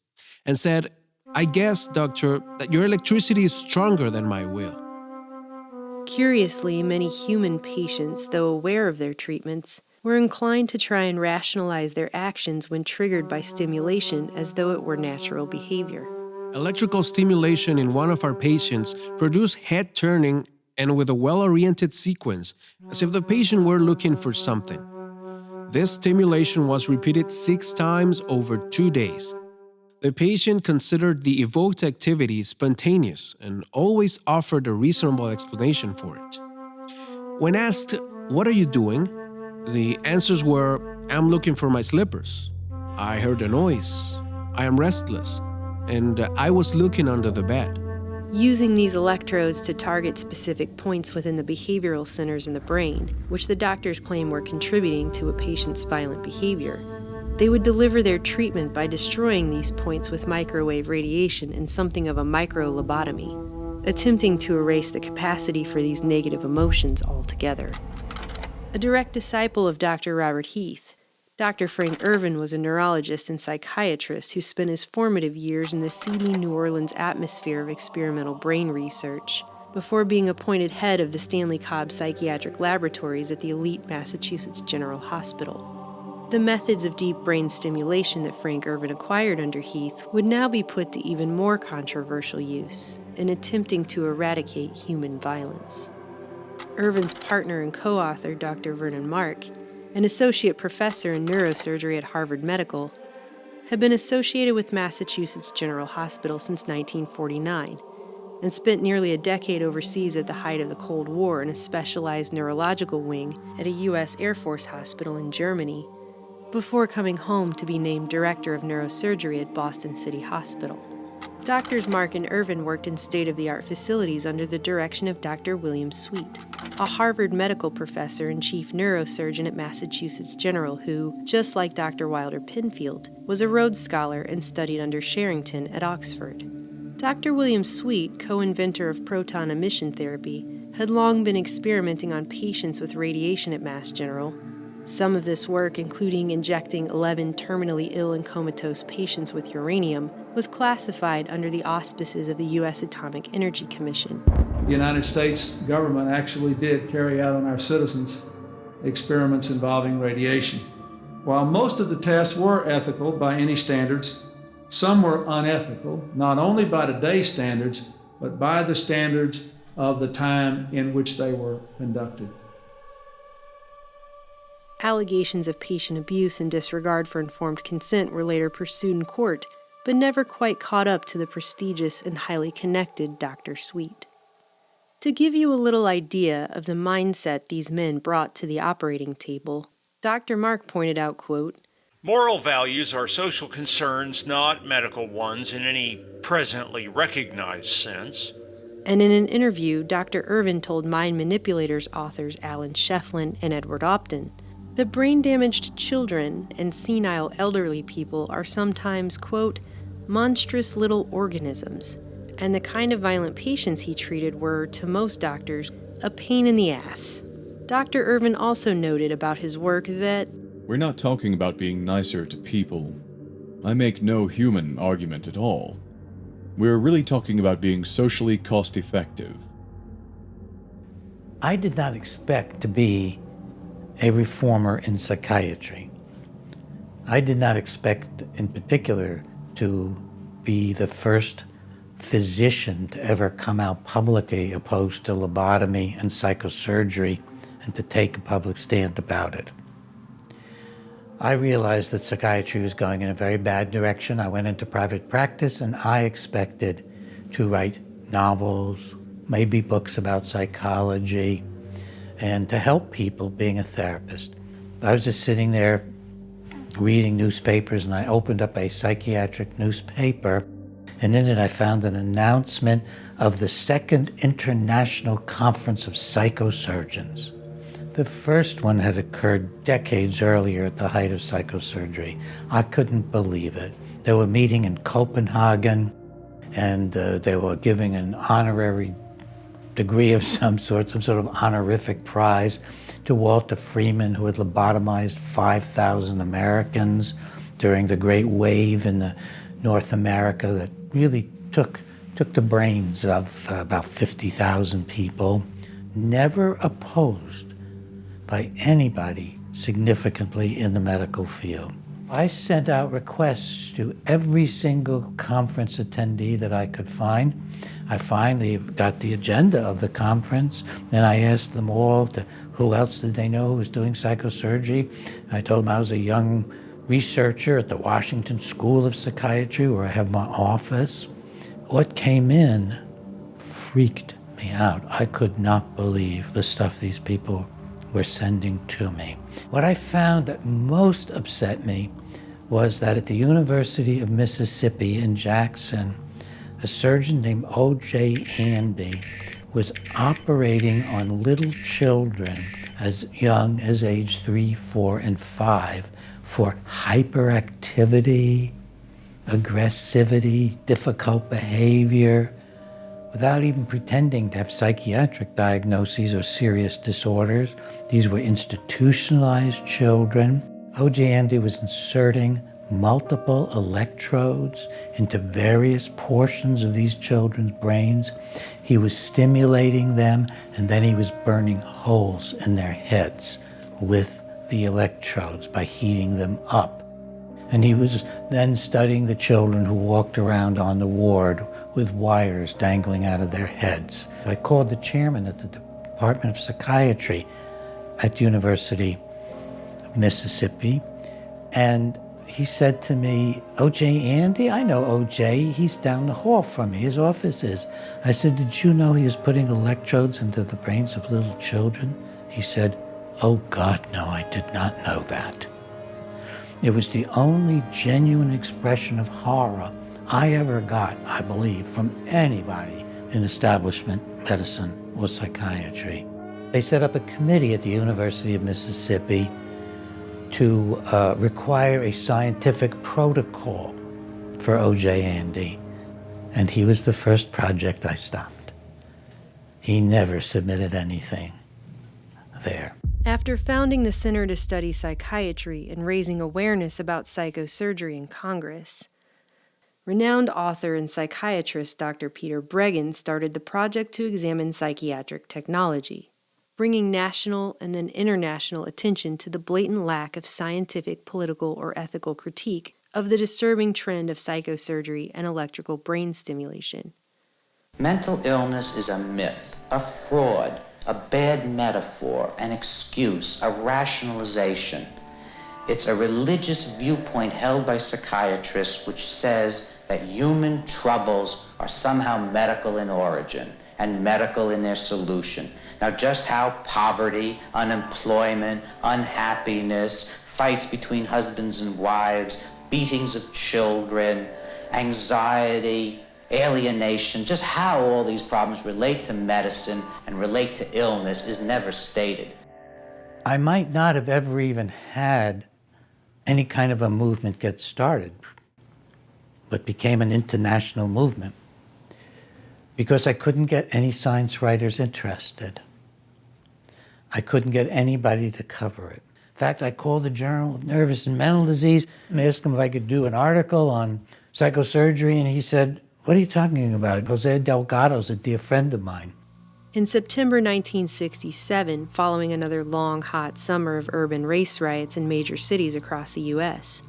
and said, I guess, doctor, that your electricity is stronger than my will. Curiously, many human patients, though aware of their treatments, were inclined to try and rationalize their actions when triggered by stimulation as though it were natural behavior. Electrical stimulation in one of our patients produced head turning and with a well-oriented sequence, as if the patient were looking for something. This stimulation was repeated 6 times over 2 days. The patient considered the evoked activity spontaneous and always offered a reasonable explanation for it. When asked, what are you doing? The answers were, I'm looking for my slippers. I heard a noise. I am restless. And I was looking under the bed. Using these electrodes to target specific points within the behavioral centers in the brain, which the doctors claim were contributing to a patient's violent behavior, they would deliver their treatment by destroying these points with microwave radiation in something of a micro-lobotomy, attempting to erase the capacity for these negative emotions altogether. A direct disciple of Dr. Robert Heath, Dr. Frank Irvin was a neurologist and psychiatrist who spent his formative years in the seedy New Orleans atmosphere of experimental brain research, before being appointed head of the Stanley Cobb Psychiatric Laboratories at the elite Massachusetts General Hospital. The methods of deep brain stimulation that Frank Ervin acquired under Heath would now be put to even more controversial use in attempting to eradicate human violence. Ervin's partner and co-author, Dr. Vernon Mark, an associate professor in neurosurgery at Harvard Medical, had been associated with Massachusetts General Hospital since 1949 and spent nearly a decade overseas at the height of the Cold War in a specialized neurological wing at a U.S. Air Force hospital in Germany, before coming home to be named director of neurosurgery at Boston City Hospital. Doctors Mark and Ervin worked in state-of-the-art facilities under the direction of Dr. William Sweet, a Harvard medical professor and chief neurosurgeon at Massachusetts General who, just like Dr. Wilder Penfield, was a Rhodes Scholar and studied under Sherrington at Oxford. Dr. William Sweet, co-inventor of proton emission therapy, had long been experimenting on patients with radiation at Mass General. Some of this work, including injecting 11 terminally ill and comatose patients with uranium, was classified under the auspices of the U.S. Atomic Energy Commission. The United States government actually did carry out on our citizens experiments involving radiation. While most of the tests were ethical by any standards, some were unethical, not only by today's standards, but by the standards of the time in which they were conducted. Allegations of patient abuse and disregard for informed consent were later pursued in court, but never quite caught up to the prestigious and highly connected Dr. Sweet. To give you a little idea of the mindset these men brought to the operating table, Dr. Mark pointed out, quote, "Moral values are social concerns, not medical ones in any presently recognized sense." And in an interview, Dr. Ervin told Mind Manipulators authors Alan Shefflin and Edward Opton that brain-damaged children and senile elderly people are sometimes, quote, monstrous little organisms, and the kind of violent patients he treated were, to most doctors, a pain in the ass. Dr. Ervin also noted about his work that we're not talking about being nicer to people. I make no human argument at all. We're really talking about being socially cost-effective. I did not expect to be a reformer in psychiatry. I did not expect, in particular, to be the first physician to ever come out publicly opposed to lobotomy and psychosurgery and to take a public stand about it. I realized that psychiatry was going in a very bad direction. I went into private practice and I expected to write novels, maybe books about psychology, and to help people being a therapist. I was just sitting there reading newspapers and I opened up a psychiatric newspaper, and in it I found an announcement of the Second International Conference of Psychosurgeons. The first one had occurred decades earlier at the height of psychosurgery. I couldn't believe it. They were meeting in Copenhagen and they were giving an honorary degree of some sort of honorific prize to Walter Freeman, who had lobotomized 5,000 Americans during the Great Wave in North America that really took the brains of about 50,000 people. Never opposed by anybody significantly in the medical field. I sent out requests to every single conference attendee that I could find. I finally got the agenda of the conference, and I asked them all who else did they know who was doing psychosurgery. I told them I was a young researcher at the Washington School of Psychiatry, where I have my office. What came in freaked me out. I could not believe the stuff these people were sending to me. What I found that most upset me was that at the University of Mississippi in Jackson, a surgeon named O.J. Andy was operating on little children as young as age 3, 4, and 5 for hyperactivity, aggressivity, difficult behavior, without even pretending to have psychiatric diagnoses or serious disorders. These were institutionalized children. O.J. Andy was inserting multiple electrodes into various portions of these children's brains. He was stimulating them, and then he was burning holes in their heads with the electrodes by heating them up. And he was then studying the children who walked around on the ward with wires dangling out of their heads. I called the chairman at the Department of Psychiatry at the University of Mississippi, and he said to me, O.J. Andy? I know O.J. He's down the hall from me. His office is. I said, did you know he was putting electrodes into the brains of little children? He said, oh, God, no, I did not know that. It was the only genuine expression of horror I ever got, I believe, from anybody in establishment medicine or psychiatry. They set up a committee at the University of Mississippi to require a scientific protocol for O.J. Andy, and he was the first project I stopped. He never submitted anything there. After founding the Center to Study Psychiatry and raising awareness about psychosurgery in Congress, renowned author and psychiatrist Dr. Peter Breggin started the project to examine psychiatric technology, bringing national and then international attention to the blatant lack of scientific, political, or ethical critique of the disturbing trend of psychosurgery and electrical brain stimulation. Mental illness is a myth, a fraud, a bad metaphor, an excuse, a rationalization. It's a religious viewpoint held by psychiatrists which says that human troubles are somehow medical in origin and medical in their solution. Now, just how poverty, unemployment, unhappiness, fights between husbands and wives, beatings of children, anxiety, alienation, just how all these problems relate to medicine and relate to illness is never stated. I might not have ever even had any kind of a movement get started, but became an international movement because I couldn't get any science writers interested. I couldn't get anybody to cover it. In fact, I called the Journal of Nervous and Mental Disease and asked him if I could do an article on psychosurgery, and he said, what are you talking about? Jose Delgado's a dear friend of mine. In September 1967, following another long, hot summer of urban race riots in major cities across the U.S.,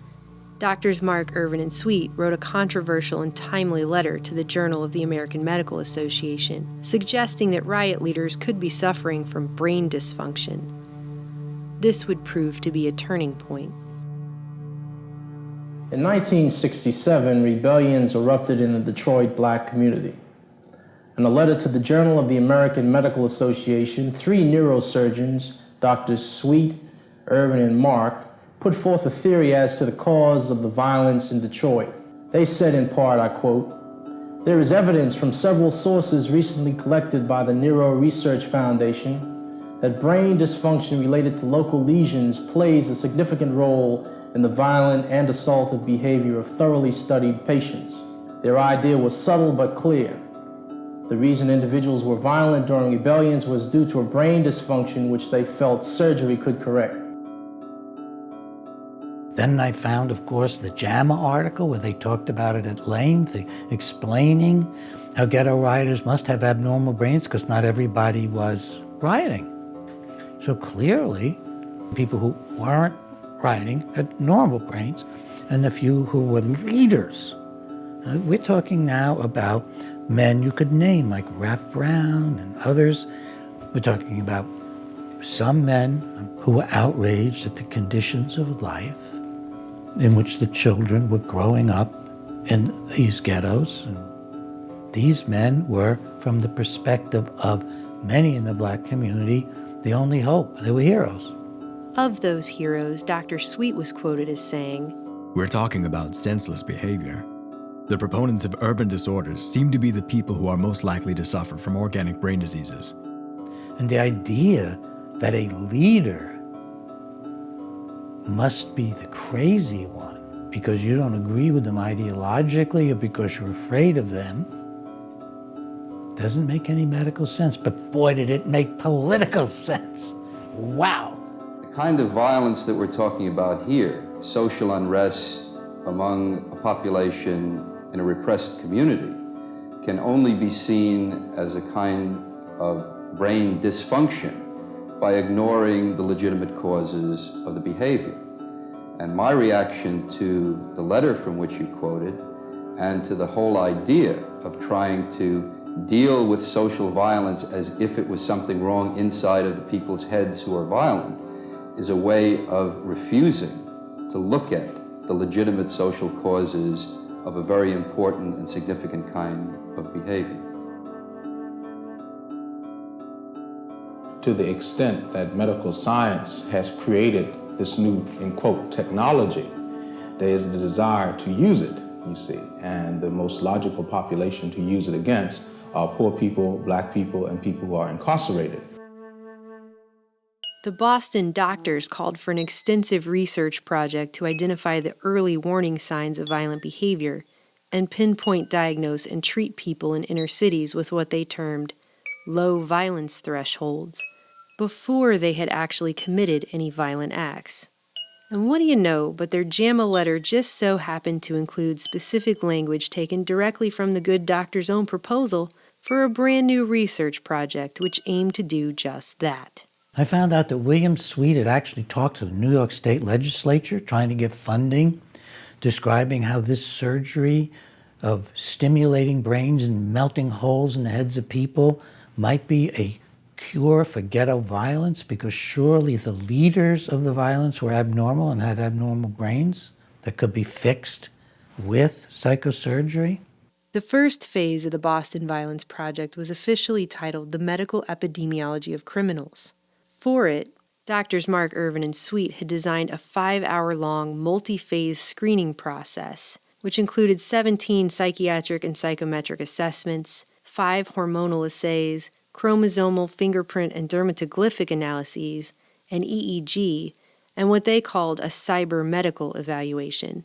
Doctors Mark, Irvin, and Sweet wrote a controversial and timely letter to the Journal of the American Medical Association, suggesting that riot leaders could be suffering from brain dysfunction. This would prove to be a turning point. In 1967, rebellions erupted in the Detroit black community. In a letter to the Journal of the American Medical Association, 3 neurosurgeons, Drs. Sweet, Irvin, and Mark, put forth a theory as to the cause of the violence in Detroit. They said in part, I quote, "There is evidence from several sources recently collected by the Neuro Research Foundation that brain dysfunction related to local lesions plays a significant role in the violent and assaultive behavior of thoroughly studied patients. Their idea was subtle but clear. The reason individuals were violent during rebellions was due to a brain dysfunction which they felt surgery could correct." Then I found, of course, the JAMA article where they talked about it at length, explaining how ghetto rioters must have abnormal brains because not everybody was rioting. So clearly, people who weren't rioting had normal brains, and the few who were leaders. We're talking now about men you could name, like Rap Brown and others. We're talking about some men who were outraged at the conditions of life in which the children were growing up in these ghettos. And these men were, from the perspective of many in the black community, the only hope. They were heroes. Of those heroes, Dr. Sweet was quoted as saying, "We're talking about senseless behavior. The proponents of urban disorders seem to be the people who are most likely to suffer from organic brain diseases." And the idea that a leader must be the crazy one because you don't agree with them ideologically or because you're afraid of them doesn't make any medical sense. But boy, did it make political sense. Wow. The kind of violence that we're talking about here, social unrest, among a population in a repressed community can only be seen as a kind of brain dysfunction by ignoring the legitimate causes of the behavior. And my reaction to the letter from which you quoted and to the whole idea of trying to deal with social violence as if it was something wrong inside of the people's heads who are violent is a way of refusing to look at the legitimate social causes of a very important and significant kind of behavior. To the extent that medical science has created this new, in quote, technology, there is the desire to use it, you see, and the most logical population to use it against are poor people, black people, and people who are incarcerated. The Boston doctors called for an extensive research project to identify the early warning signs of violent behavior and pinpoint, diagnose, and treat people in inner cities with what they termed low violence thresholds before they had actually committed any violent acts. And what do you know, but their JAMA letter just so happened to include specific language taken directly from the good doctor's own proposal for a brand new research project which aimed to do just that. I found out that William Sweet had actually talked to the New York State Legislature trying to get funding, describing how this surgery of stimulating brains and melting holes in the heads of people might be a cure for ghetto violence, because surely the leaders of the violence were abnormal and had abnormal brains that could be fixed with psychosurgery. The first phase of the Boston Violence Project was officially titled The Medical Epidemiology of Criminals. For it, Doctors Mark, Irvin, and Sweet had designed a 5-hour-long, multi-phase screening process, which included 17 psychiatric and psychometric assessments, 5 hormonal assays, chromosomal, fingerprint, and dermatoglyphic analyses, an EEG, and what they called a cyber-medical evaluation.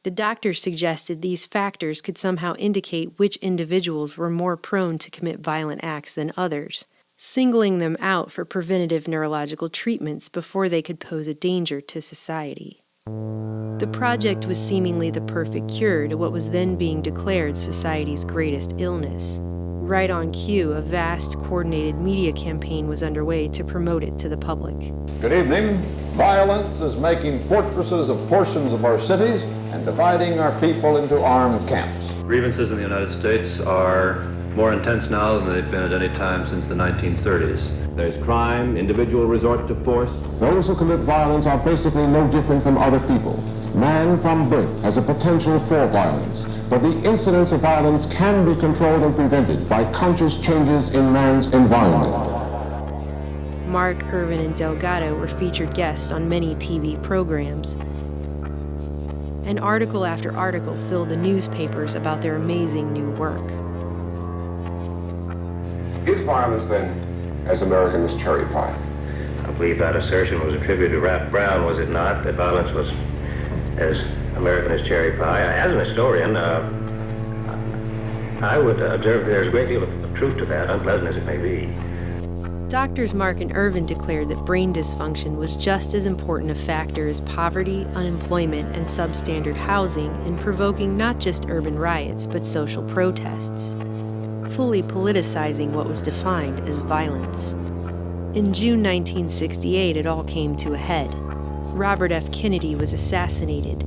The doctors suggested these factors could somehow indicate which individuals were more prone to commit violent acts than others, singling them out for preventative neurological treatments before they could pose a danger to society. The project was seemingly the perfect cure to what was then being declared society's greatest illness. Right on cue, a vast, coordinated media campaign was underway to promote it to the public. Good evening. Violence is making fortresses of portions of our cities and dividing our people into armed camps. Grievances in the United States are more intense now than they've been at any time since the 1930s. There's crime, individual resort to force. Those who commit violence are basically no different from other people. Man from birth has a potential for violence, but the incidence of violence can be controlled and prevented by conscious changes in man's environment. Mark, Irvin, and Delgado were featured guests on many TV programs. And article after article filled the newspapers about their amazing new work. Is violence, then, as American as cherry pie? I believe that assertion was attributed to Rap Brown, was it not? That violence was as American as cherry pie. As an historian, I would observe there's a great deal of truth to that, unpleasant as it may be. Doctors Mark and Irvin declared that brain dysfunction was just as important a factor as poverty, unemployment, and substandard housing in provoking not just urban riots, but social protests, fully politicizing what was defined as violence. In June 1968, it all came to a head. Robert F. Kennedy was assassinated,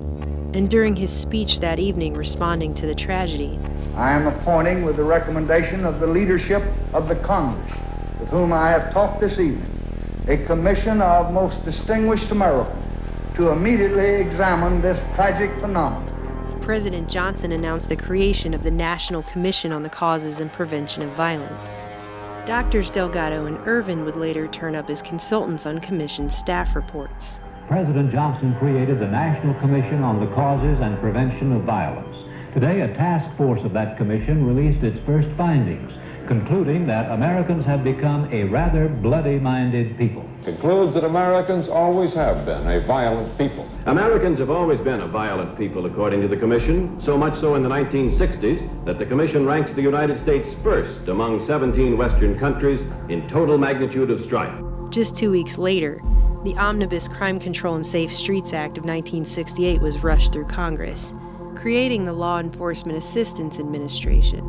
and during his speech that evening responding to the tragedy, I am appointing, with the recommendation of the leadership of the Congress, with whom I have talked this evening, a commission of most distinguished Americans to immediately examine this tragic phenomenon. President Johnson announced the creation of the National Commission on the Causes and Prevention of Violence. Doctors Delgado and Irvin would later turn up as consultants on commission staff reports. President Johnson created the National Commission on the Causes and Prevention of Violence. Today, a task force of that commission released its first findings, concluding that Americans have become a rather bloody-minded people. Concludes that Americans always have been a violent people. Americans have always been a violent people, according to the Commission, so much so in the 1960s that the Commission ranks the United States first among 17 Western countries in total magnitude of strife. Just 2 weeks later, The Omnibus Crime Control and Safe Streets Act of 1968 was rushed through Congress, creating the Law Enforcement Assistance Administration,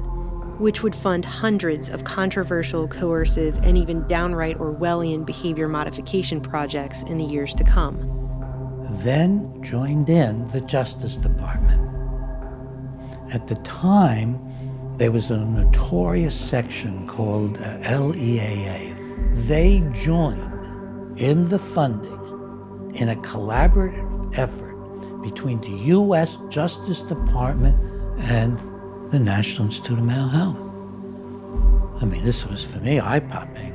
which would fund hundreds of controversial, coercive, and even downright Orwellian behavior modification projects in the years to come. Then joined in the Justice Department. At the time, there was a notorious section called LEAA. They joined in the funding in a collaborative effort between the U.S. Justice Department and the National Institute of Mental Health. I mean, this was, for me, eye-popping.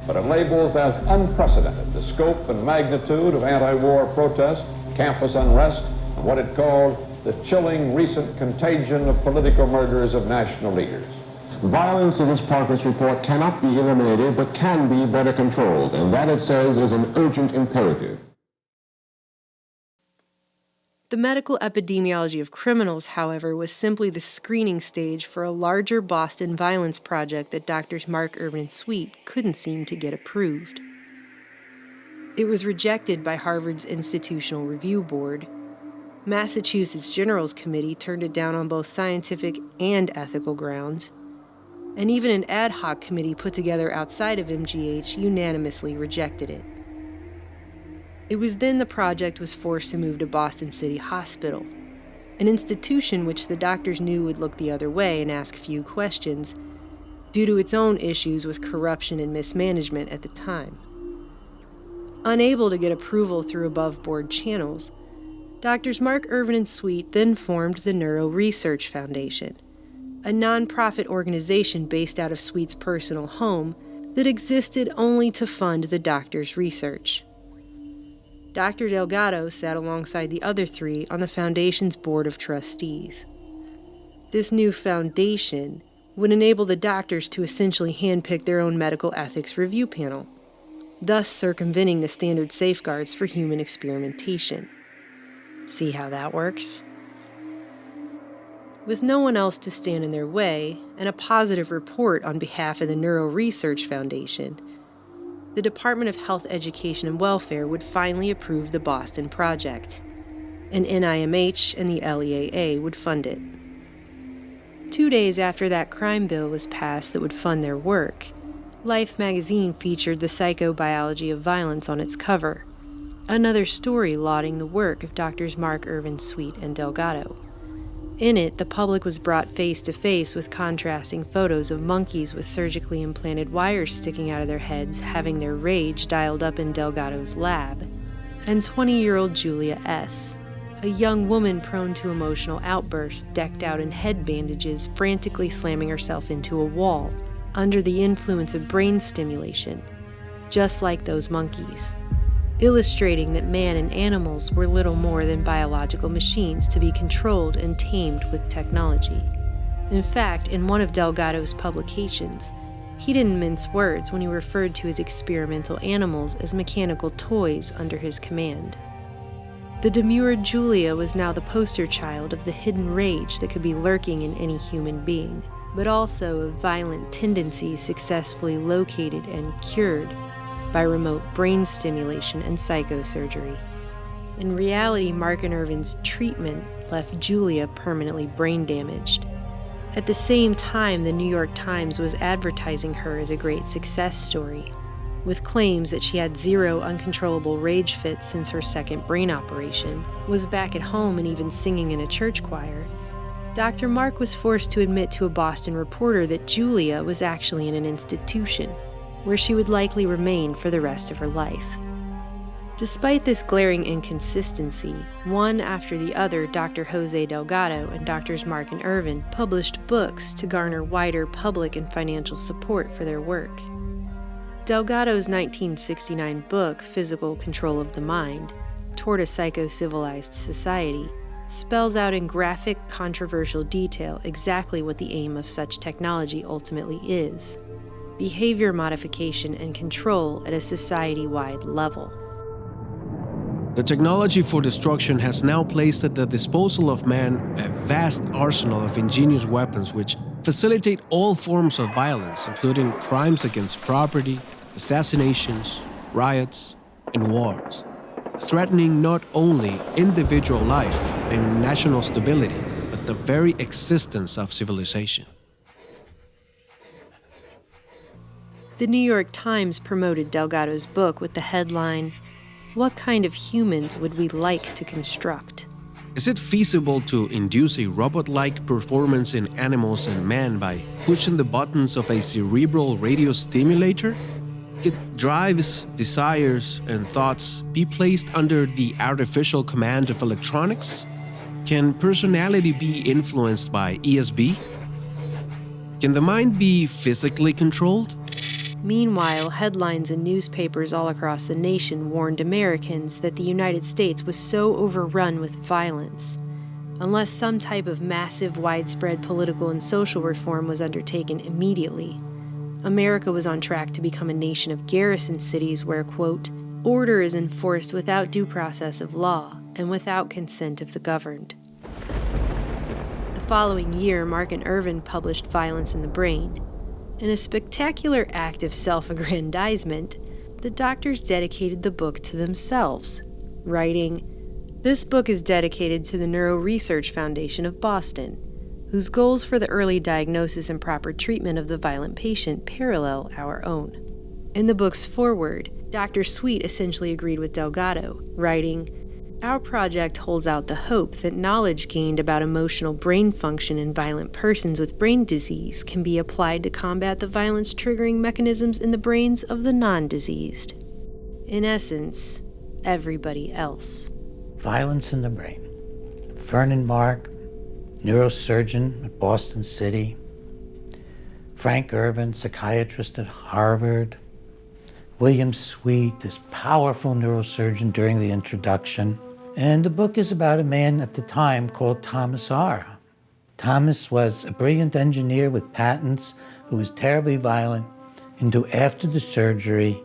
But it labels as unprecedented the scope and magnitude of anti-war protest, campus unrest, and what it called the chilling recent contagion of political murders of national leaders. Violence in this progress report cannot be eliminated, but can be better controlled, and that, it says, is an urgent imperative. The medical epidemiology of criminals, however, was simply the screening stage for a larger Boston violence project that Drs. Mark, Irvin, and Sweet couldn't seem to get approved. It was rejected by Harvard's Institutional Review Board. Massachusetts General's Committee turned it down on both scientific and ethical grounds. And even an ad hoc committee put together outside of MGH unanimously rejected it. It was then the project was forced to move to Boston City Hospital, an institution which the doctors knew would look the other way and ask few questions, due to its own issues with corruption and mismanagement at the time. Unable to get approval through above-board channels, Drs. Mark, Irvin, and Sweet then formed the Neuro Research Foundation, a nonprofit organization based out of Sweet's personal home that existed only to fund the doctor's research. Dr. Delgado sat alongside the other three on the foundation's board of trustees. This new foundation would enable the doctors to essentially handpick their own medical ethics review panel, thus circumventing the standard safeguards for human experimentation. See how that works? With no one else to stand in their way, and a positive report on behalf of the Neuro Research Foundation, the Department of Health, Education, and Welfare would finally approve the Boston project, and NIMH and the LEAA would fund it. 2 days after that crime bill was passed that would fund their work, Life magazine featured the psychobiology of violence on its cover, another story lauding the work of Drs. Mark, Irvin, Sweet, and Delgado. In it, the public was brought face to face with contrasting photos of monkeys with surgically implanted wires sticking out of their heads having their rage dialed up in Delgado's lab, and 20-year-old Julia S., a young woman prone to emotional outbursts decked out in head bandages frantically slamming herself into a wall under the influence of brain stimulation, just like those monkeys, illustrating that man and animals were little more than biological machines to be controlled and tamed with technology. In fact, in one of Delgado's publications, he didn't mince words when he referred to his experimental animals as mechanical toys under his command. The demure Julia was now the poster child of the hidden rage that could be lurking in any human being, but also of violent tendencies successfully located and cured by remote brain stimulation and psychosurgery. In reality, Mark and Irvin's treatment left Julia permanently brain damaged. At the same time, the New York Times was advertising her as a great success story, with claims that she had 0 uncontrollable rage fits since her second brain operation, was back at home and even singing in a church choir. Dr. Mark was forced to admit to a Boston reporter that Julia was actually in an institution, where she would likely remain for the rest of her life. Despite this glaring inconsistency, one after the other, Dr. Jose Delgado and Drs. Mark and Irvin published books to garner wider public and financial support for their work. Delgado's 1969 book, Physical Control of the Mind, Toward a Psycho-Civilized Society, spells out in graphic, controversial detail exactly what the aim of such technology ultimately is: behavior modification and control at a society-wide level. The technology for destruction has now placed at the disposal of man a vast arsenal of ingenious weapons which facilitate all forms of violence, including crimes against property, assassinations, riots, and wars, threatening not only individual life and national stability, but the very existence of civilization. The New York Times promoted Delgado's book with the headline, "What kind of humans would we like to construct?" Is it feasible to induce a robot-like performance in animals and man by pushing the buttons of a cerebral radio stimulator? Could drives, desires, and thoughts be placed under the artificial command of electronics? Can personality be influenced by ESB? Can the mind be physically controlled? Meanwhile, headlines in newspapers all across the nation warned Americans that the United States was so overrun with violence. Unless some type of massive, widespread political and social reform was undertaken immediately, America was on track to become a nation of garrison cities where, quote, "order is enforced without due process of law and without consent of the governed." The following year, Mark and Irvin published Violence in the Brain. In a spectacular act of self-aggrandizement, the doctors dedicated the book to themselves, writing, "This book is dedicated to the Neuro Research Foundation of Boston, whose goals for the early diagnosis and proper treatment of the violent patient parallel our own." In the book's foreword, Dr. Sweet essentially agreed with Delgado, writing, "Our project holds out the hope that knowledge gained about emotional brain function in violent persons with brain disease can be applied to combat the violence-triggering mechanisms in the brains of the non-diseased. In essence, everybody else." Violence in the Brain. Vernon Mark, neurosurgeon at Boston City. Frank Irvin, psychiatrist at Harvard. William Sweet, this powerful neurosurgeon during the introduction. And the book is about a man at the time called Thomas R. Thomas was a brilliant engineer with patents who was terribly violent and who, after the surgery,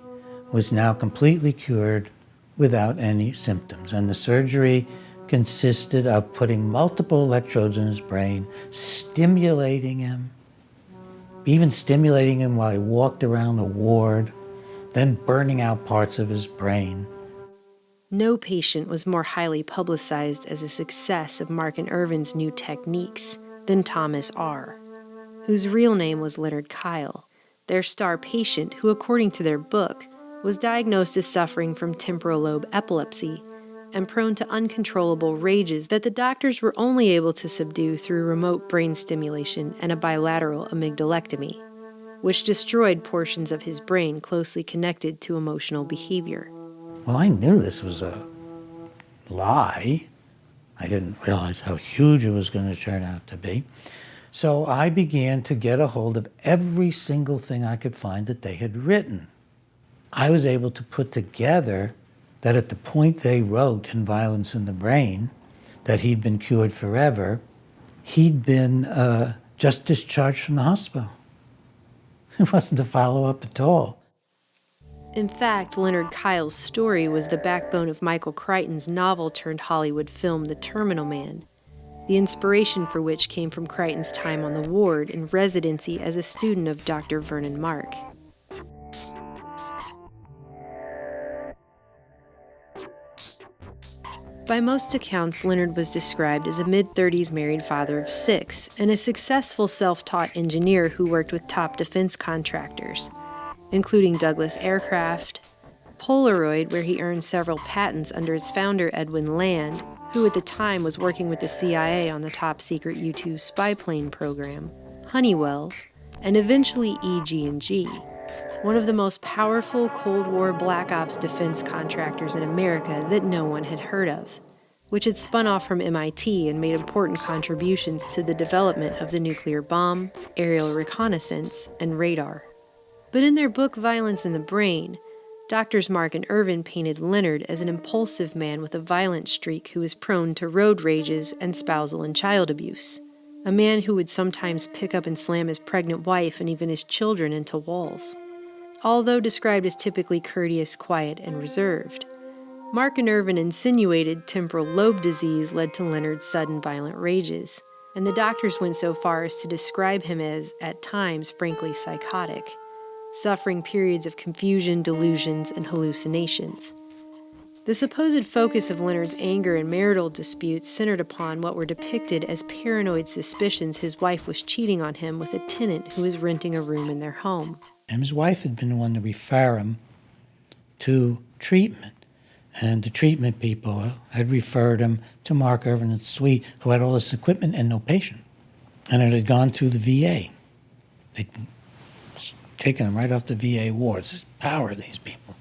was now completely cured without any symptoms. And the surgery consisted of putting multiple electrodes in his brain, stimulating him, even stimulating him while he walked around the ward, then burning out parts of his brain. No patient was more highly publicized as a success of Mark and Irvin's new techniques than Thomas R., whose real name was Leonard Kyle, their star patient who, according to their book, was diagnosed as suffering from temporal lobe epilepsy and prone to uncontrollable rages that the doctors were only able to subdue through remote brain stimulation and a bilateral amygdalectomy, which destroyed portions of his brain closely connected to emotional behavior. Well, I knew this was a lie. I didn't realize how huge it was going to turn out to be. So I began to get a hold of every single thing I could find that they had written. I was able to put together that at the point they wrote in Violence in the Brain that he'd been cured forever, he'd been just discharged from the hospital. It wasn't a follow-up at all. In fact, Leonard Kyle's story was the backbone of Michael Crichton's novel-turned-Hollywood film The Terminal Man, the inspiration for which came from Crichton's time on the ward in residency as a student of Dr. Vernon Mark. By most accounts, Leonard was described as a mid-30s married father of 6 and a successful self-taught engineer who worked with top defense contractors, including Douglas Aircraft, Polaroid, where he earned several patents under his founder Edwin Land, who at the time was working with the CIA on the top-secret U-2 spy plane program, Honeywell, and eventually EG&G, one of the most powerful Cold War Black Ops defense contractors in America that no one had heard of, which had spun off from MIT and made important contributions to the development of the nuclear bomb, aerial reconnaissance, and radar. But in their book Violence in the Brain, Doctors Mark and Irvin painted Leonard as an impulsive man with a violent streak who was prone to road rages and spousal and child abuse, a man who would sometimes pick up and slam his pregnant wife and even his children into walls. Although described as typically courteous, quiet, and reserved, Mark and Irvin insinuated temporal lobe disease led to Leonard's sudden violent rages, and the doctors went so far as to describe him as, at times, frankly psychotic, suffering periods of confusion, delusions, and hallucinations. The supposed focus of Leonard's anger and marital disputes centered upon what were depicted as paranoid suspicions his wife was cheating on him with a tenant who was renting a room in their home. And his wife had been the one to refer him to treatment. And the treatment people had referred him to Mark Irvin and Sweet, who had all this equipment and no patient. And it had gone through the VA. They'd taken him right off the VA wards. There's power of these people.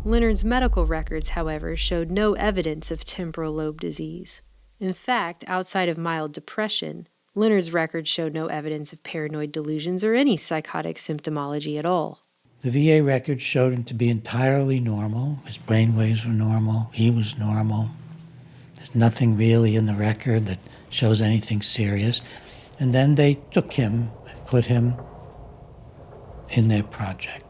Leonard's medical records, however, showed no evidence of temporal lobe disease. In fact, outside of mild depression, Leonard's records showed no evidence of paranoid delusions or any psychotic symptomology at all. The VA records showed him to be entirely normal. His brain waves were normal. He was normal. There's nothing really in the record that shows anything serious. And then they took him and put him in their project.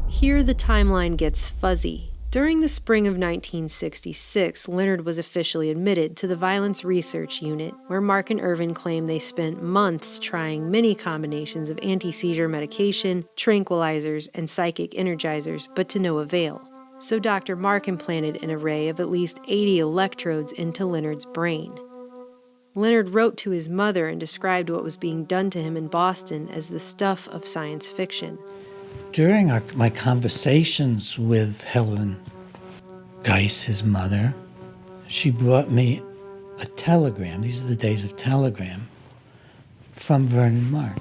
Here the timeline gets fuzzy. During the spring of 1966, Leonard was officially admitted to the Violence Research Unit, where Mark and Irvin claim they spent months trying many combinations of anti-seizure medication, tranquilizers, and psychic energizers, but to no avail. So Dr. Mark implanted an array of at least 80 electrodes into Leonard's brain. Leonard wrote to his mother and described what was being done to him in Boston as the stuff of science fiction. During my conversations with Helen Dykes, his mother, she brought me a telegram. These are the days of telegram from Vernon Mark.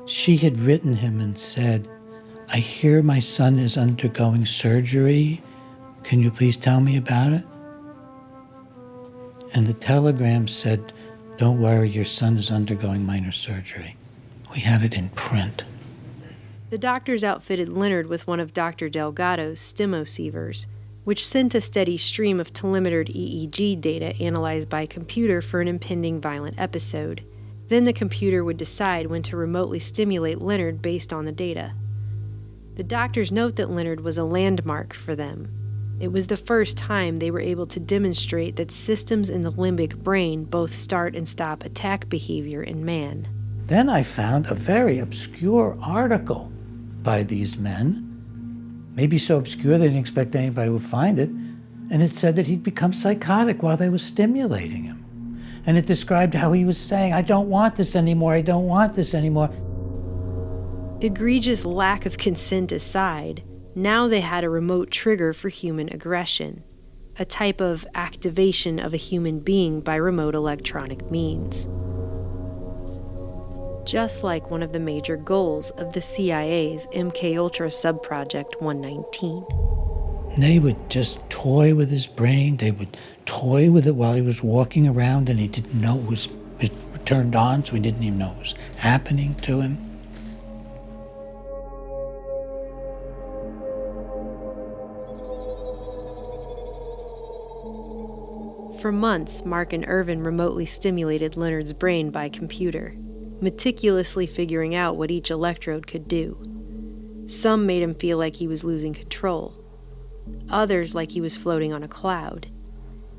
She had written him and said, "I hear my son is undergoing surgery. Can you please tell me about it?" And the telegram said, "Don't worry, your son is undergoing minor surgery." We had it in print. The doctors outfitted Leonard with one of Dr. Delgado's stimocievers, which sent a steady stream of telemetered EEG data analyzed by computer for an impending violent episode. Then the computer would decide when to remotely stimulate Leonard based on the data. The doctors note that Leonard was a landmark for them. It was the first time they were able to demonstrate that systems in the limbic brain both start and stop attack behavior in man. Then I found a very obscure article by these men, maybe so obscure they didn't expect anybody would find it, and it said that he'd become psychotic while they were stimulating him. And it described how he was saying, "I don't want this anymore, I don't want this anymore." Egregious lack of consent aside, now they had a remote trigger for human aggression, a type of activation of a human being by remote electronic means. Just like one of the major goals of the CIA's MKUltra subproject 119. They would just toy with his brain. They would toy with it while he was walking around, and he didn't know it was turned on, so he didn't even know what was happening to him. For months, Mark and Irvin remotely stimulated Leonard's brain by computer, meticulously figuring out what each electrode could do. Some made him feel like he was losing control, others like he was floating on a cloud.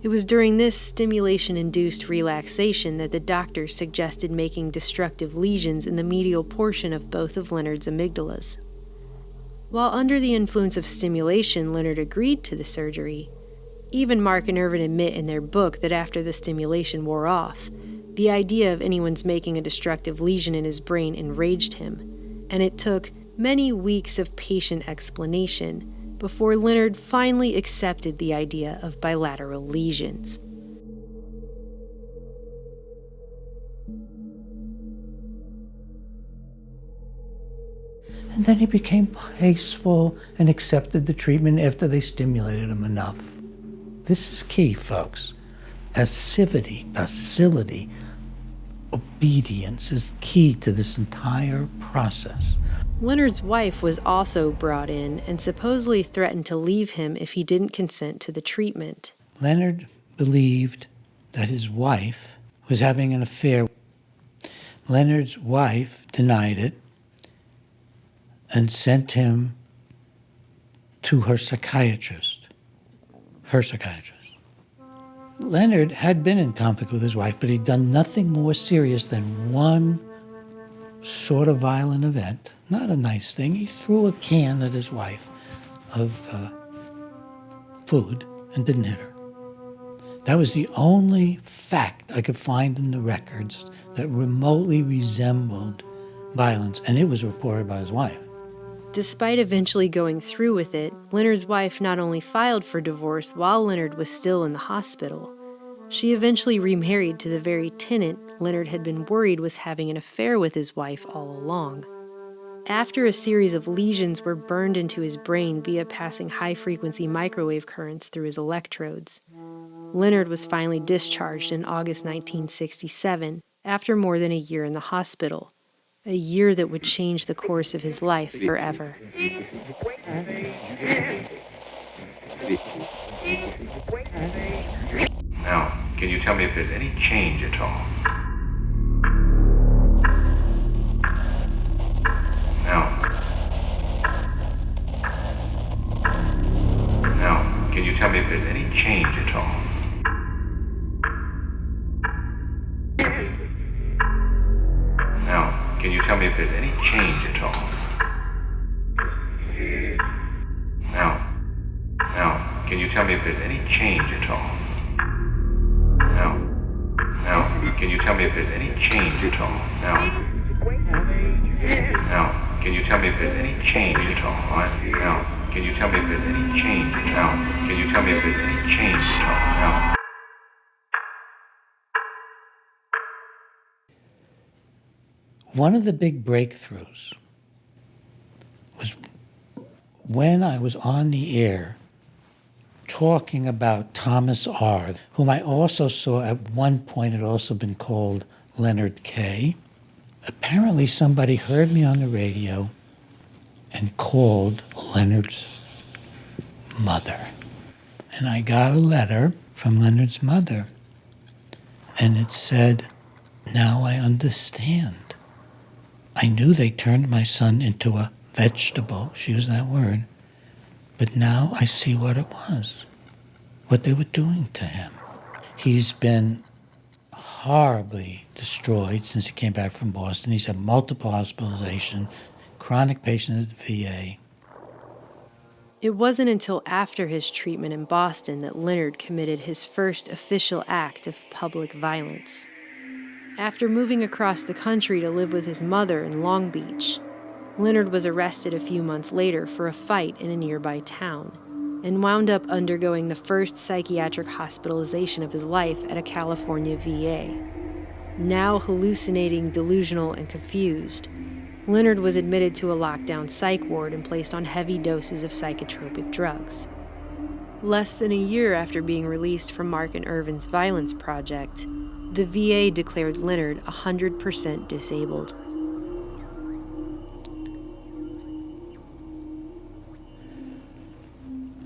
It was during this stimulation-induced relaxation that the doctors suggested making destructive lesions in the medial portion of both of Leonard's amygdalas. While under the influence of stimulation, Leonard agreed to the surgery. Even Mark and Irvin admit in their book that after the stimulation wore off, the idea of anyone's making a destructive lesion in his brain enraged him, and it took many weeks of patient explanation before Leonard finally accepted the idea of bilateral lesions. And then he became peaceful and accepted the treatment after they stimulated him enough. This is key, folks. Passivity, docility, obedience is key to this entire process. Leonard's wife was also brought in and supposedly threatened to leave him if he didn't consent to the treatment. Leonard believed that his wife was having an affair. Leonard's wife denied it and sent him to her psychiatrist. Leonard had been in conflict with his wife, but he'd done nothing more serious than one sort of violent event, not a nice thing. He threw a can at his wife of food and didn't hit her. That was the only fact I could find in the records that remotely resembled violence, and it was reported by his wife. Despite eventually going through with it, Leonard's wife not only filed for divorce while Leonard was still in the hospital, she eventually remarried to the very tenant Leonard had been worried was having an affair with his wife all along. After a series of lesions were burned into his brain via passing high-frequency microwave currents through his electrodes, Leonard was finally discharged in August 1967 after more than a year in the hospital, a year that would change the course of his life forever. Now, can you tell me if there's any change at all? Now, can you tell me if there's any change at all? Now, can you tell me if there's any change at all? Now, can you tell me if there's any change at all? Now, can you tell me if there's any change at all? Now, can you tell me if there's any change at all? Now, can you tell me if there's any change? Now, can you tell me if there's any change at all? Now. One of the big breakthroughs was when I was on the air talking about Thomas R., whom I also saw at one point had also been called Leonard K. Apparently somebody heard me on the radio and called Leonard's mother. And I got a letter from Leonard's mother, and it said, "Now I understand. I knew they turned my son into a vegetable," she used that word, "but now I see what it was, what they were doing to him. He's been horribly destroyed since he came back from Boston. He's had multiple hospitalizations, chronic patient at the VA." It wasn't until after his treatment in Boston that Leonard committed his first official act of public violence. After moving across the country to live with his mother in Long Beach, Leonard was arrested a few months later for a fight in a nearby town and wound up undergoing the first psychiatric hospitalization of his life at a California VA. Now hallucinating, delusional, and confused, Leonard was admitted to a lockdown psych ward and placed on heavy doses of psychotropic drugs. Less than a year after being released from Mark and Irvin's violence project, the VA declared Leonard 100% disabled.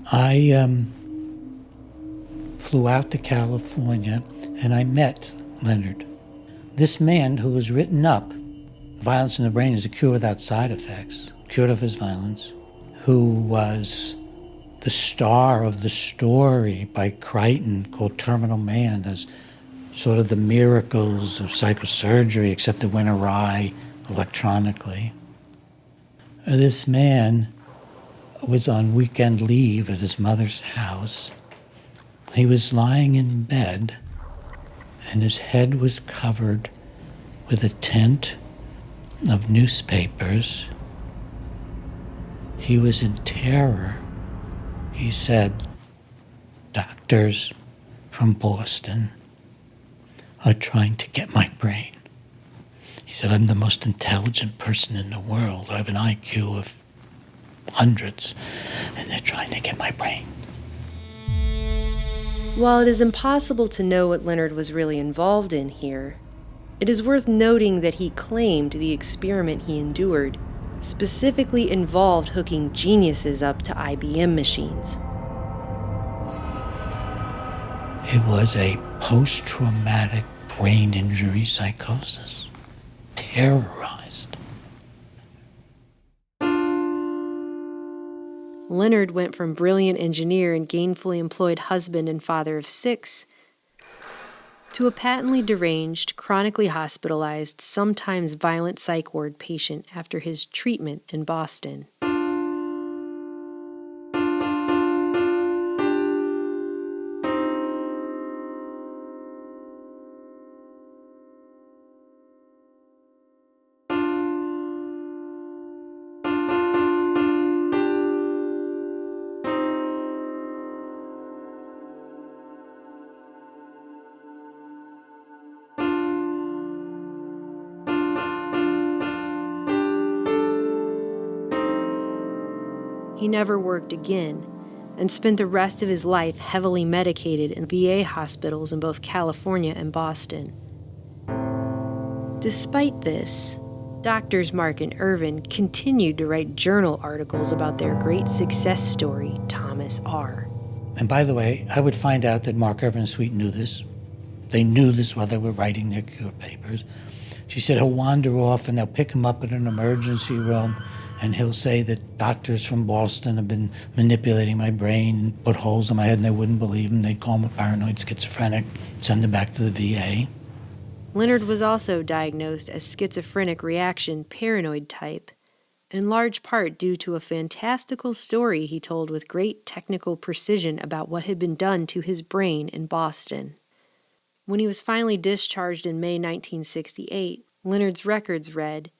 I flew out to California and I met Leonard. This man who was written up, Violence in the Brain is a Cure Without Side Effects, cured of his violence, who was the star of the story by Crichton called Terminal Man, as sort of the miracles of psychosurgery, except it went awry electronically. This man was on weekend leave at his mother's house. He was lying in bed, and his head was covered with a tent of newspapers. He was in terror. He said, "Doctors from Boston are trying to get my brain." He said, "I'm the most intelligent person in the world. I have an IQ of hundreds, and they're trying to get my brain." While it is impossible to know what Leonard was really involved in here, it is worth noting that he claimed the experiment he endured specifically involved hooking geniuses up to IBM machines. It was a post-traumatic brain injury psychosis. Terrorized. Leonard went from brilliant engineer and gainfully employed husband and father of 6 to a patently deranged, chronically hospitalized, sometimes violent psych ward patient after his treatment in Boston. He never worked again and spent the rest of his life heavily medicated in VA hospitals in both California and Boston. Despite this, Doctors Mark and Irvin continued to write journal articles about their great success story, Thomas R. And by the way, I would find out that Mark, Irvin, and Sweet knew this. They knew this while they were writing their cure papers. She said he'll wander off and they'll pick him up in an emergency room and he'll say that doctors from Boston have been manipulating my brain and put holes in my head and they wouldn't believe him. They'd call him a paranoid schizophrenic, send him back to the VA. Leonard was also diagnosed as schizophrenic reaction paranoid type, in large part due to a fantastical story he told with great technical precision about what had been done to his brain in Boston. When he was finally discharged in May 1968, Leonard's records read,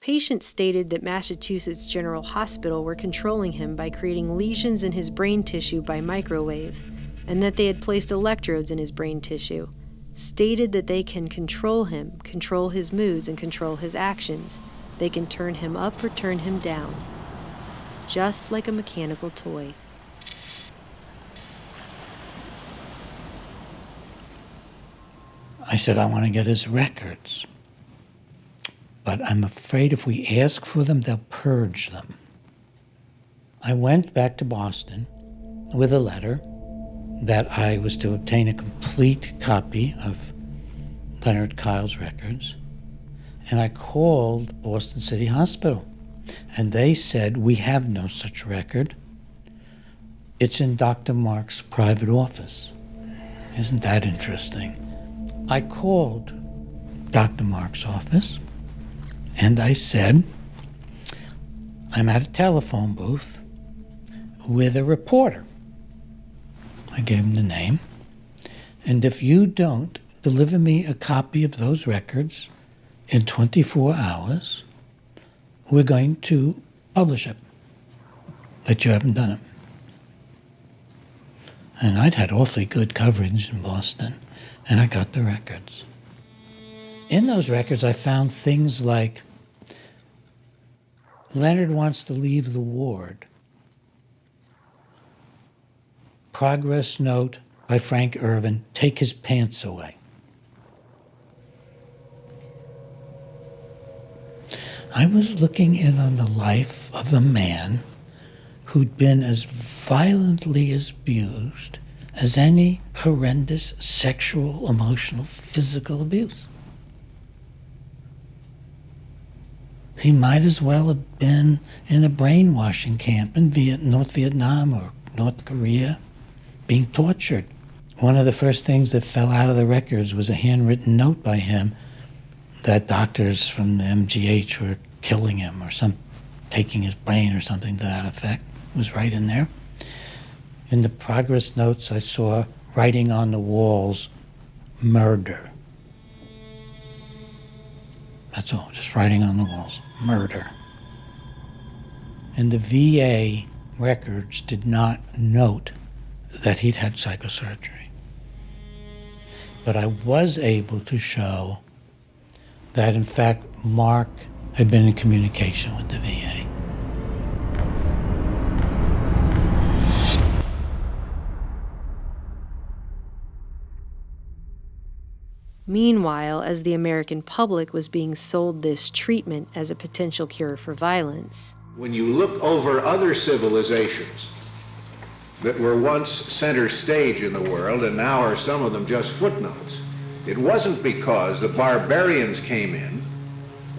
patients stated that Massachusetts General Hospital were controlling him by creating lesions in his brain tissue by microwave, and that they had placed electrodes in his brain tissue, stated that they can control him, control his moods, and control his actions. They can turn him up or turn him down, just like a mechanical toy. I said, I want to get his records. But I'm afraid if we ask for them, they'll purge them. I went back to Boston with a letter that I was to obtain a complete copy of Leonard Kyle's records. And I called Boston City Hospital. And they said, we have no such record. It's in Dr. Mark's private office. Isn't that interesting? I called Dr. Mark's office. And I said, I'm at a telephone booth with a reporter. I gave him the name. And if you don't deliver me a copy of those records in 24 hours, we're going to publish it. But you haven't done it. And I'd had awfully good coverage in Boston, and I got the records. In those records, I found things like, Leonard wants to leave the ward. Progress note by Frank Irvin, take his pants away. I was looking in on the life of a man who'd been as violently abused as any horrendous sexual, emotional, physical abuse. He might as well have been in a brainwashing camp in North Vietnam or North Korea, being tortured. One of the first things that fell out of the records was a handwritten note by him that doctors from the MGH were killing him or taking his brain or something to that effect. It was right in there. In the progress notes, I saw writing on the walls, murder. That's all, just writing on the walls, murder. And the VA records did not note that he'd had psychosurgery. But I was able to show that, in fact, Mark had been in communication with the VA. Meanwhile, as the American public was being sold this treatment as a potential cure for violence, when you look over other civilizations that were once center stage in the world and now are some of them just footnotes, it wasn't because the barbarians came in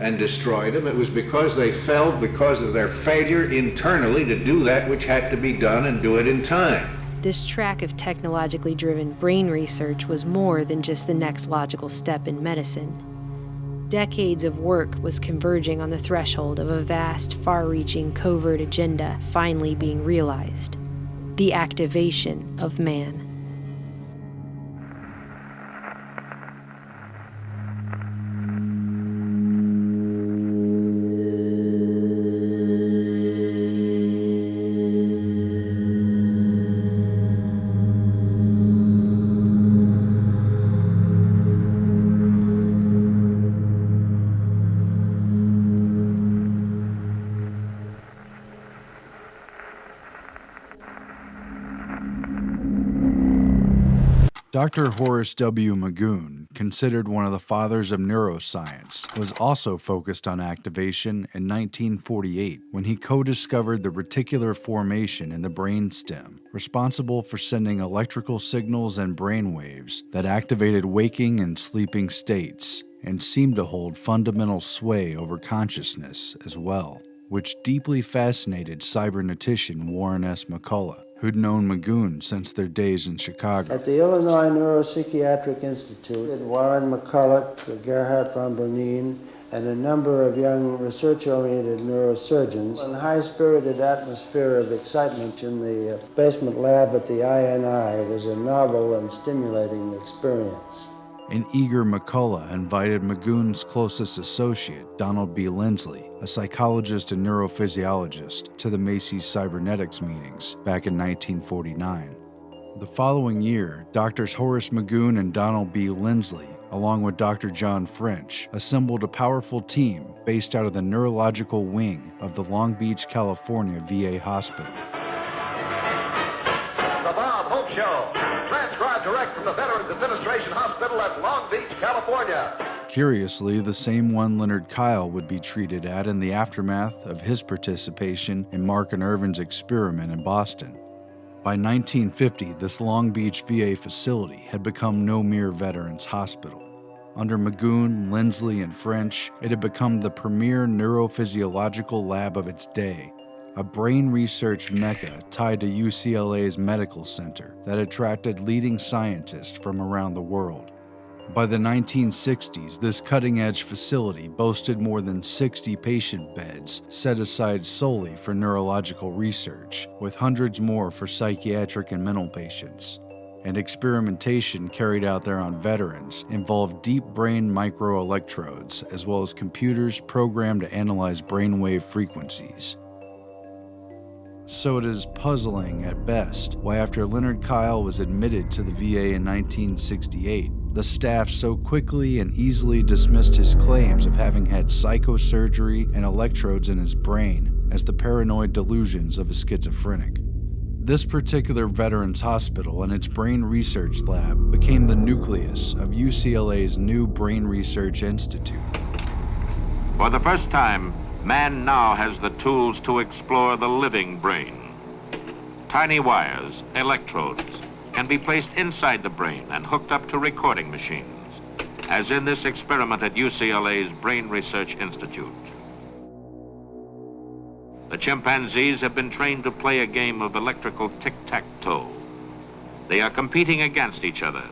and destroyed them. It was because they fell because of their failure internally to do that which had to be done and do it in time. this track of technologically driven brain research was more than just the next logical step in medicine. Decades of work was converging on the threshold of a vast, far-reaching covert agenda finally being realized: the activation of man. Dr. Horace W. Magoon, considered one of the fathers of neuroscience, was also focused on activation in 1948 when he co-discovered the reticular formation in the brainstem, responsible for sending electrical signals and brain waves that activated waking and sleeping states and seemed to hold fundamental sway over consciousness as well, which deeply fascinated cybernetician Warren S. McCullough, who'd known Magoon since their days in Chicago. At the Illinois Neuropsychiatric Institute, Warren McCullough, Gerhard von Bernin, and a number of young research-oriented neurosurgeons, a high-spirited atmosphere of excitement in the basement lab at the INI was a novel and stimulating experience. An eager McCullough invited Magoon's closest associate, Donald B. Lindsley, a psychologist and neurophysiologist, to the Macy's cybernetics meetings back in 1949. The following year, Drs. Horace Magoon and Donald B. Lindsley, along with Dr. John French, assembled a powerful team based out of the neurological wing of the Long Beach, California VA hospital. The Bob Hope Show, transcribed direct from the Veterans Administration Hospital at Long Beach, California. Curiously, the same one Leonard Kyle would be treated at in the aftermath of his participation in Mark and Irvin's experiment in Boston. By 1950, this Long Beach VA facility had become no mere veterans hospital. Under Magoon, Lindsley, and French, it had become the premier neurophysiological lab of its day, a brain research mecca tied to UCLA's medical center that attracted leading scientists from around the world. By the 1960s, this cutting-edge facility boasted more than 60 patient beds set aside solely for neurological research, with hundreds more for psychiatric and mental patients. And experimentation carried out there on veterans involved deep brain microelectrodes, as well as computers programmed to analyze brainwave frequencies. So it is puzzling at best why, after Leonard Kyle was admitted to the VA in 1968, the staff so quickly and easily dismissed his claims of having had psychosurgery and electrodes in his brain as the paranoid delusions of a schizophrenic. This particular veterans hospital and its brain research lab became the nucleus of UCLA's new Brain Research Institute. For the first time, man now has the tools to explore the living brain. Tiny wires, electrodes, can be placed inside the brain and hooked up to recording machines, as in this experiment at UCLA's Brain Research Institute. The chimpanzees have been trained to play a game of electrical tic-tac-toe. They are competing against each other.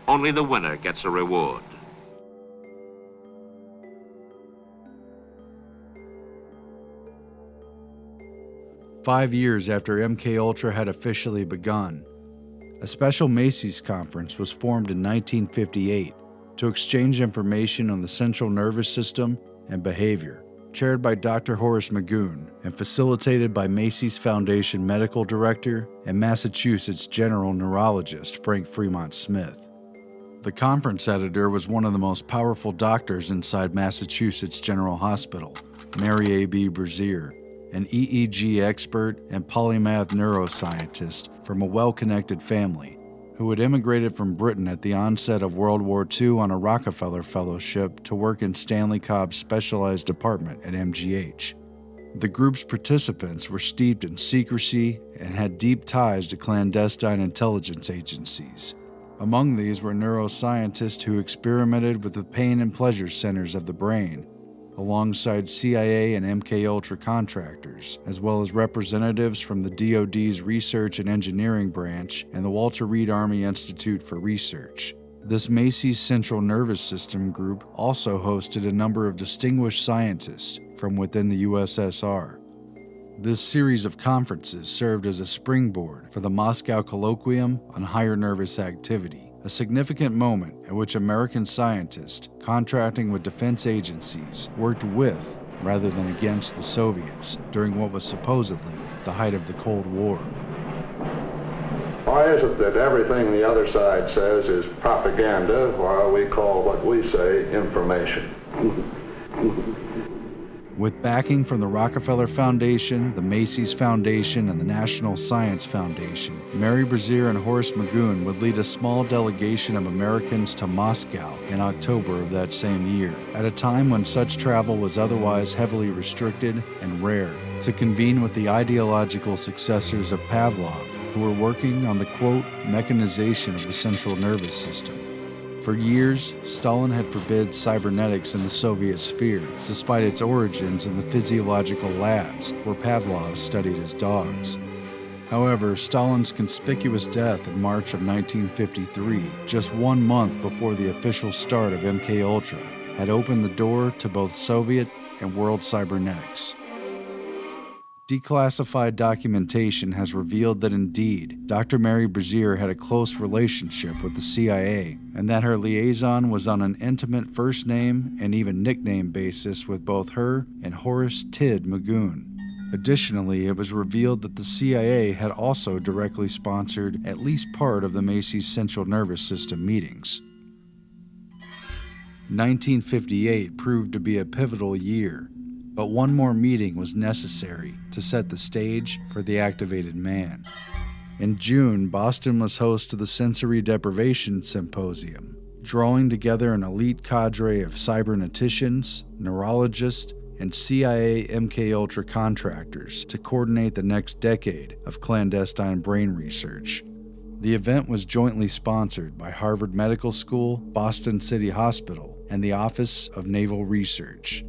Only the winner gets a reward. "5 years after MKUltra had officially begun, a special Macy's conference was formed in 1958 to exchange information on the central nervous system and behavior, chaired by Dr. Horace Magoon and facilitated by Macy's Foundation Medical Director and Massachusetts General Neurologist Frank Fremont Smith. The conference editor was one of the most powerful doctors inside Massachusetts General Hospital, Mary A.B. Brazier, an EEG expert and polymath neuroscientist from a well-connected family who had immigrated from Britain at the onset of World War II on a Rockefeller Fellowship to work in Stanley Cobb's specialized department at MGH. The group's participants were steeped in secrecy and had deep ties to clandestine intelligence agencies. Among these were neuroscientists who experimented with the pain and pleasure centers of the brain, alongside CIA and MKUltra contractors, as well as representatives from the DoD's Research and Engineering Branch and the Walter Reed Army Institute for Research. This Macy's Central Nervous System group also hosted a number of distinguished scientists from within the USSR. This series of conferences served as a springboard for the Moscow Colloquium on Higher Nervous Activity, a significant moment at which American scientists contracting with defense agencies worked with, rather than against, the Soviets during what was supposedly the height of the Cold War. Why is it that everything the other side says is propaganda while we call what we say information? With backing from the Rockefeller Foundation, the Macy's Foundation, and the National Science Foundation, Mary Brazier and Horace Magoon would lead a small delegation of Americans to Moscow in October of that same year, at a time when such travel was otherwise heavily restricted and rare, to convene with the ideological successors of Pavlov, who were working on the, quote, mechanization of the central nervous system. For years, Stalin had forbid cybernetics in the Soviet sphere, despite its origins in the physiological labs where Pavlov studied his dogs. However, Stalin's conspicuous death in March of 1953, just 1 month before the official start of MKUltra, had opened the door to both Soviet and world cybernetics. Declassified documentation has revealed that indeed, Dr. Mary Brazier had a close relationship with the CIA, and that her liaison was on an intimate first name and even nickname basis with both her and Horace Tid Magoon. Additionally, it was revealed that the CIA had also directly sponsored at least part of the Macy's Central Nervous System meetings. 1958 proved to be a pivotal year, but one more meeting was necessary to set the stage for the activated man. In June, Boston was host to the Sensory Deprivation Symposium, drawing together an elite cadre of cyberneticians, neurologists, and CIA MKUltra contractors to coordinate the next decade of clandestine brain research. The event was jointly sponsored by Harvard Medical School, Boston City Hospital, and the Office of Naval Research.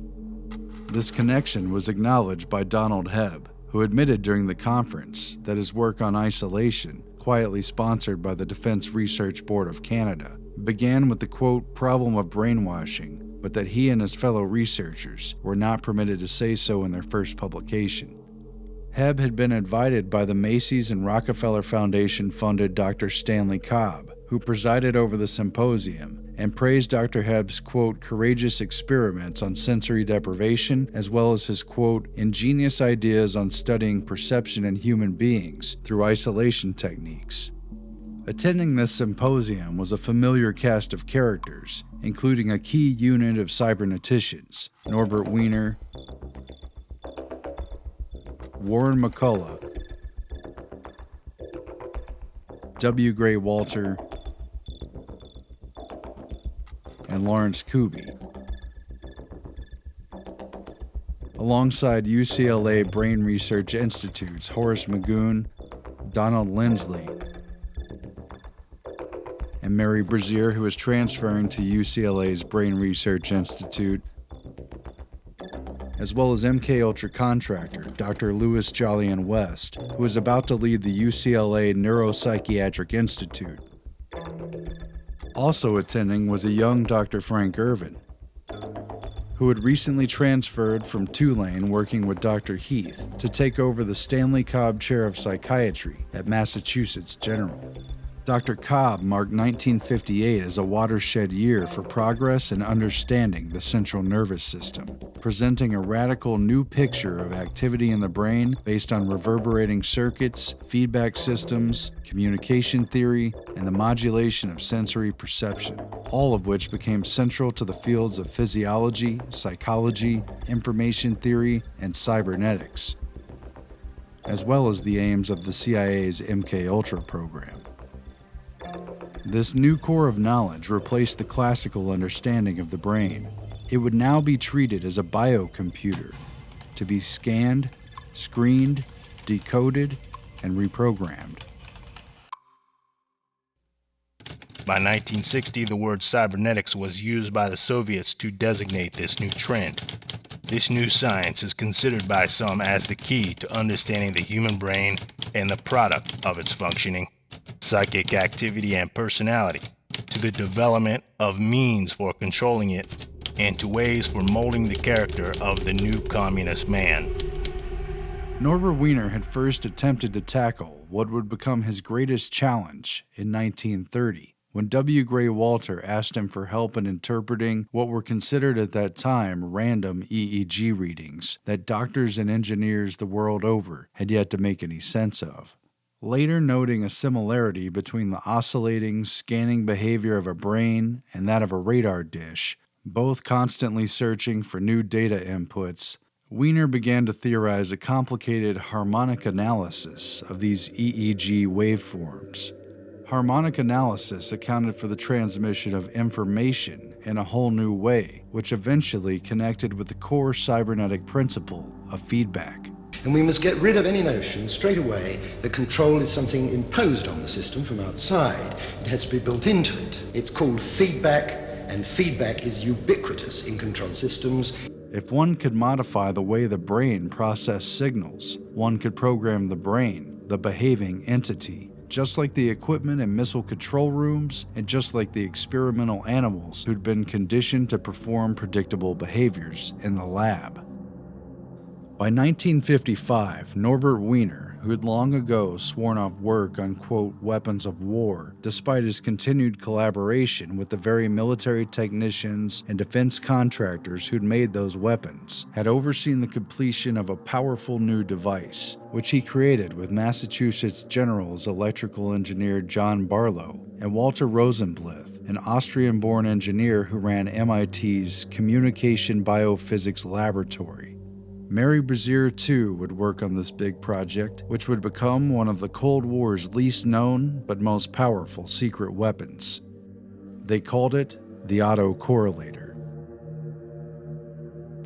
This connection was acknowledged by Donald Hebb, who admitted during the conference that his work on isolation, quietly sponsored by the Defense Research Board of Canada, began with the, quote, problem of brainwashing, but that he and his fellow researchers were not permitted to say so in their first publication. Hebb had been invited by the Macy's and Rockefeller Foundation-funded Dr. Stanley Cobb, who presided over the symposium, and praised Dr. Hebb's, quote, courageous experiments on sensory deprivation, as well as his, quote, ingenious ideas on studying perception in human beings through isolation techniques. Attending this symposium was a familiar cast of characters, including a key unit of cyberneticians, Norbert Wiener, Warren McCullough, W. Gray Walter, and Lawrence Kuby, alongside UCLA Brain Research Institute's Horace Magoon, Donald Lindsley, and Mary Brazier, who was transferring to UCLA's Brain Research Institute, as well as MKUltra contractor Dr. Louis Jolyon West, who was about to lead the UCLA Neuropsychiatric Institute. Also attending was a young Dr. Frank Irvin, who had recently transferred from Tulane working with Dr. Heath to take over the Stanley Cobb Chair of Psychiatry at Massachusetts General. Dr. Cobb marked 1958 as a watershed year for progress in understanding the central nervous system, presenting a radical new picture of activity in the brain based on reverberating circuits, feedback systems, communication theory, and the modulation of sensory perception, all of which became central to the fields of physiology, psychology, information theory, and cybernetics, as well as the aims of the CIA's MKUltra program. This new core of knowledge replaced the classical understanding of the brain. It would now be treated as a biocomputer, to be scanned, screened, decoded, and reprogrammed. By 1960, the word cybernetics was used by the Soviets to designate this new trend. This new science is considered by some as the key to understanding the human brain and the product of its functioning, psychic activity and personality, to the development of means for controlling it, and to ways for molding the character of the new communist man. Norbert Wiener had first attempted to tackle what would become his greatest challenge in 1930, when W. Gray Walter asked him for help in interpreting what were considered at that time random EEG readings that doctors and engineers the world over had yet to make any sense of. Later noting a similarity between the oscillating, scanning behavior of a brain and that of a radar dish, both constantly searching for new data inputs, Wiener began to theorize a complicated harmonic analysis of these EEG waveforms. Harmonic analysis accounted for the transmission of information in a whole new way, which eventually connected with the core cybernetic principle of feedback. And we must get rid of any notion straight away that control is something imposed on the system from outside. It has to be built into it. It's called feedback, and feedback is ubiquitous in control systems. If one could modify the way the brain processed signals, one could program the brain, the behaving entity, just like the equipment in missile control rooms and just like the experimental animals who'd been conditioned to perform predictable behaviors in the lab. By 1955, Norbert Wiener, who had long ago sworn off work on, quote, weapons of war, despite his continued collaboration with the very military technicians and defense contractors who'd made those weapons, had overseen the completion of a powerful new device, which he created with Massachusetts General's electrical engineer John Barlow and Walter Rosenblith, an Austrian-born engineer who ran MIT's Communication Biophysics Laboratory. Mary Brazier, too, would work on this big project, which would become one of the Cold War's least known but most powerful secret weapons. They called it the autocorrelator.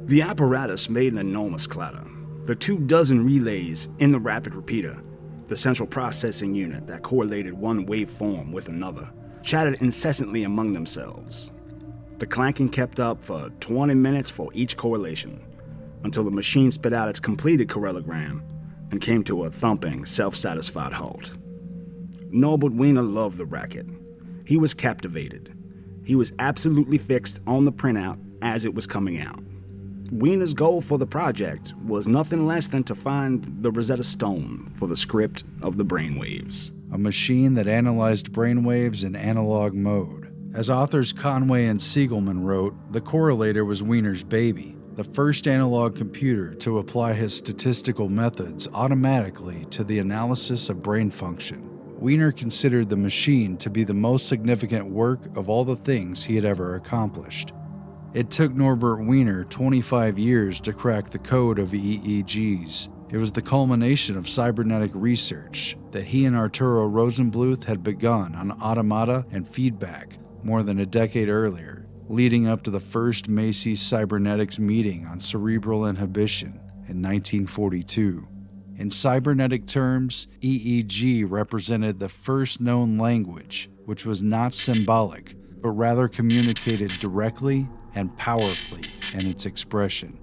The apparatus made an enormous clatter. The 24 relays in the rapid repeater, the central processing unit that correlated one waveform with another, chattered incessantly among themselves. The clanking kept up for 20 minutes for each correlation, until the machine spit out its completed correlogram and came to a thumping, self-satisfied halt. Norbert Wiener loved the racket. He was captivated. He was absolutely fixed on the printout as it was coming out. Wiener's goal for the project was nothing less than to find the Rosetta Stone for the script of the brainwaves. A machine that analyzed brainwaves in analog mode. As authors Conway and Siegelman wrote, the correlator was Wiener's baby, the first analog computer to apply his statistical methods automatically to the analysis of brain function. Wiener considered the machine to be the most significant work of all the things he had ever accomplished. It took Norbert Wiener 25 years to crack the code of EEGs. It was the culmination of cybernetic research that he and Arturo Rosenbluth had begun on automata and feedback more than a decade earlier, leading up to the first Macy's Cybernetics meeting on cerebral inhibition in 1942. In cybernetic terms, EEG represented the first known language, which was not symbolic, but rather communicated directly and powerfully in its expression.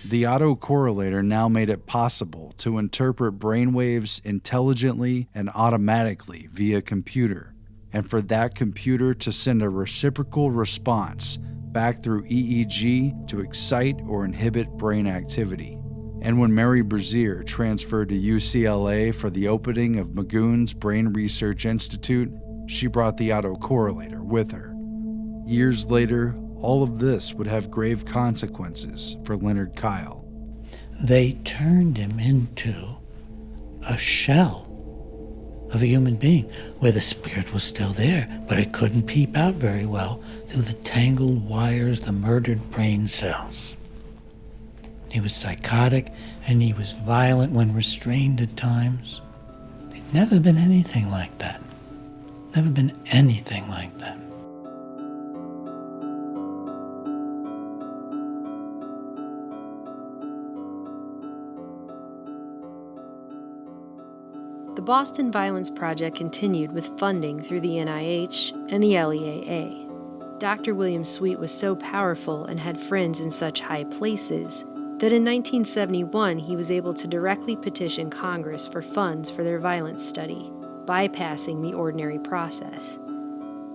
The autocorrelator now made it possible to interpret brainwaves intelligently and automatically via computer, and for that computer to send a reciprocal response back through EEG to excite or inhibit brain activity. And when Mary Brazier transferred to UCLA for the opening of Magoon's Brain Research Institute, she brought the autocorrelator with her. Years later, all of this would have grave consequences for Leonard Kyle. They turned him into a shell of a human being, where the spirit was still there, but it couldn't peep out very well through the tangled wires, the murdered brain cells. He was psychotic, and he was violent when restrained at times. There'd never been anything like that. Never been anything like that. The Boston Violence Project continued with funding through the NIH and the LEAA. Dr. William Sweet was so powerful and had friends in such high places that in 1971 he was able to directly petition Congress for funds for their violence study, bypassing the ordinary process.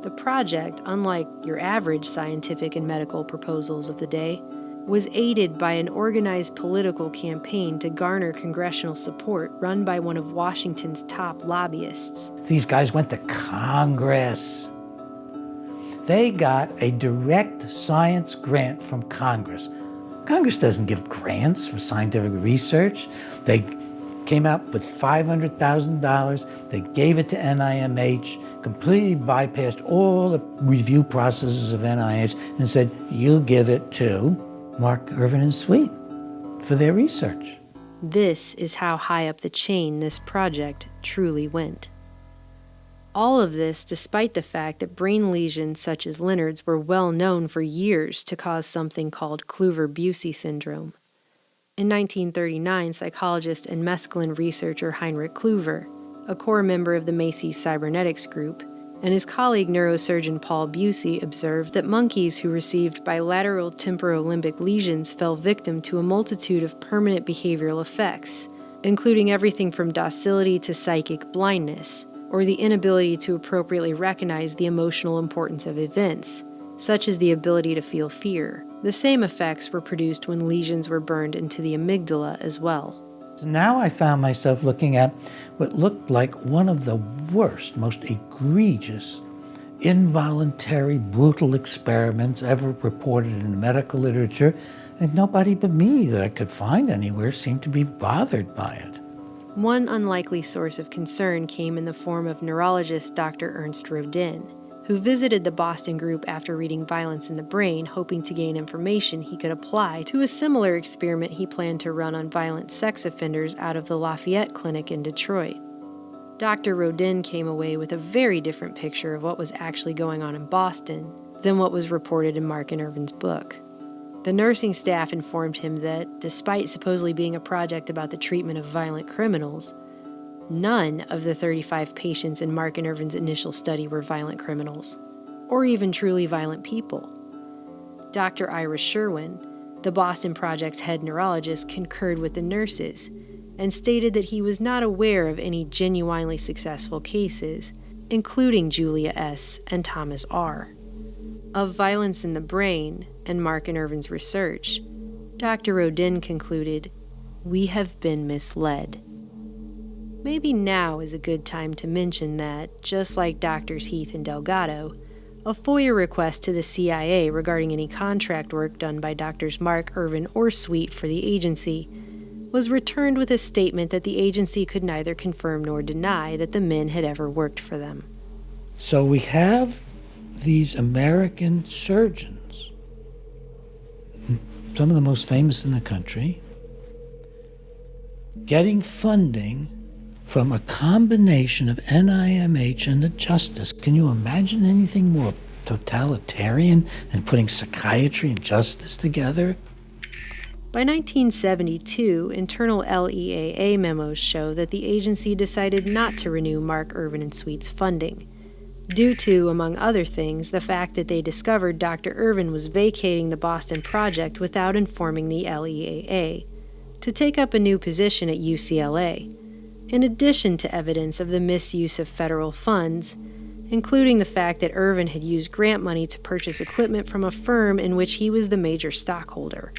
The project, unlike your average scientific and medical proposals of the day, was aided by an organized political campaign to garner congressional support run by one of Washington's top lobbyists. These guys went to Congress. They got a direct science grant from Congress. Congress doesn't give grants for scientific research. They came out with $500,000. They gave it to NIMH, completely bypassed all the review processes of NIH, and said, you give it to Mark, Irvin, and Sweet for their research. This is how high up the chain this project truly went. All of this despite the fact that brain lesions such as Leonard's were well known for years to cause something called Kluver-Bucy syndrome. In 1939, psychologist and mescaline researcher Heinrich Kluver, a core member of the Macy's cybernetics group, and his colleague neurosurgeon Paul Bucy observed that monkeys who received bilateral temporolimbic lesions fell victim to a multitude of permanent behavioral effects, including everything from docility to psychic blindness, or the inability to appropriately recognize the emotional importance of events, such as the ability to feel fear. The same effects were produced when lesions were burned into the amygdala as well. So now I found myself looking at what looked like one of the worst, most egregious, involuntary, brutal experiments ever reported in the medical literature, and nobody but me that I could find anywhere seemed to be bothered by it. One unlikely source of concern came in the form of neurologist Dr. Ernst Rodin, who visited the Boston group after reading Violence in the Brain, hoping to gain information he could apply to a similar experiment he planned to run on violent sex offenders out of the Lafayette Clinic in Detroit. Dr. Rodin came away with a very different picture of what was actually going on in Boston than what was reported in Mark and Irvin's book. The nursing staff informed him that, despite supposedly being a project about the treatment of violent criminals, none of the 35 patients in Mark and Irvin's initial study were violent criminals, or even truly violent people. Dr. Ira Sherwin, the Boston Project's head neurologist, concurred with the nurses and stated that he was not aware of any genuinely successful cases, including Julia S. and Thomas R. Of Violence in the Brain and Mark and Irvin's research, Dr. Rodin concluded, "We have been misled." Maybe now is a good time to mention that, just like Drs. Heath and Delgado, a FOIA request to the CIA regarding any contract work done by Drs. Mark, Irvin, or Sweet for the agency was returned with a statement that the agency could neither confirm nor deny that the men had ever worked for them. So we have these American surgeons, some of the most famous in the country, getting funding from a combination of NIMH and the Justice. Can you imagine anything more totalitarian than putting psychiatry and justice together? By 1972, internal LEAA memos show that the agency decided not to renew Mark, Irvin, and Sweet's funding, due to, among other things, the fact that they discovered Dr. Irvin was vacating the Boston Project without informing the LEAA to take up a new position at UCLA, in addition to evidence of the misuse of federal funds, including the fact that Irvin had used grant money to purchase equipment from a firm in which he was the major stockholder.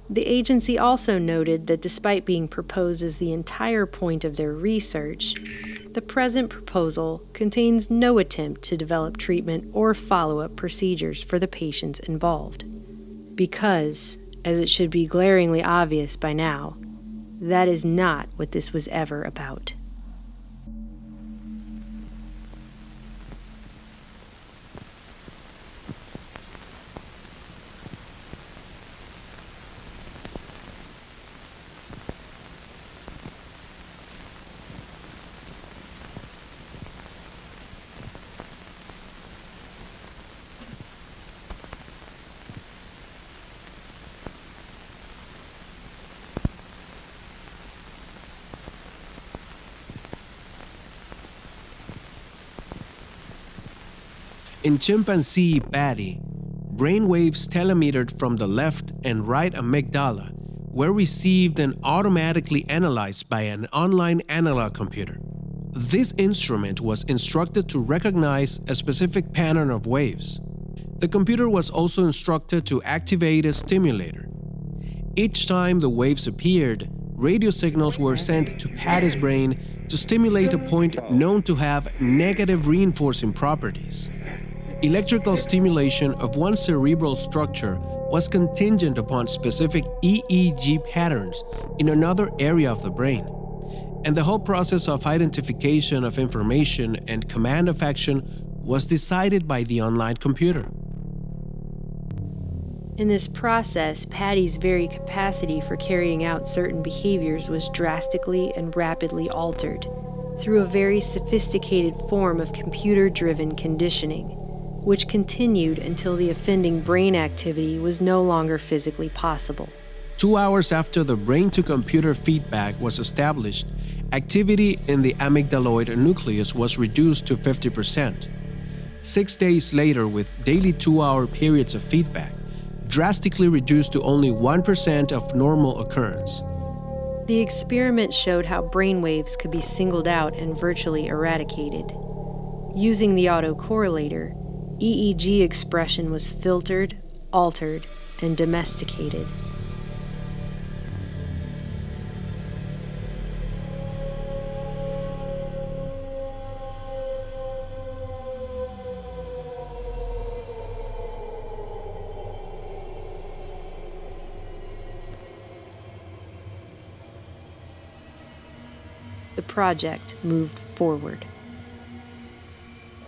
The agency also noted that despite being proposed as the entire point of their research, the present proposal contains no attempt to develop treatment or follow-up procedures for the patients involved. Because, as it should be glaringly obvious by now, that is not what this was ever about. In chimpanzee Patty, brainwaves telemetered from the left and right amygdala were received and automatically analyzed by an online analog computer. This instrument was instructed to recognize a specific pattern of waves. The computer was also instructed to activate a stimulator. Each time the waves appeared, radio signals were sent to Patty's brain to stimulate a point known to have negative reinforcing properties. Electrical stimulation of one cerebral structure was contingent upon specific EEG patterns in another area of the brain, and the whole process of identification of information and command of action was decided by the online computer. In this process, Patty's very capacity for carrying out certain behaviors was drastically and rapidly altered through a very sophisticated form of computer-driven conditioning, which continued until the offending brain activity was no longer physically possible. 2 hours after the brain-to-computer feedback was established, activity in the amygdaloid nucleus was reduced to 50%. 6 days later, with daily 2-hour periods of feedback, drastically reduced to only 1% of normal occurrence. The experiment showed how brainwaves could be singled out and virtually eradicated. Using the autocorrelator, EEG expression was filtered, altered, and domesticated. The project moved forward.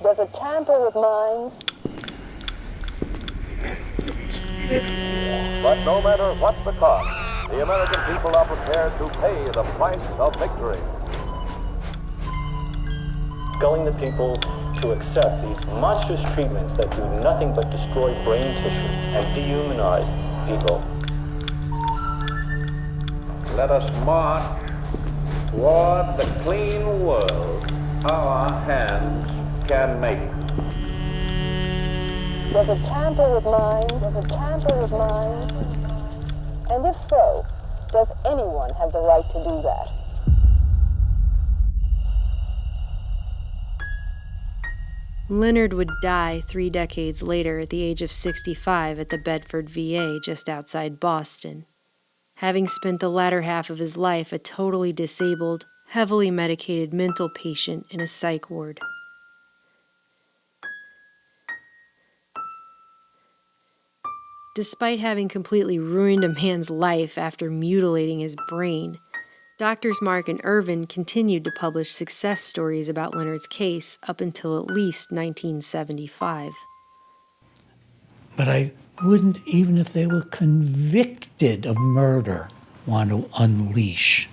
Does it tamper with minds? But no matter what the cost, the American people are prepared to pay the price of victory. Telling the people to accept these monstrous treatments that do nothing but destroy brain tissue and dehumanize people. Let us march toward the clean world our hands can make. Does it tamper with minds? Does it tamper with minds? And if so, does anyone have the right to do that? Leonard would die 3 decades later at the age of 65 at the Bedford VA just outside Boston, having spent the latter half of his life a totally disabled, heavily medicated mental patient in a psych ward. Despite having completely ruined a man's life after mutilating his brain, Doctors Mark and Irvin continued to publish success stories about Leonard's case up until at least 1975. But I wouldn't, even if they were convicted of murder, want to unleash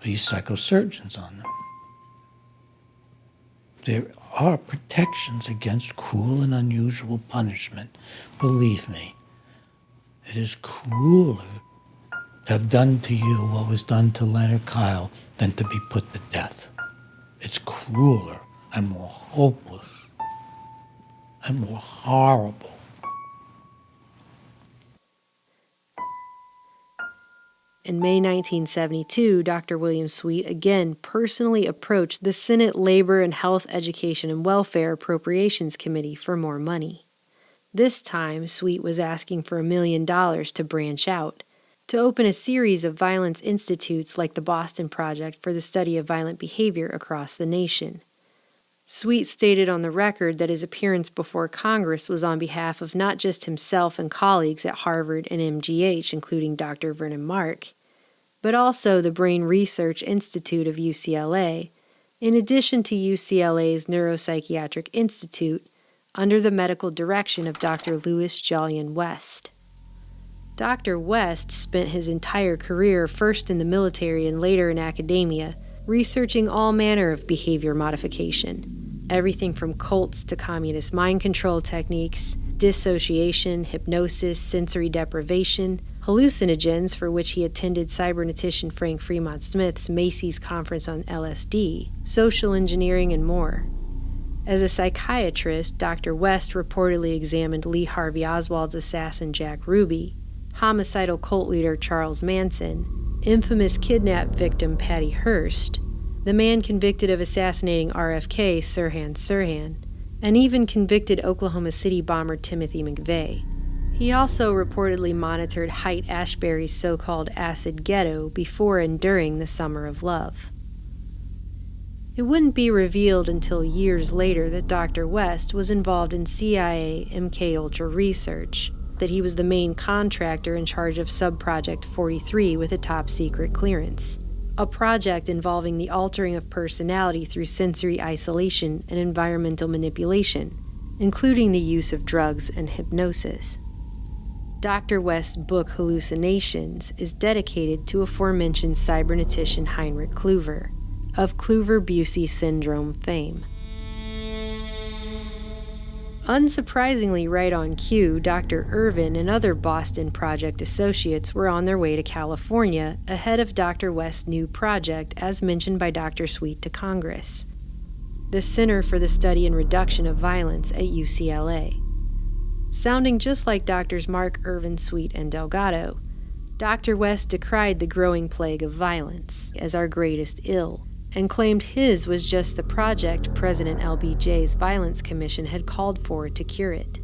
these psychosurgeons on them. There are protections against cruel and unusual punishment. Believe me, it is crueler to have done to you what was done to Leonard Kyle than to be put to death. It's crueler and more hopeless and more horrible. In May 1972, Dr. William Sweet again personally approached the Senate Labor and Health, Education, and Welfare Appropriations Committee for more money. This time, Sweet was asking for $1 million to branch out, to open a series of violence institutes like the Boston Project for the study of violent behavior across the nation. Sweet stated on the record that his appearance before Congress was on behalf of not just himself and colleagues at Harvard and MGH, including Dr. Vernon Mark, but also the Brain Research Institute of UCLA, in addition to UCLA's Neuropsychiatric Institute, under the medical direction of Dr. Louis Jolyon West. Dr. West spent his entire career first in the military and later in academia, researching all manner of behavior modification, everything from cults to communist mind control techniques, dissociation, hypnosis, sensory deprivation, hallucinogens, for which he attended cybernetician Frank Fremont Smith's Macy's conference on LSD, social engineering, and more. As a psychiatrist, Dr. West reportedly examined Lee Harvey Oswald's assassin Jack Ruby, homicidal cult leader Charles Manson, infamous kidnap victim Patty Hearst, the man convicted of assassinating RFK Sirhan Sirhan, and even convicted Oklahoma City bomber Timothy McVeigh. He also reportedly monitored Haight-Ashbury's so-called acid ghetto before and during the Summer of Love. It wouldn't be revealed until years later that Dr. West was involved in CIA MKUltra research, that he was the main contractor in charge of Subproject 43 with a top-secret clearance, a project involving the altering of personality through sensory isolation and environmental manipulation, including the use of drugs and hypnosis. Dr. West's book Hallucinations is dedicated to aforementioned cybernetician Heinrich Kluver, of Kluver-Bucy syndrome fame. Unsurprisingly, right on cue, Dr. Irvin and other Boston Project associates were on their way to California ahead of Dr. West's new project, as mentioned by Dr. Sweet to Congress, the Center for the Study and Reduction of Violence at UCLA. Sounding just like Drs. Mark, Irvin, Sweet, and Delgado, Dr. West decried the growing plague of violence as our greatest ill, and claimed his was just the project President LBJ's Violence Commission had called for to cure it.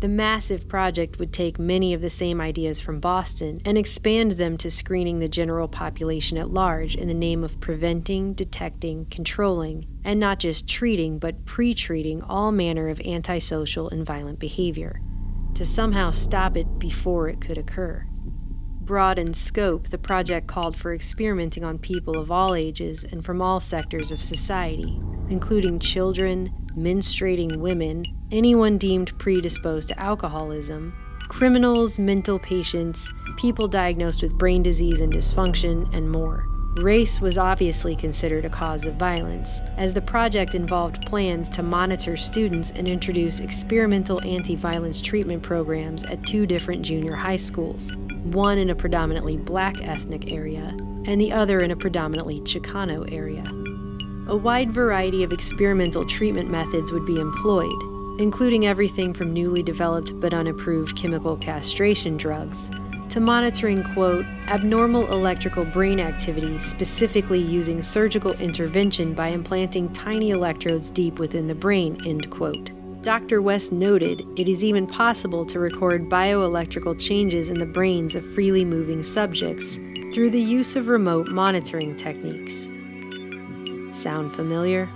The massive project would take many of the same ideas from Boston and expand them to screening the general population at large in the name of preventing, detecting, controlling, and not just treating but pre-treating all manner of antisocial and violent behavior, to somehow stop it before it could occur. Broad in scope, the project called for experimenting on people of all ages and from all sectors of society, including children, menstruating women, anyone deemed predisposed to alcoholism, criminals, mental patients, people diagnosed with brain disease and dysfunction, and more. Race was obviously considered a cause of violence, as the project involved plans to monitor students and introduce experimental anti-violence treatment programs at 2 different junior high schools, one in a predominantly black ethnic area, and the other in a predominantly Chicano area. A wide variety of experimental treatment methods would be employed, including everything from newly developed but unapproved chemical castration drugs, to monitoring, quote, abnormal electrical brain activity, specifically using surgical intervention by implanting tiny electrodes deep within the brain, end quote. Dr. West noted it is even possible to record bioelectrical changes in the brains of freely moving subjects through the use of remote monitoring techniques. Sound familiar?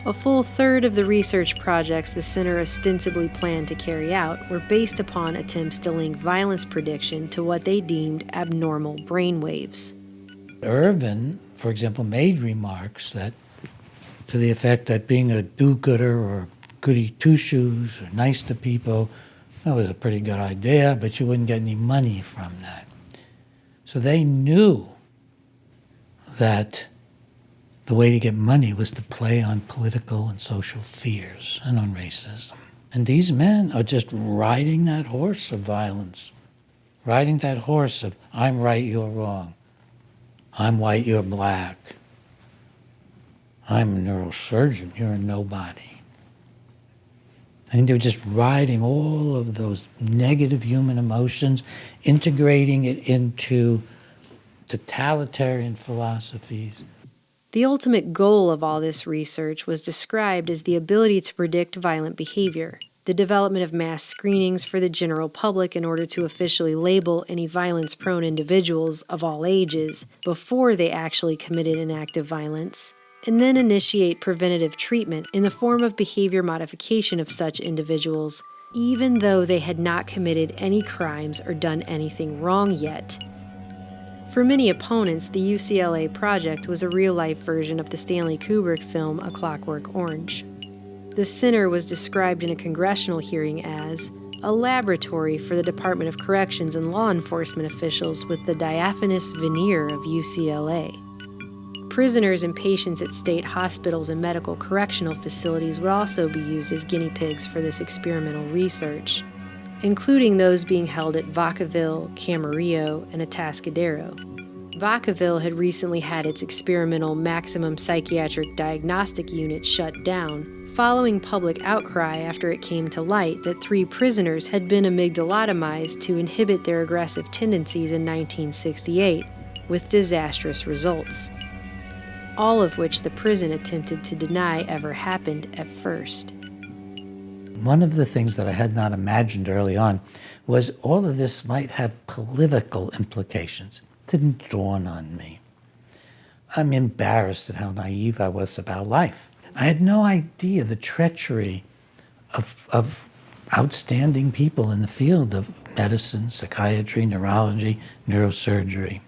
A full third of the research projects the center ostensibly planned to carry out were based upon attempts to link violence prediction to what they deemed abnormal brainwaves. Irvin, for example, made remarks that to the effect that being a do-gooder or goody two-shoes or nice to people, that was a pretty good idea, but you wouldn't get any money from that. So they knew that the way to get money was to play on political and social fears and on racism. And these men are just riding that horse of violence, riding that horse of I'm right, you're wrong. I'm white, you're black. I'm a neurosurgeon, you're a nobody. I think they're just riding all of those negative human emotions, integrating it into totalitarian philosophies. The ultimate goal of all this research was described as the ability to predict violent behavior, the development of mass screenings for the general public in order to officially label any violence-prone individuals of all ages before they actually committed an act of violence, and then initiate preventative treatment in the form of behavior modification of such individuals, even though they had not committed any crimes or done anything wrong yet. For many opponents, the UCLA project was a real-life version of the Stanley Kubrick film A Clockwork Orange. The center was described in a congressional hearing as a laboratory for the Department of Corrections and law enforcement officials with the diaphanous veneer of UCLA. Prisoners and patients at state hospitals and medical correctional facilities would also be used as guinea pigs for this experimental research, including those being held at Vacaville, Camarillo, and Atascadero. Vacaville had recently had its experimental maximum psychiatric diagnostic unit shut down following public outcry after it came to light that 3 prisoners had been amygdalotomized to inhibit their aggressive tendencies in 1968, with disastrous results, all of which the prison attempted to deny ever happened at first. One of the things that I had not imagined early on was all of this might have political implications. It didn't dawn on me. I'm embarrassed at how naive I was about life. I had no idea the treachery of outstanding people in the field of medicine, psychiatry, neurology, neurosurgery.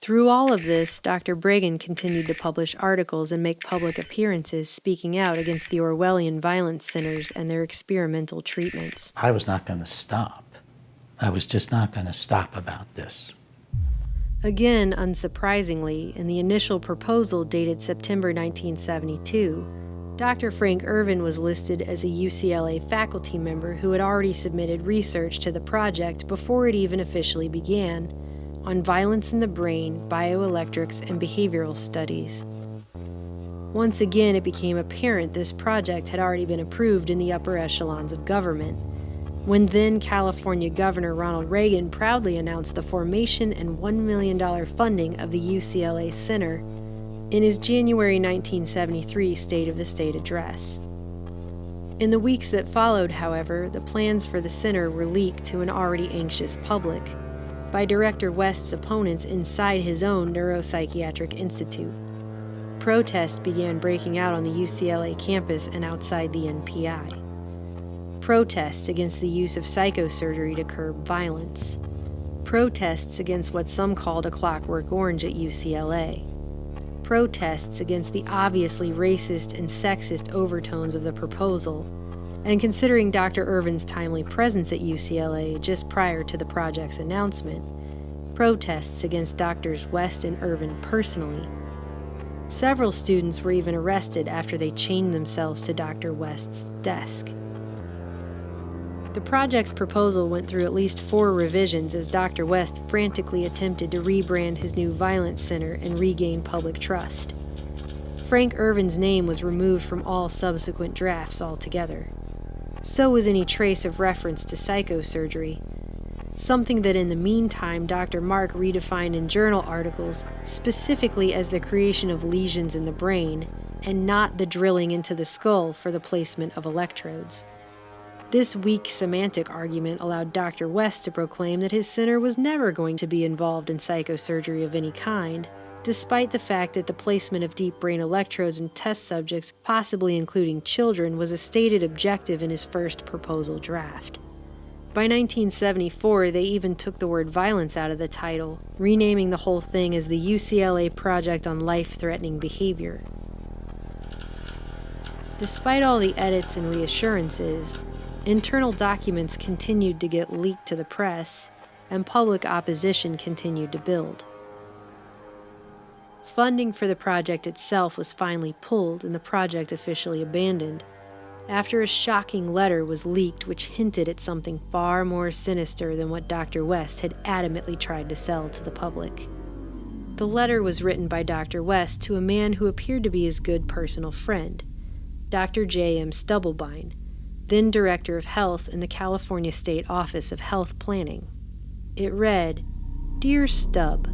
Through all of this, Dr. Bregan continued to publish articles and make public appearances speaking out against the Orwellian violence centers and their experimental treatments. I was not going to stop. I was just not going to stop about this. Again, unsurprisingly, in the initial proposal dated September 1972, Dr. Frank Irvin was listed as a UCLA faculty member who had already submitted research to the project before it even officially began, on violence in the brain, bioelectrics, and behavioral studies. Once again, it became apparent this project had already been approved in the upper echelons of government, when then California Governor Ronald Reagan proudly announced the formation and $1 million funding of the UCLA Center in his January 1973 State of the State address. In the weeks that followed, however, the plans for the center were leaked to an already anxious public by Director West's opponents inside his own neuropsychiatric institute. Protests began breaking out on the UCLA campus and outside the NPI. Protests against the use of psychosurgery to curb violence. Protests against what some called a clockwork orange at UCLA. Protests against the obviously racist and sexist overtones of the proposal, and considering Dr. Irvin's timely presence at UCLA just prior to the project's announcement, protests against Drs. West and Irvin personally. Several students were even arrested after they chained themselves to Dr. West's desk. The project's proposal went through at least 4 revisions as Dr. West frantically attempted to rebrand his new violence center and regain public trust. Frank Irvin's name was removed from all subsequent drafts altogether. So was any trace of reference to psychosurgery, something that in the meantime Dr. Mark redefined in journal articles specifically as the creation of lesions in the brain and not the drilling into the skull for the placement of electrodes. This weak semantic argument allowed Dr. West to proclaim that his center was never going to be involved in psychosurgery of any kind, despite the fact that the placement of deep brain electrodes in test subjects, possibly including children, was a stated objective in his first proposal draft. By 1974, they even took the word violence out of the title, renaming the whole thing as the UCLA Project on Life-Threatening Behavior. Despite all the edits and reassurances, internal documents continued to get leaked to the press, and public opposition continued to build. Funding for the project itself was finally pulled and the project officially abandoned, after a shocking letter was leaked which hinted at something far more sinister than what Dr. West had adamantly tried to sell to the public. The letter was written by Dr. West to a man who appeared to be his good personal friend, Dr. J.M. Stubblebine, then Director of Health in the California State Office of Health Planning. It read, "Dear Stubb,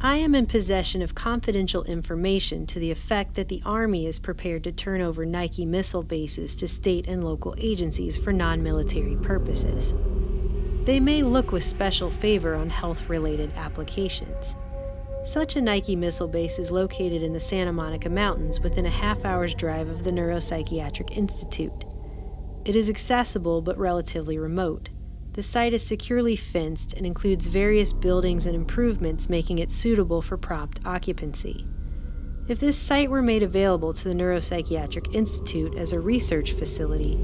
I am in possession of confidential information to the effect that the Army is prepared to turn over Nike missile bases to state and local agencies for non-military purposes. They may look with special favor on health-related applications. Such a Nike missile base is located in the Santa Monica Mountains within a half-hour's drive of the Neuropsychiatric Institute. It is accessible but relatively remote. The site is securely fenced and includes various buildings and improvements making it suitable for prompt occupancy. If this site were made available to the Neuropsychiatric Institute as a research facility,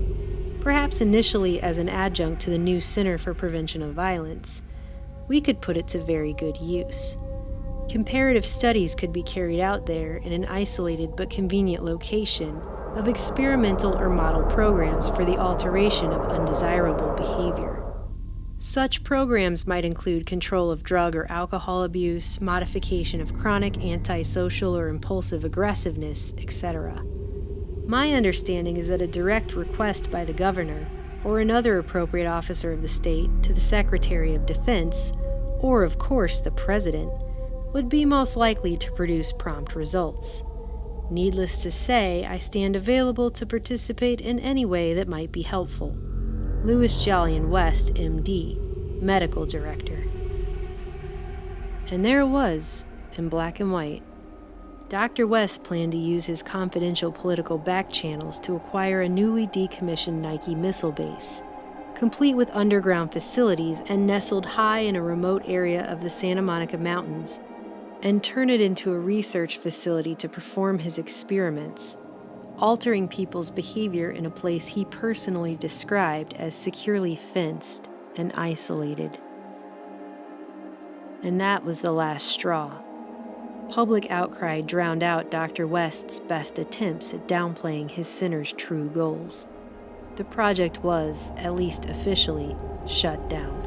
perhaps initially as an adjunct to the new Center for Prevention of Violence, we could put it to very good use. Comparative studies could be carried out there in an isolated but convenient location of experimental or model programs for the alteration of undesirable behavior. Such programs might include control of drug or alcohol abuse, modification of chronic antisocial or impulsive aggressiveness, etc. My understanding is that a direct request by the governor or another appropriate officer of the state to the Secretary of Defense, or of course the President, would be most likely to produce prompt results. Needless to say, I stand available to participate in any way that might be helpful. Louis Jolyon West, M.D., Medical Director. And there it was, in black and white. Dr. West planned to use his confidential political back channels to acquire a newly decommissioned Nike missile base, complete with underground facilities and nestled high in a remote area of the Santa Monica Mountains, and turn it into a research facility to perform his experiments, altering people's behavior in a place he personally described as securely fenced and isolated. And that was the last straw. Public outcry drowned out Dr. West's best attempts at downplaying his center's true goals. The project was, at least officially, shut down.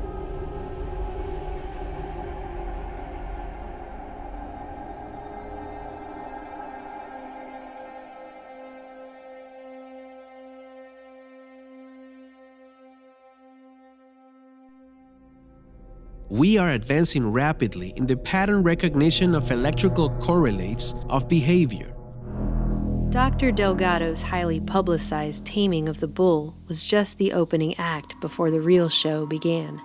We are advancing rapidly in the pattern recognition of electrical correlates of behavior. Dr. Delgado's highly publicized taming of the bull was just the opening act before the real show began.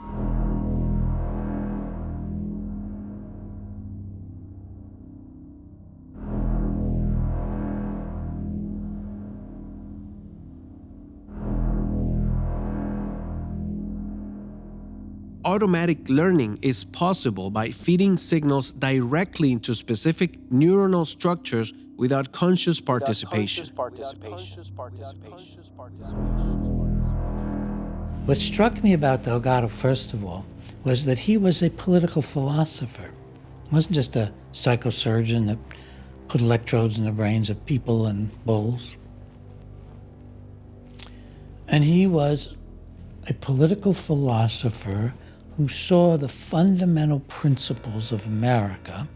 Automatic learning is possible by feeding signals directly into specific neuronal structures without conscious participation. What struck me about Delgado, first of all, was that he was a political philosopher. He wasn't just a psychosurgeon that put electrodes in the brains of people and bulls. And he was a political philosopher who saw the fundamental principles of America,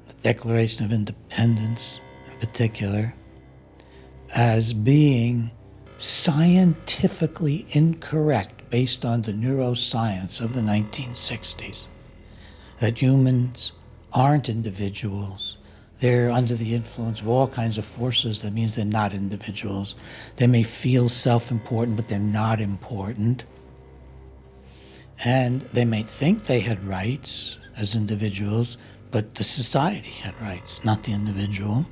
the Declaration of Independence in particular, as being scientifically incorrect based on the neuroscience of the 1960s. That humans aren't individuals. They're under the influence of all kinds of forces. That means they're not individuals. They may feel self-important, but they're not important. And they may think they had rights as individuals, but the society had rights, not the individual.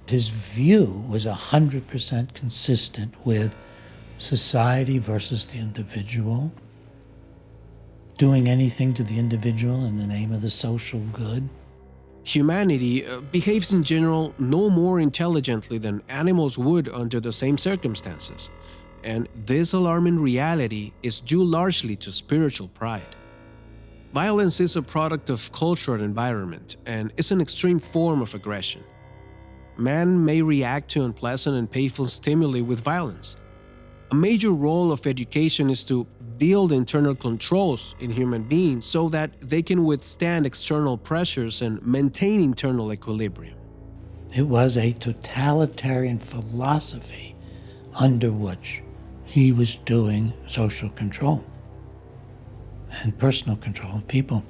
His view was 100% consistent with society versus the individual, doing anything to the individual in the name of the social good. Humanity behaves in general no more intelligently than animals would under the same circumstances. And this alarming reality is due largely to spiritual pride. Violence is a product of culture and environment, and is an extreme form of aggression. Man may react to unpleasant and painful stimuli with violence. A major role of education is to build internal controls in human beings so that they can withstand external pressures and maintain internal equilibrium. It was a totalitarian philosophy under which he was doing social control and personal control of people.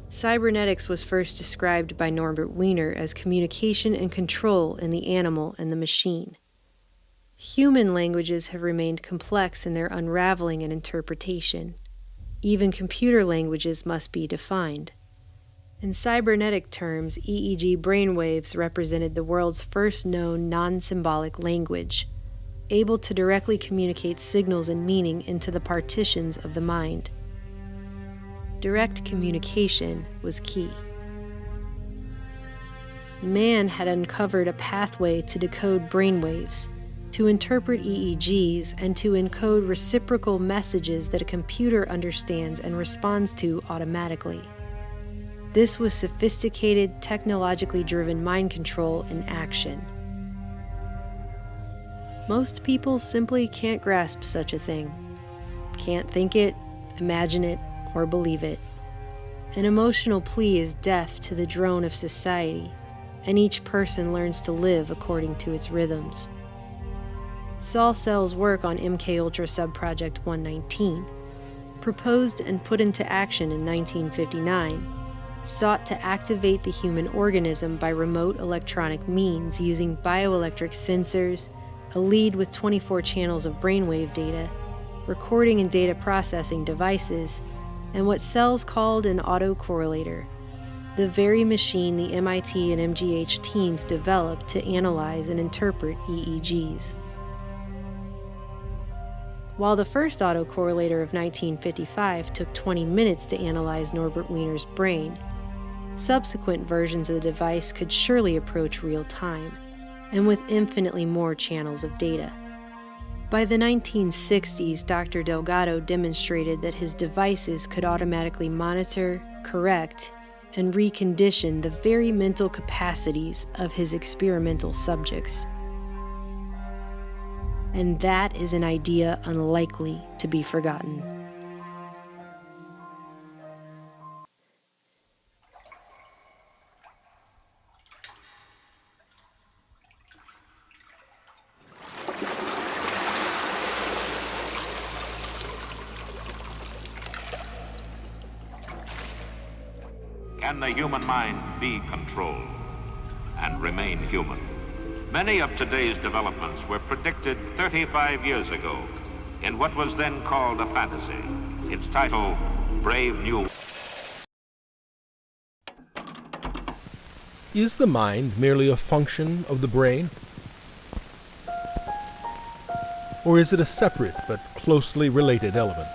Cybernetics was first described by Norbert Wiener as communication and control in the animal and the machine. Human languages have remained complex in their unraveling and interpretation. Even computer languages must be defined. In cybernetic terms, EEG brainwaves represented the world's first known non-symbolic language, able to directly communicate signals and meaning into the partitions of the mind. Direct communication was key. Man had uncovered a pathway to decode brainwaves, to interpret EEGs, and to encode reciprocal messages that a computer understands and responds to automatically. This was sophisticated, technologically driven mind control in action. Most people simply can't grasp such a thing. Can't think it, imagine it, or believe it. An emotional plea is deaf to the drone of society, and each person learns to live according to its rhythms. Saul Sells' work on MKUltra Subproject 119, proposed and put into action in 1959, sought to activate the human organism by remote electronic means using bioelectric sensors, a lead with 24 channels of brainwave data, recording and data processing devices, and what Sells called an autocorrelator, the very machine the MIT and MGH teams developed to analyze and interpret EEGs. While the first autocorrelator of 1955 took 20 minutes to analyze Norbert Wiener's brain, subsequent versions of the device could surely approach real time, and with infinitely more channels of data. By the 1960s, Dr. Delgado demonstrated that his devices could automatically monitor, correct, and recondition the very mental capacities of his experimental subjects. And that is an idea unlikely to be forgotten. Can the human mind be controlled and remain human? Many of today's developments were predicted 35 years ago in what was then called a fantasy. Its title, Brave New. Is the mind merely a function of the brain? Or is it a separate but closely related element?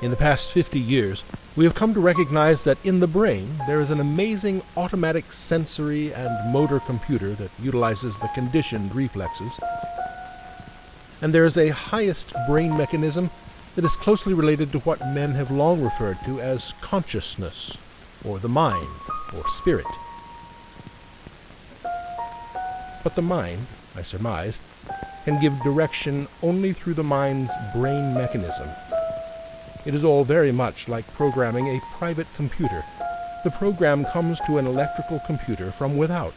In the past 50 years, we have come to recognize that in the brain there is an amazing automatic sensory and motor computer that utilizes the conditioned reflexes. And there is a highest brain mechanism that is closely related to what men have long referred to as consciousness, or the mind, or spirit. But the mind, I surmise, can give direction only through the mind's brain mechanism. It is all very much like programming a private computer. The program comes to an electrical computer from without.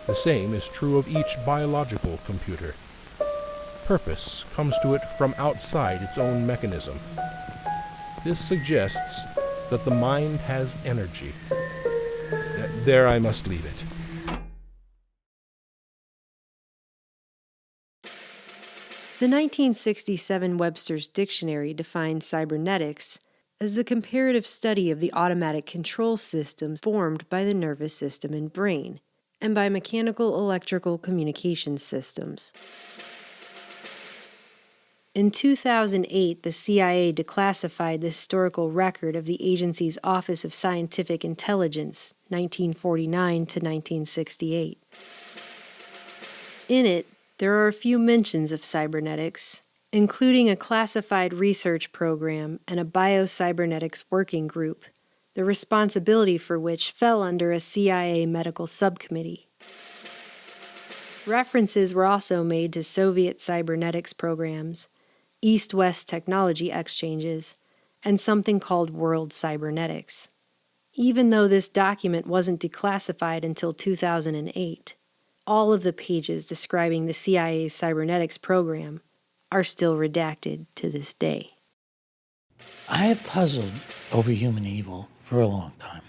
The same is true of each biological computer. Purpose comes to it from outside its own mechanism. This suggests that the mind has energy. There I must leave it. The 1967 Webster's Dictionary defines cybernetics as the comparative study of the automatic control systems formed by the nervous system and brain, and by mechanical electrical communication systems. In 2008, the CIA declassified the historical record of the agency's Office of Scientific Intelligence, 1949 to 1968. In it, there are a few mentions of cybernetics, including a classified research program and a biocybernetics working group, the responsibility for which fell under a CIA medical subcommittee. References were also made to Soviet cybernetics programs, East-West technology exchanges, and something called World Cybernetics, even though this document wasn't declassified until 2008. All of the pages describing the CIA's cybernetics program are still redacted to this day. I have puzzled over human evil for a long time.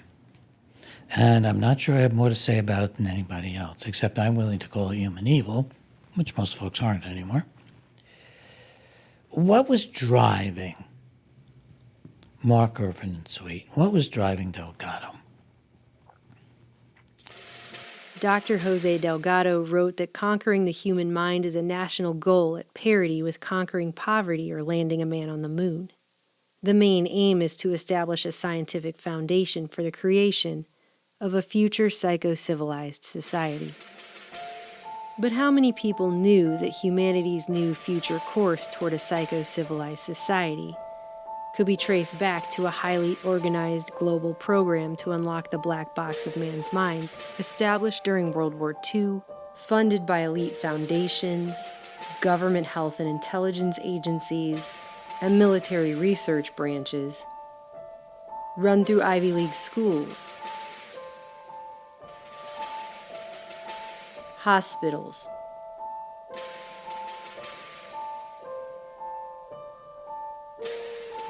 And I'm not sure I have more to say about it than anybody else, except I'm willing to call it human evil, which most folks aren't anymore. What was driving Mark Irvin and Sweet? What was driving Delgado? Dr. Jose Delgado wrote that conquering the human mind is a national goal at parity with conquering poverty or landing a man on the moon. The main aim is to establish a scientific foundation for the creation of a future psycho-civilized society. But how many people knew that humanity's new future course toward a psycho-civilized society could be traced back to a highly organized global program to unlock the black box of man's mind, established during World War II, funded by elite foundations, government health and intelligence agencies, and military research branches, run through Ivy League schools, hospitals,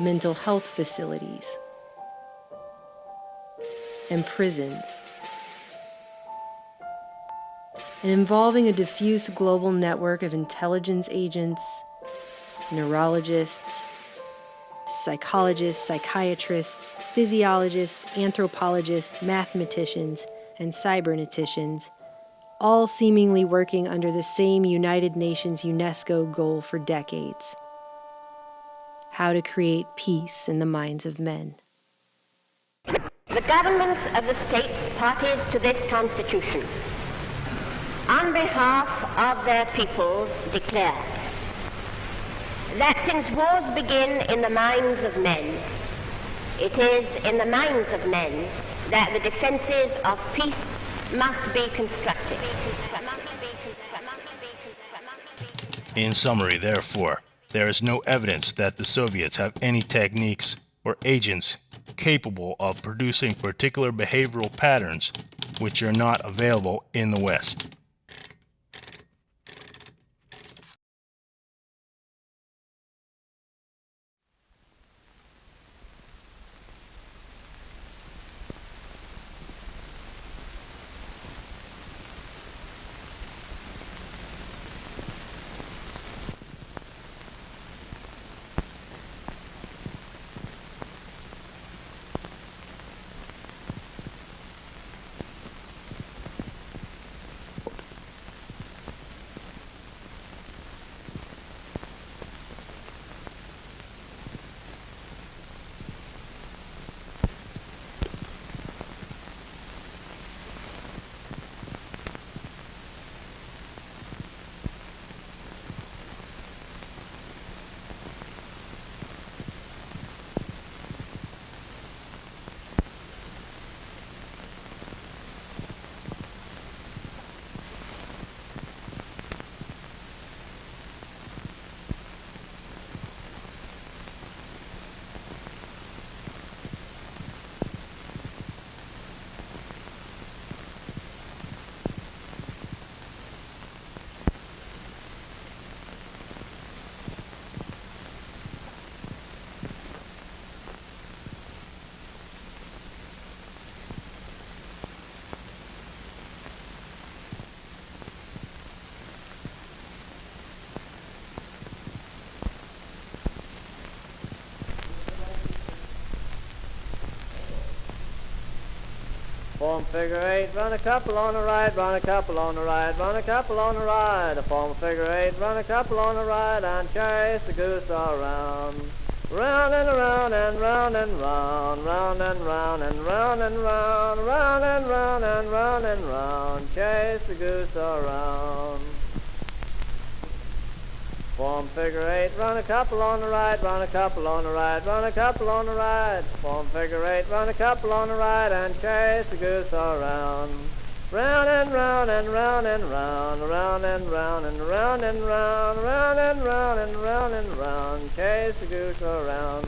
mental health facilities, and prisons, and involving a diffuse global network of intelligence agents, neurologists, psychologists, psychiatrists, physiologists, anthropologists, mathematicians, and cyberneticians, all seemingly working under the same United Nations UNESCO goal for decades: how to create peace in the minds of men. The governments of the states parties to this Constitution, on behalf of their peoples, declare that since wars begin in the minds of men, it is in the minds of men that the defenses of peace must be constructed. In summary, therefore, there is no evidence that the Soviets have any techniques or agents capable of producing particular behavioral patterns which are not available in the West. Form figure 8, run a couple on the right, run a couple on the right, run a couple on the right. A form figure 8, run a couple on the right, and chase the goose around. Round and around and round and round, round and round and round and round, round and round and round and round, chase the goose around. Form figure 8, run a couple on the right, run a couple on the right, run a couple on the right. Form figure 8, run a couple on the right, and chase the goose around. Round and round and round and round, round and round and round and round, round and round and round and round, chase the goose around.